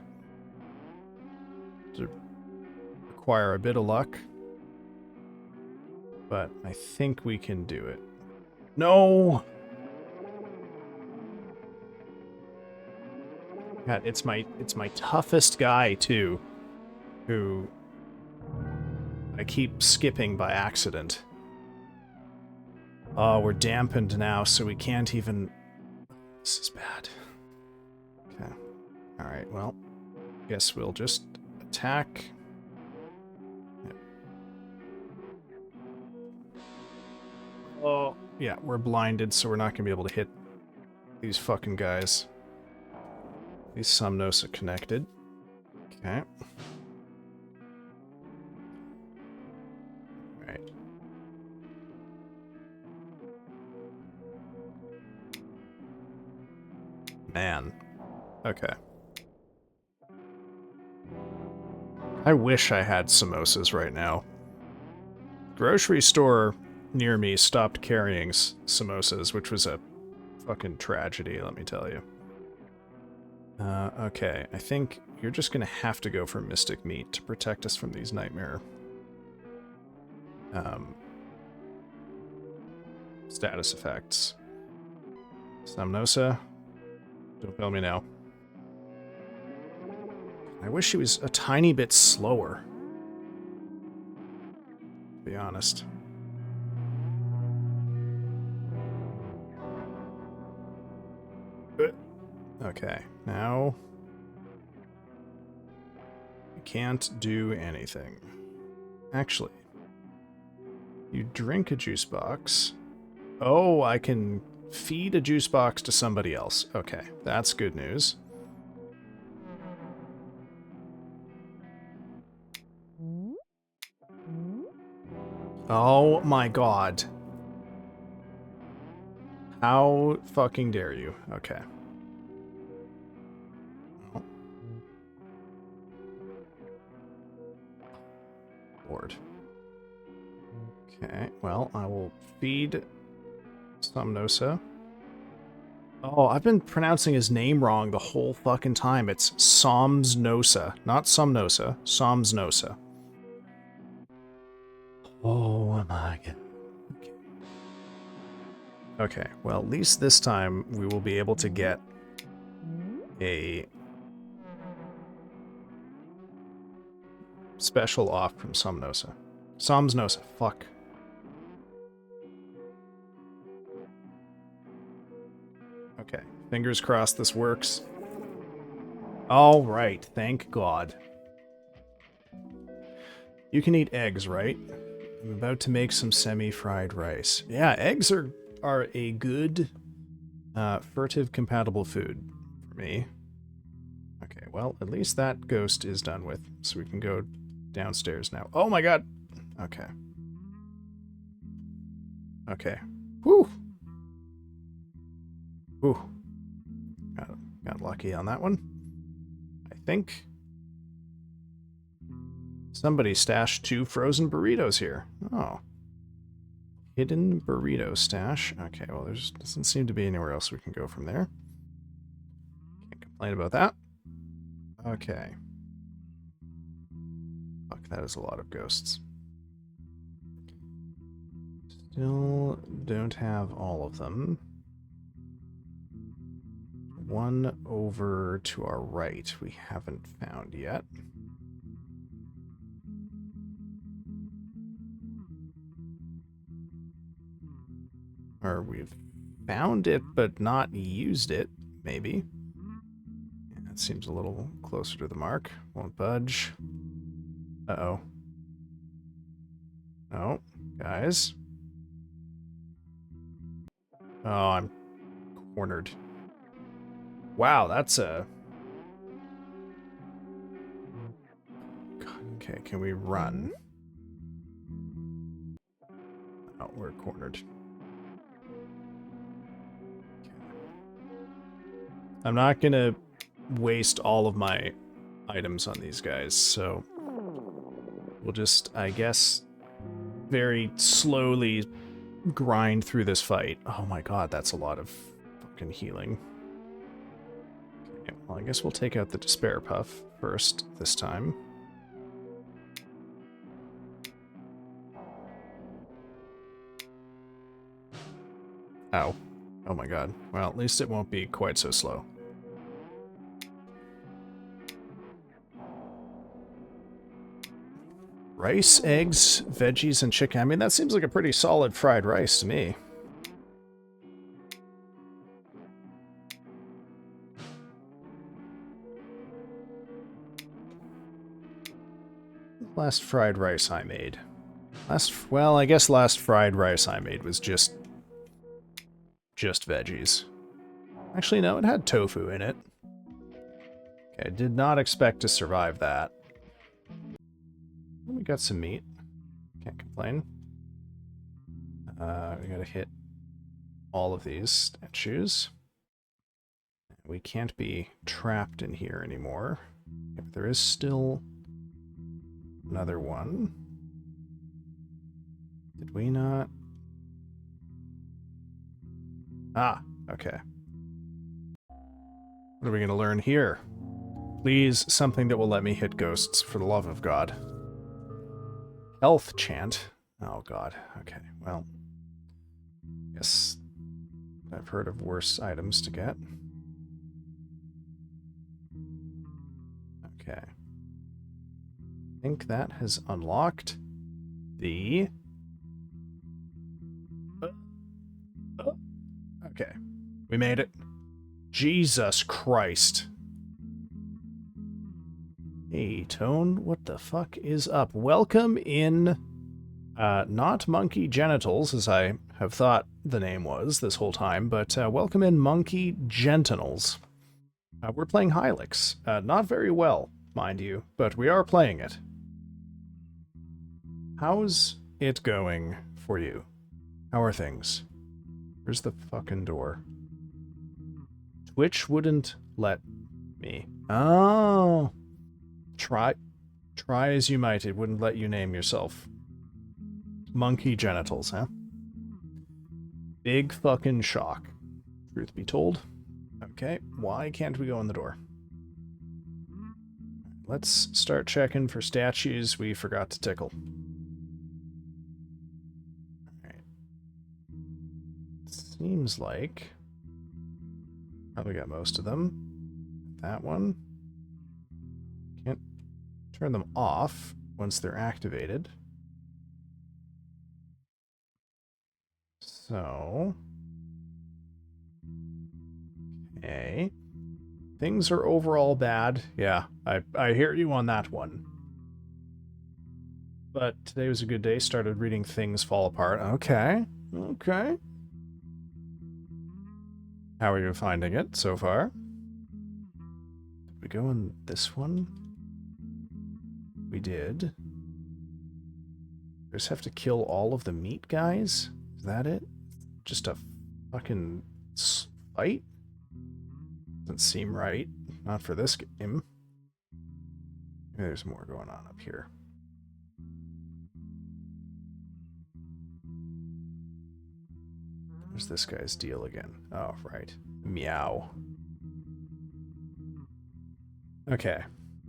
To require a bit of luck, but I think we can do it. No! God, it's my toughest guy too, who I keep skipping by accident. Oh, we're dampened now, so we can't even... This is bad. Okay. Alright, well, guess we'll just attack. Yep. Oh, yeah, we're blinded, so we're not going to be able to hit these fucking guys. These Somnos are connected. Okay. Alright. Man. Okay. I wish I had samosas right now. Grocery store near me stopped carrying samosas, which was a fucking tragedy, let me tell you. Okay, I think you're just gonna have to go for Mystic Meat to protect us from these nightmare status effects. Somnosa, don't fail me now. I wish he was a tiny bit slower, to be honest. Okay, now we can't do anything. Actually, you drink a juice box. Oh, I can feed a juice box to somebody else. Okay, that's good news. Oh my god. How fucking dare you? Okay. Lord. Okay, well, I will feed Somnosa. Oh, I've been pronouncing his name wrong the whole fucking time. It's Somnosa, not Somnosa. Somnosa. Oh my god. Okay. Okay, well, at least this time we will be able to get a special off from Somnosa. Somnosa, fuck. Okay, fingers crossed this works. All right, thank God. You can eat eggs, right? I'm about to make some semi-fried rice. Yeah, eggs are a good furtive compatible food for me. Okay, well, at least that ghost is done with, so we can go downstairs now. Oh my god! Okay. Okay. Whew! Whew. Got lucky on that one. I think somebody stashed 2 frozen burritos here. Oh. Hidden burrito stash. Okay, well, there doesn't seem to be anywhere else we can go from there. Can't complain about that. Okay. Fuck, that is a lot of ghosts. Still don't have all of them. One over to our right we haven't found yet. Or we've found it but not used it, maybe. That seems a little closer to the mark. Won't budge. Uh-oh. Oh, guys. Oh, I'm cornered. Wow, that's a... Okay, can we run? Oh, we're cornered. Okay. I'm not gonna waste all of my items on these guys, so we'll just, I guess, very slowly grind through this fight. Oh my god, that's a lot of fucking healing. Okay, well, I guess we'll take out the Despair Puff first this time. Ow. Oh my god. Well, at least it won't be quite so slow. Rice, eggs, veggies, and chicken. I mean, that seems like a pretty solid fried rice to me. Last fried rice I made. Well, I guess last fried rice I made was just veggies. Actually, no, it had tofu in it. Okay, I did not expect to survive that. We got some meat. Can't complain. We gotta hit all of these statues. We can't be trapped in here anymore. Okay, but there is still another one. Did we not? Ah, okay. What are we gonna learn here? Please, something that will let me hit ghosts, for the love of God. Health chant. Oh god, okay, well. Yes, I've heard of worse items to get. Okay. I think that has unlocked the... Okay, we made it. Jesus Christ. Hey, Tone, what the fuck is up? Welcome in, not Monkey Genitals, as I have thought the name was this whole time, but welcome in Monkey Genitals. We're playing Hylics. Not very well, mind you, but we are playing it. How's it going for you? How are things? Where's the fucking door? Twitch wouldn't let me. Oh. Try as you might, it wouldn't let you name yourself. Monkey Genitals, huh? Big fucking shock. Truth be told. Okay, why can't we go in the door? Let's start checking for statues we forgot to tickle. Alright. Seems like... probably got most of them. That one. Can't turn them off once they're activated. So... okay. Things are overall bad. Yeah, I hear you on that one. But today was a good day. Started reading Things Fall Apart. Okay. Okay. How are you finding it so far? Did we go in this one? We did. We just have to kill all of the meat guys? Is that it? Just a fucking fight? Doesn't seem right. Not for this game. Maybe there's more going on up here. Where's this guy's deal again? Oh, right. Meow. Okay.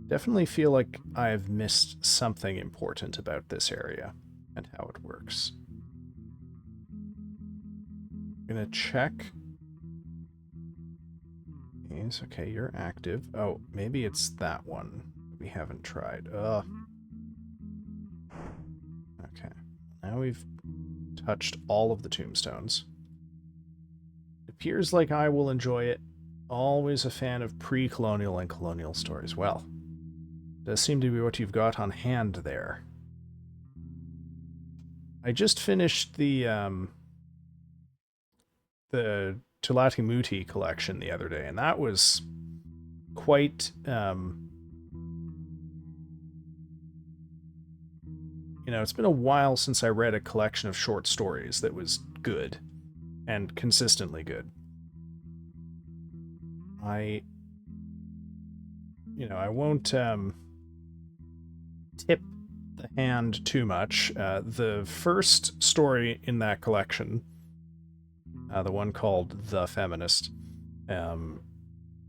Definitely feel like I've missed something important about this area and how it works. I'm gonna check. Yes, okay, you're active. Oh, maybe it's that one we haven't tried. Ugh. Okay. Now we've touched all of the tombstones. It appears like I will enjoy it always a fan of pre-colonial and colonial stories. Well, does seem to be what you've got on hand there. I just finished the Tulati Muti collection the other day, and that was quite you know, it's been a while since I read a collection of short stories that was good and consistently good. I I won't tip the hand too much. The first story in that collection, the one called The Feminist,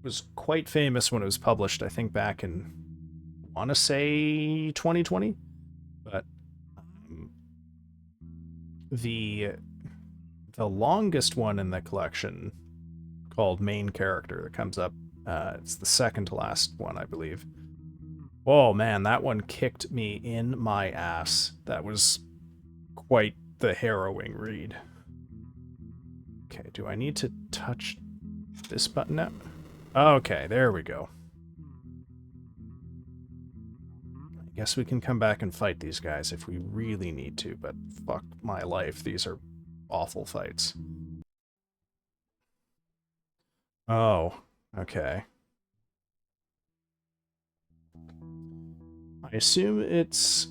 was quite famous when it was published, I think back in, I want to say 2020, but the longest one in the collection, called Main Character, that comes up, it's the second to last one, I believe. Oh man, that one kicked me in my ass. That was quite the harrowing read. Okay, do I need to touch this button now? Okay, there we go. I guess we can come back and fight these guys if we really need to, but fuck my life, these are awful fights. Oh, okay. I assume it's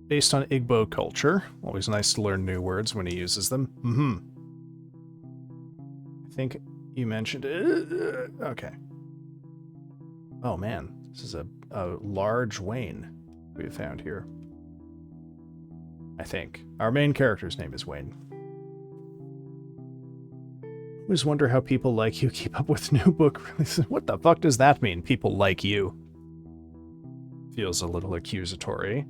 based on Igbo culture. Always nice to learn new words when he uses them. I think you mentioned it. Okay. Oh man, this is a large Wayne we have found here. I think. Our main character's name is Wayne. I always wonder how people like you keep up with new book releases. What the fuck does that mean, people like you? Feels a little accusatory.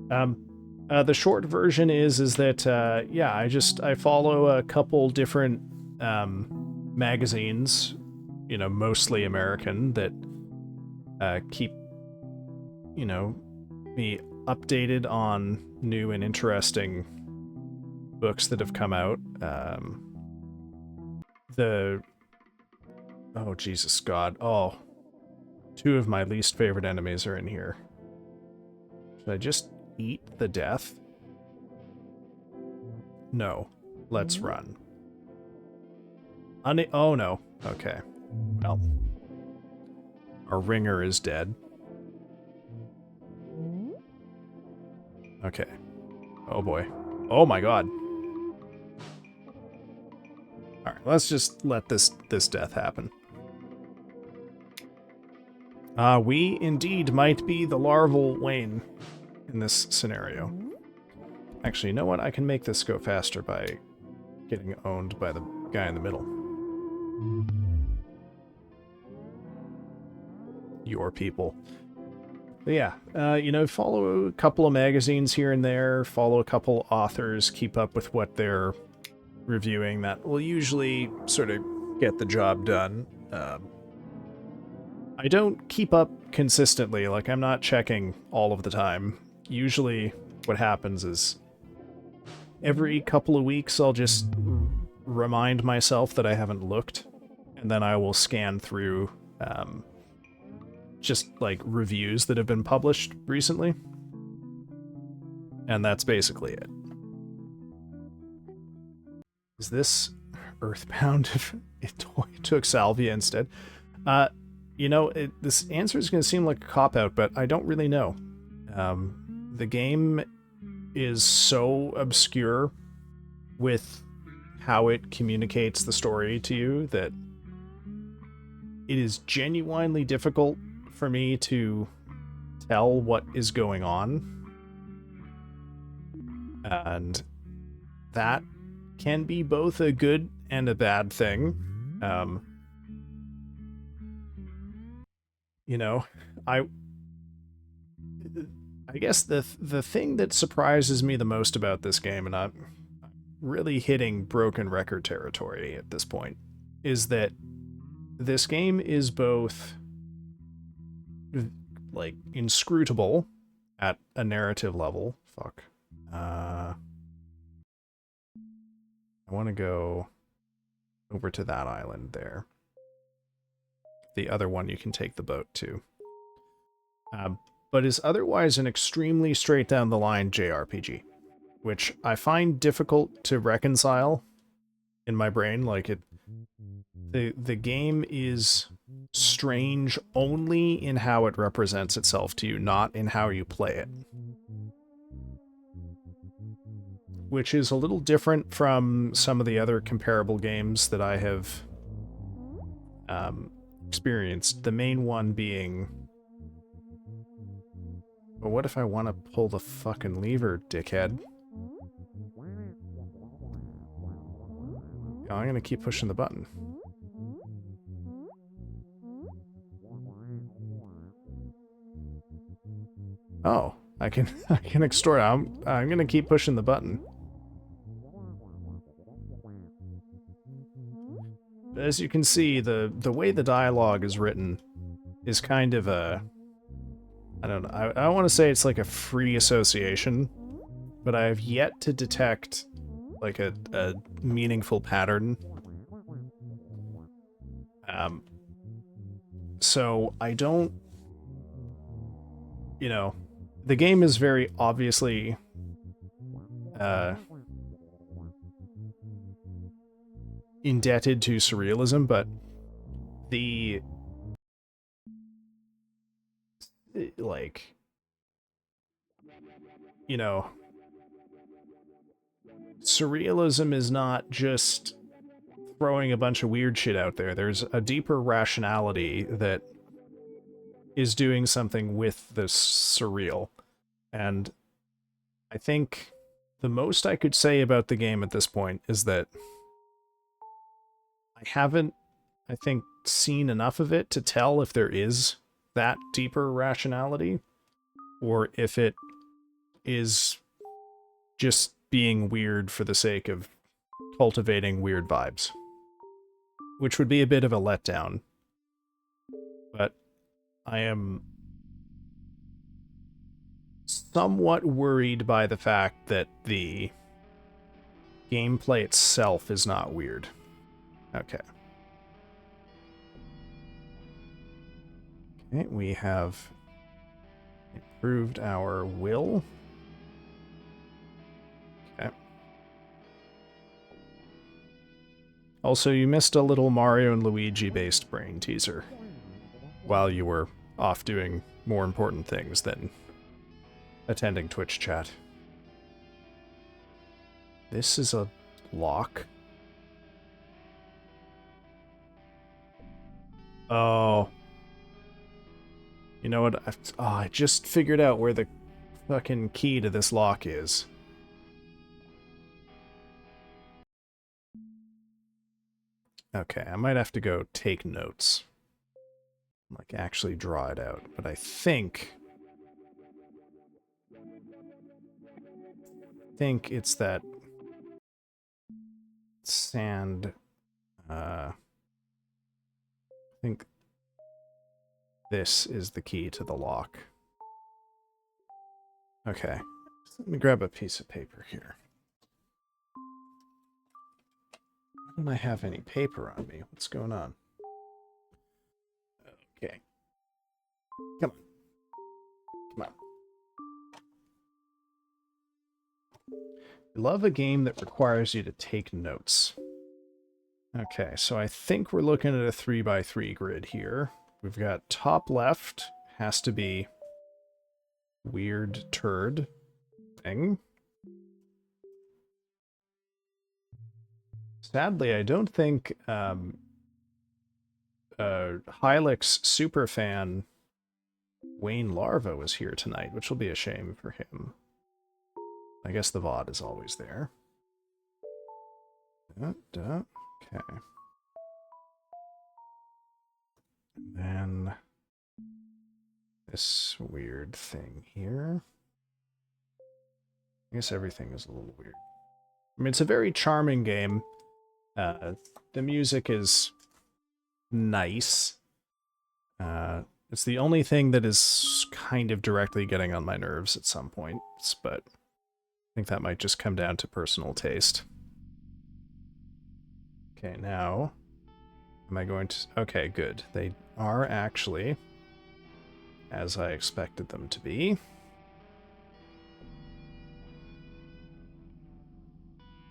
The short version is that yeah, I follow a couple different magazines, you know, mostly American, that keep, you know, me updated on new and interesting books that have come out. Oh Jesus God, oh, two of my least favorite enemies are in here. Should I just eat the death? No. Let's run. Oh no. Okay. Well. Our ringer is dead. Okay. Oh boy. Oh my god. Alright, let's just let this death happen. We indeed might be the larval Wayne in this scenario. Actually, you know what? I can make this go faster by getting owned by the guy in the middle. Your people. But yeah, you know, follow a couple of magazines here and there, follow a couple authors, keep up with what they're reviewing. That will usually sort of get the job done. I don't keep up consistently, like I'm not checking all of the time. Usually what happens is every couple of weeks I'll just remind myself that I haven't looked, and then I will scan through just like reviews that have been published recently. And that's basically it. Is this Earthbound if it took Salvia instead? You know, this answer is going to seem like a cop-out, but I don't really know. The game is so obscure with how it communicates the story to you that it is genuinely difficult for me to tell what is going on. And that can be both a good and a bad thing. You know, I guess the thing that surprises me the most about this game, and I'm really hitting broken record territory at this point, is that this game is both like inscrutable at a narrative level. Fuck. I want to go over to that island there. The other one you can take the boat to. But is otherwise an extremely straight down the line JRPG, which I find difficult to reconcile in my brain. Like the game is strange only in how it represents itself to you, not in how you play it. Which is a little different from some of the other comparable games that I have experienced. The main one being... But what if I want to pull the fucking lever, dickhead? Oh, I'm gonna keep pushing the button. Oh, I can extort. I'm gonna keep pushing the button. As you can see, the way the dialogue is written is kind of a... I don't know. I don't want to say it's like a free association, but I have yet to detect like a meaningful pattern. So I don't... You know, the game is very obviously... indebted to surrealism, but the... like... You know... Surrealism is not just throwing a bunch of weird shit out there. There's a deeper rationality that is doing something with the surreal. And I think the most I could say about the game at this point is that I haven't, I think, seen enough of it to tell if there is that deeper rationality, or if it is just being weird for the sake of cultivating weird vibes. Which would be a bit of a letdown. But I am somewhat worried by the fact that the gameplay itself is not weird. Okay. Okay, we have improved our will. Okay. Also, you missed a little Mario and Luigi-based brain teaser while you were off doing more important things than attending Twitch chat. This is a lock. Oh. You know what? I just figured out where the fucking key to this lock is. Okay, I might have to go take notes. Like, actually draw it out. But I think it's that sand... I think this is the key to the lock. Okay. Let me grab a piece of paper here. Why don't I have any paper on me? What's going on? Okay. Come on. Come on. I love a game that requires you to take notes. Okay, so I think we're looking at a 3x3 grid here. We've got top left, has to be weird turd thing. Sadly, I don't think Hylics superfan Wayne Larva was here tonight, which will be a shame for him. I guess the VOD is always there. Okay. And then this weird thing here. I guess everything is a little weird. I mean, it's a very charming game. The music is nice. It's the only thing that is kind of directly getting on my nerves at some points, but I think that might just come down to personal taste. Okay, now, am I going to... Okay, good. They are actually, as I expected them to be.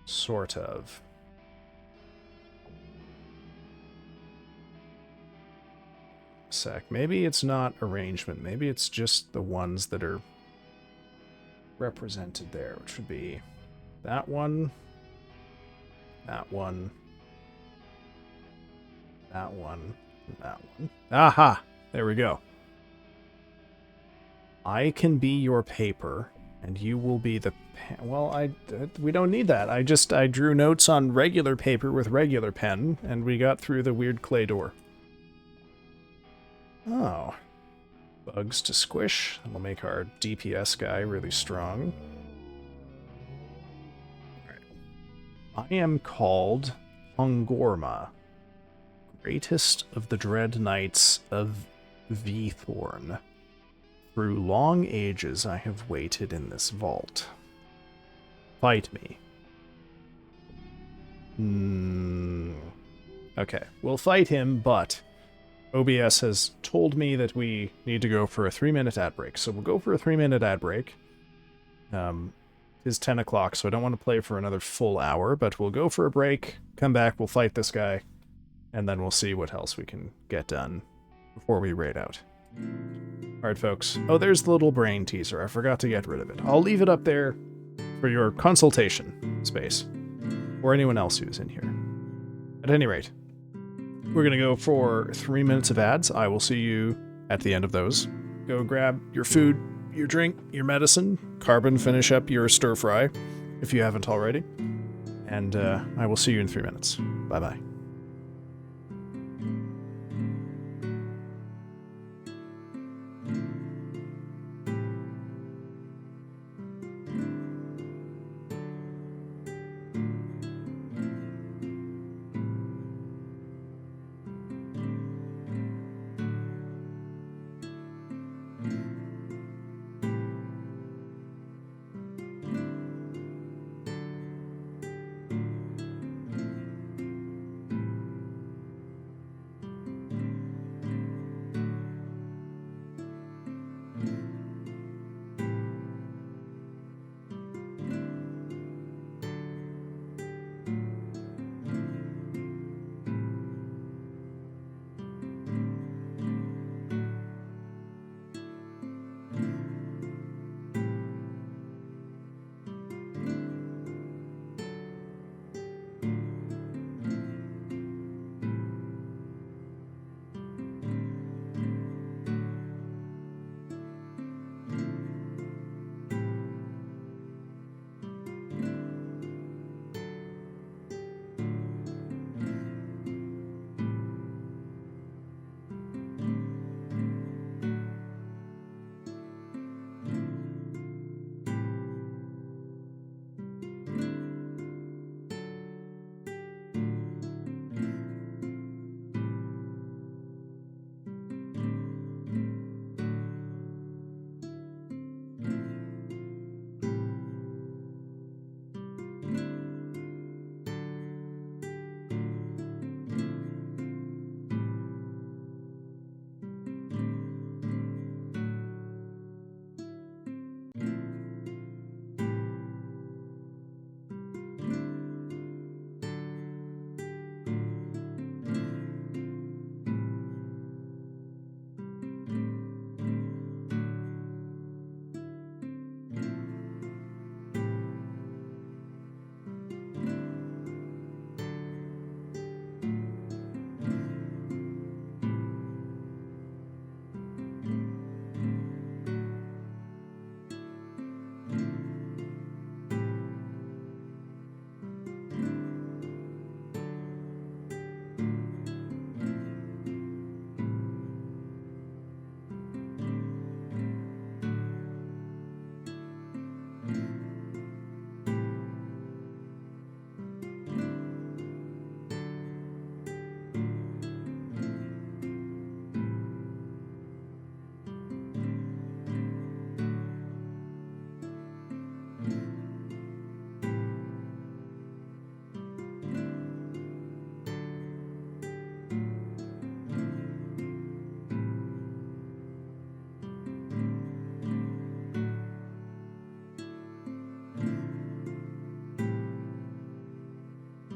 Sort of. Sec. Maybe it's not arrangement. Maybe it's just the ones that are represented there, which would be that one, that one, that one, and that one. Aha! There we go. I can be your paper, and you will be the pen. Well, we don't need that. I drew notes on regular paper with regular pen, and we got through the weird clay door. Oh. Bugs to squish. That'll make our DPS guy really strong. Alright. I am called Ungorma, greatest of the dread knights of Vthorn. Through long ages I have waited in this vault. Fight me. Okay, we'll fight him, but OBS has told me that we need to go for a 3-minute ad break, so we'll go for a 3-minute ad break. It's 10 o'clock, so I don't want to play for another full hour, but we'll go for a break, come back, we'll fight this guy, and then we'll see what else we can get done before we raid out. Alright, folks. Oh, there's the little brain teaser. I forgot to get rid of it. I'll leave it up there for your consultation space, or anyone else who's in here. At any rate, we're going to go for 3 minutes of ads. I will see you at the end of those. Go grab your food, your drink, your medicine. Carbon, finish up your stir fry if you haven't already. And I will see you in 3 minutes. Bye-bye.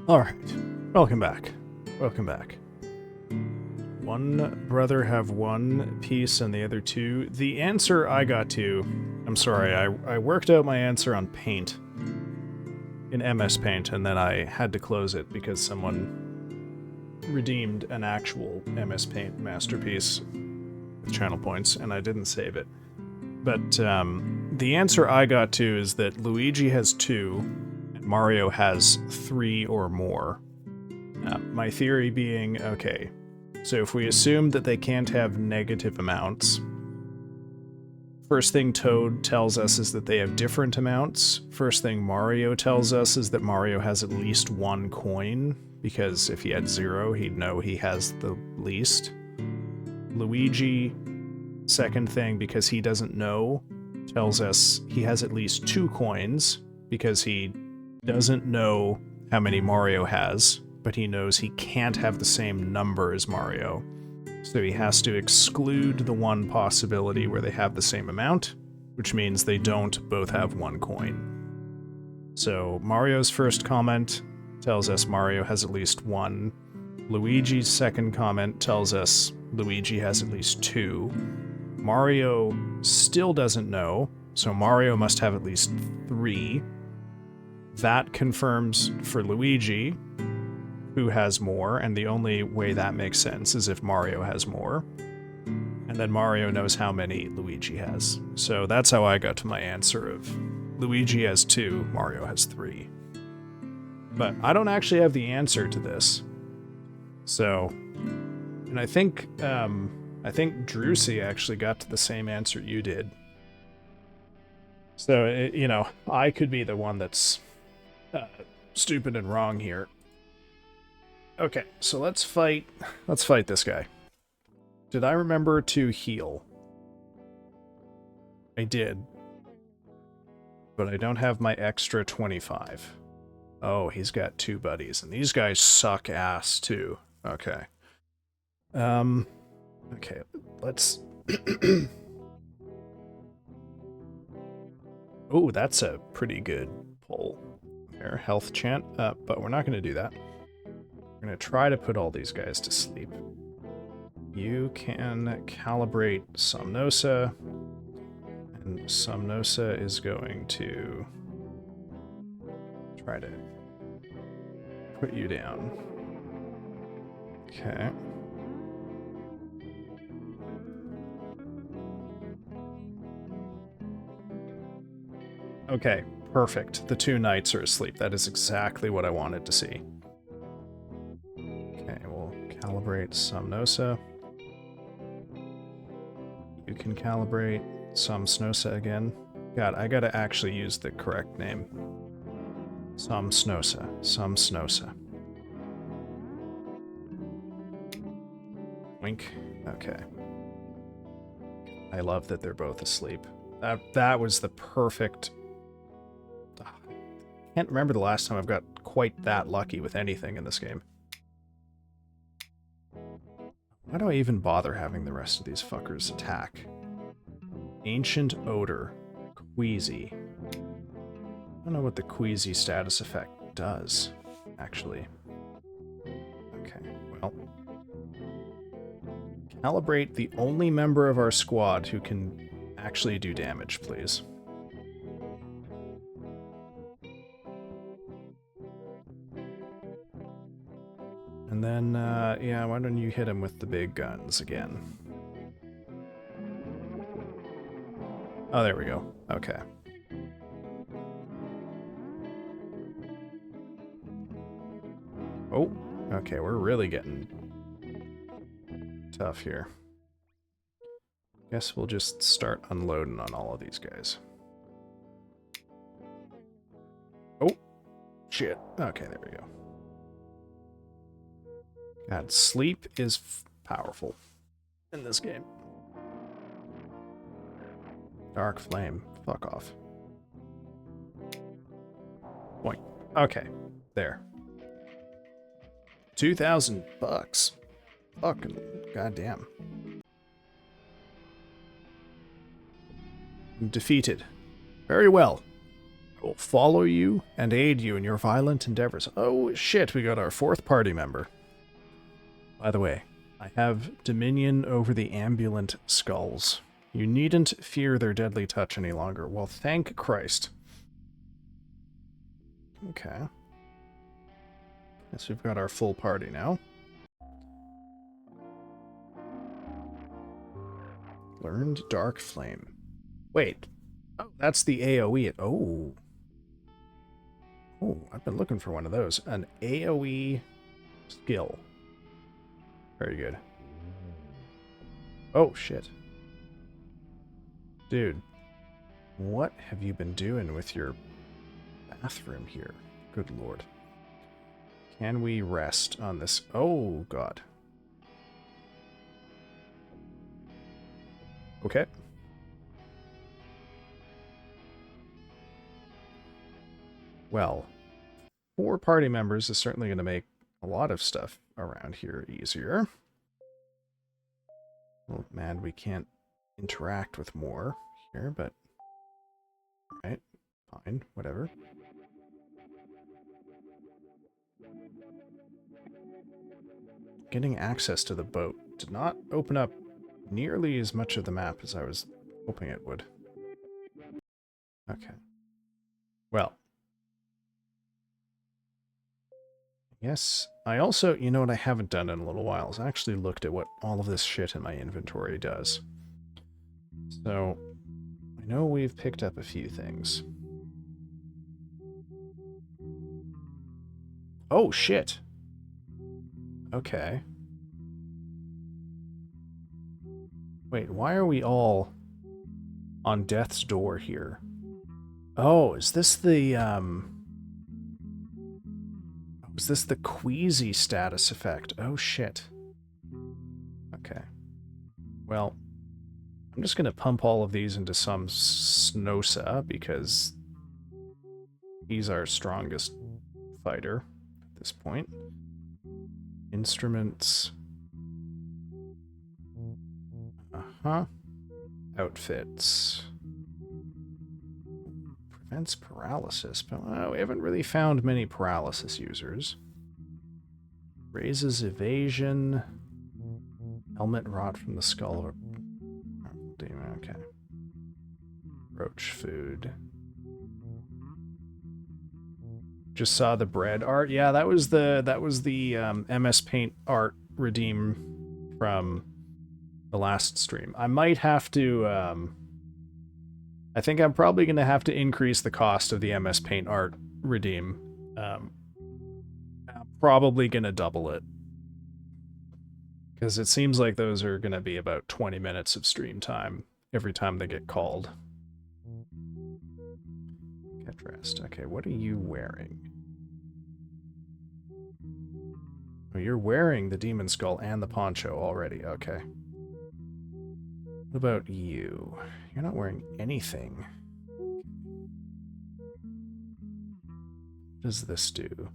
Alright. Welcome back. Welcome back. One brother have one piece and the other two. The answer I got to... I'm sorry, I worked out my answer on Paint. In MS Paint, and then I had to close it because someone redeemed an actual MS Paint masterpiece with channel points, and I didn't save it. But the answer I got to is that Luigi has 2, and Mario has 3 or more. My theory being, okay, so if we assume that they can't have negative amounts, first thing Toad tells us is that they have different amounts. First thing Mario tells us is that Mario has at least 1 coin, because if he had 0, he'd know he has the least. Luigi, second thing, because he doesn't know, tells us he has at least 2 coins, because he doesn't know how many Mario has, but he knows he can't have the same number as Mario. So he has to exclude the one possibility where they have the same amount, which means they don't both have 1 coin. So Mario's first comment tells us Mario has at least 1. Luigi's second comment tells us Luigi has at least 2. Mario still doesn't know, so Mario must have at least 3. That confirms for Luigi, who has more, and the only way that makes sense is if Mario has more. And then Mario knows how many Luigi has. So that's how I got to my answer of Luigi has 2, Mario has 3. But I don't actually have the answer to this. So, and I think Drusy actually got to the same answer you did. So, you know, I could be the one that's stupid and wrong here. Okay, so let's fight this guy. Did I remember to heal? I did. But I don't have my extra 25. Oh, he's got 2 buddies, and these guys suck ass too. Okay. Okay, let's... Oh, that's a pretty good pull. There, health chant, but we're not going to do that. We're going to try to put all these guys to sleep. You can calibrate Somnosa, and Somnosa is going to try to put you down. Okay. Okay, perfect. The 2 knights are asleep. That is exactly what I wanted to see. Okay, we'll calibrate Somnosa. You can calibrate Somnosa again. God, I gotta actually use the correct name. Somnosa. Somnosa. Wink. Okay. I love that they're both asleep. That was the perfect... I can't remember the last time I've got quite that lucky with anything in this game. Why do I even bother having the rest of these fuckers attack? Ancient Odor. Queasy. I don't know what the Queasy status effect does, actually. Okay, well... Calibrate the only member of our squad who can actually do damage, please. And then, yeah, why don't you hit him with the big guns again? Oh, there we go. Okay. Oh, okay, we're really getting tough here. Guess we'll just start unloading on all of these guys. Oh, shit. Okay, there we go. God, sleep is powerful in this game. Dark Flame. Fuck off. Point. Okay, there. $2,000. Fucking goddamn. Defeated. Very well. will follow you and aid you in your violent endeavors. Oh shit, we got our 4th party member. By the way, I have dominion over the ambulant skulls. You needn't fear their deadly touch any longer. Well, thank Christ. Okay. Guess we've got our full party now. Learned Dark Flame. Wait. Oh, that's the AoE. Oh. Oh, I've been looking for one of those. An AoE skill. Very good. Oh, shit. Dude. What have you been doing with your bathroom here? Good lord. Can we rest on this? Oh, God. Okay. Well, 4 party members is certainly going to make a lot of stuff around here easier. Well, man, we can't interact with more here, but... Alright, fine, whatever. Getting access to the boat did not open up nearly as much of the map as I was hoping it would. Okay. Well. Yes, I also, you know what I haven't done in a little while is I actually looked at what all of this shit in my inventory does. So, I know we've picked up a few things. Oh, shit. Okay. Wait, why are we all on death's door here? Oh, is this the, is this the queasy status effect? Oh, shit. Okay. Well, I'm just going to pump all of these into some Snosa, because he's our strongest fighter at this point. Instruments. Uh-huh. Outfits. Prevents paralysis, but we haven't really found many paralysis users. Raises evasion. Helmet rot from the skull. Demon, okay. Roach food. Just saw the bread art. Yeah, that was the MS Paint art redeem from the last stream. I might have to I think I'm probably going to have to increase the cost of the MS Paint art redeem. I'm probably going to double it. Because it seems like those are going to be about 20 minutes of stream time every time they get called. Get dressed. Okay, what are you wearing? Oh, you're wearing the demon skull and the poncho already. Okay. What about you? You're not wearing anything. What does this do?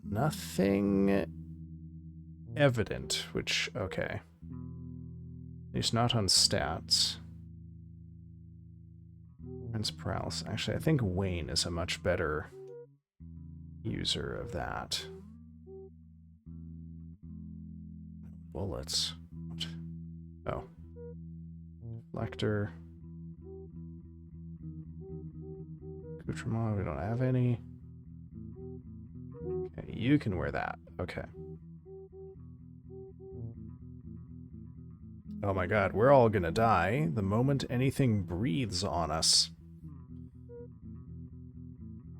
Nothing evident, which, okay. At least not on stats. Prevents paralysis. Actually, I think Wayne is a much better user of that. Bullets. Oh. Lecter. Accoutrement, we don't have any. Okay, you can wear that. Okay. Oh my god, we're all gonna die the moment anything breathes on us.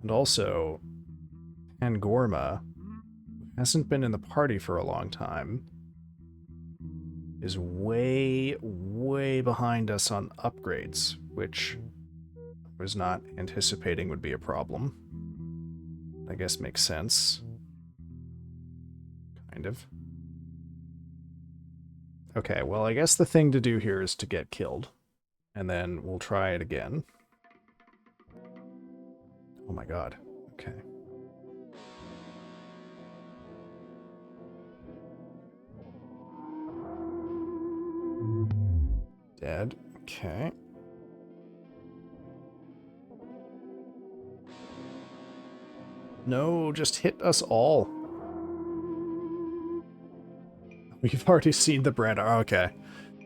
And also, Pangorma, who hasn't been in the party for a long time, is way, way behind us on upgrades, which I was not anticipating would be a problem. I guess makes sense. Kind of. Okay, well, I guess the thing to do here is to get killed. And then we'll try it again. Oh my god. Okay. Dead. Okay. No, just hit us all. We've already seen the brand. Okay.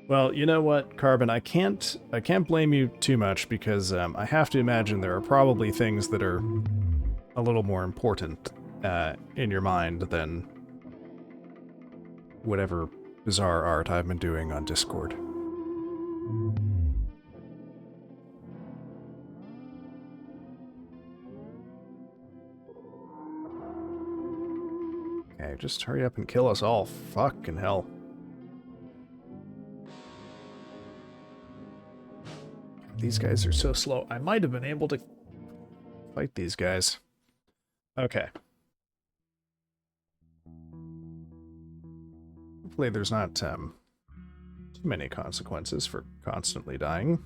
Well, you know what, Carbon, I can't blame you too much because I have to imagine there are probably things that are a little more important in your mind than whatever bizarre art I've been doing on Discord. Okay, just hurry up and kill us all. Fucking hell. These guys are so slow. I might have been able to fight these guys. Okay. Hopefully there's not too many consequences for constantly dying.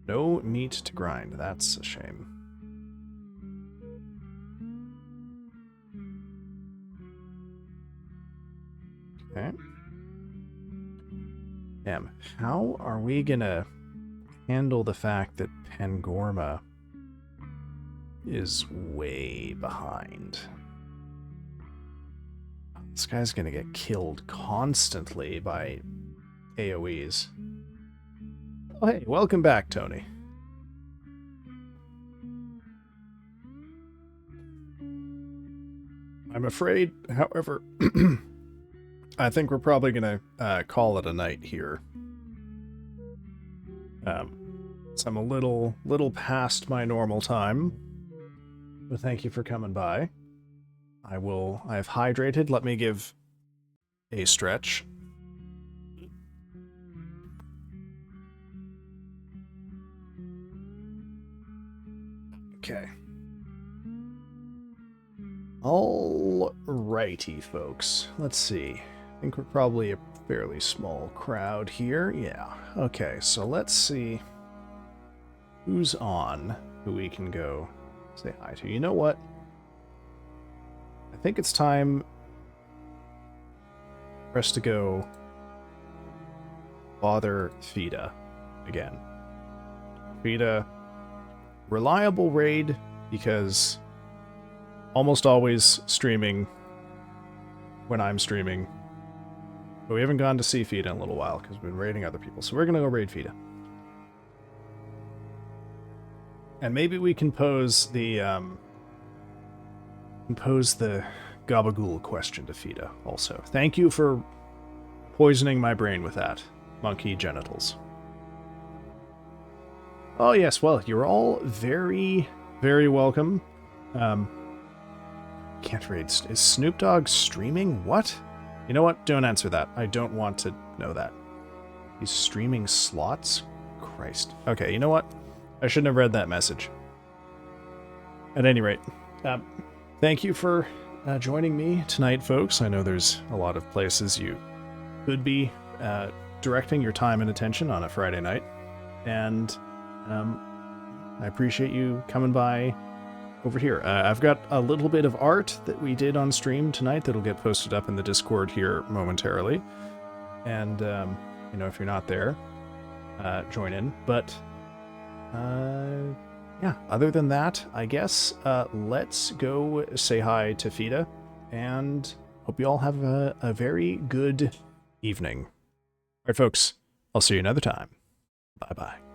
No meat to grind. That's a shame. Okay. Damn, how are we gonna handle the fact that Pangorma is way behind? This guy's gonna get killed constantly by AoEs. Oh hey, welcome back, Tony. I'm afraid, however, I think we're probably gonna call it a night here. So I'm a little past my normal time, but thank you for coming by. I've hydrated. Let me give a stretch. Okay. Alrighty, folks. Let's see. I think we're probably a fairly small crowd here. Yeah. Okay, so let's see who's on, who we can go say hi to. You know what? I think it's time for us to go bother Fida again. Fida, reliable raid because almost always streaming when I'm streaming. But we haven't gone to see Fida in a little while because we've been raiding other people. So we're going to go raid Fida. And maybe we can pose the Gabagool question to Fida also. Thank you for poisoning my brain with that. Monkey genitals. Oh yes, well, you're all very, very welcome. Can't raid. Is Snoop Dogg streaming? What? You know what? Don't answer that. I don't want to know that. He's streaming slots? Christ. Okay, you know what? I shouldn't have read that message. At any rate, thank you for joining me tonight, folks. I know there's a lot of places you could be directing your time and attention on a Friday night. And I appreciate you coming by over here. I've got a little bit of art that we did on stream tonight that'll get posted up in the Discord here momentarily. And, you know, if you're not there, join in. But, yeah, other than that, I guess, let's go say hi to Fida, and hope you all have a very good evening. All right, folks, I'll see you another time. Bye-bye.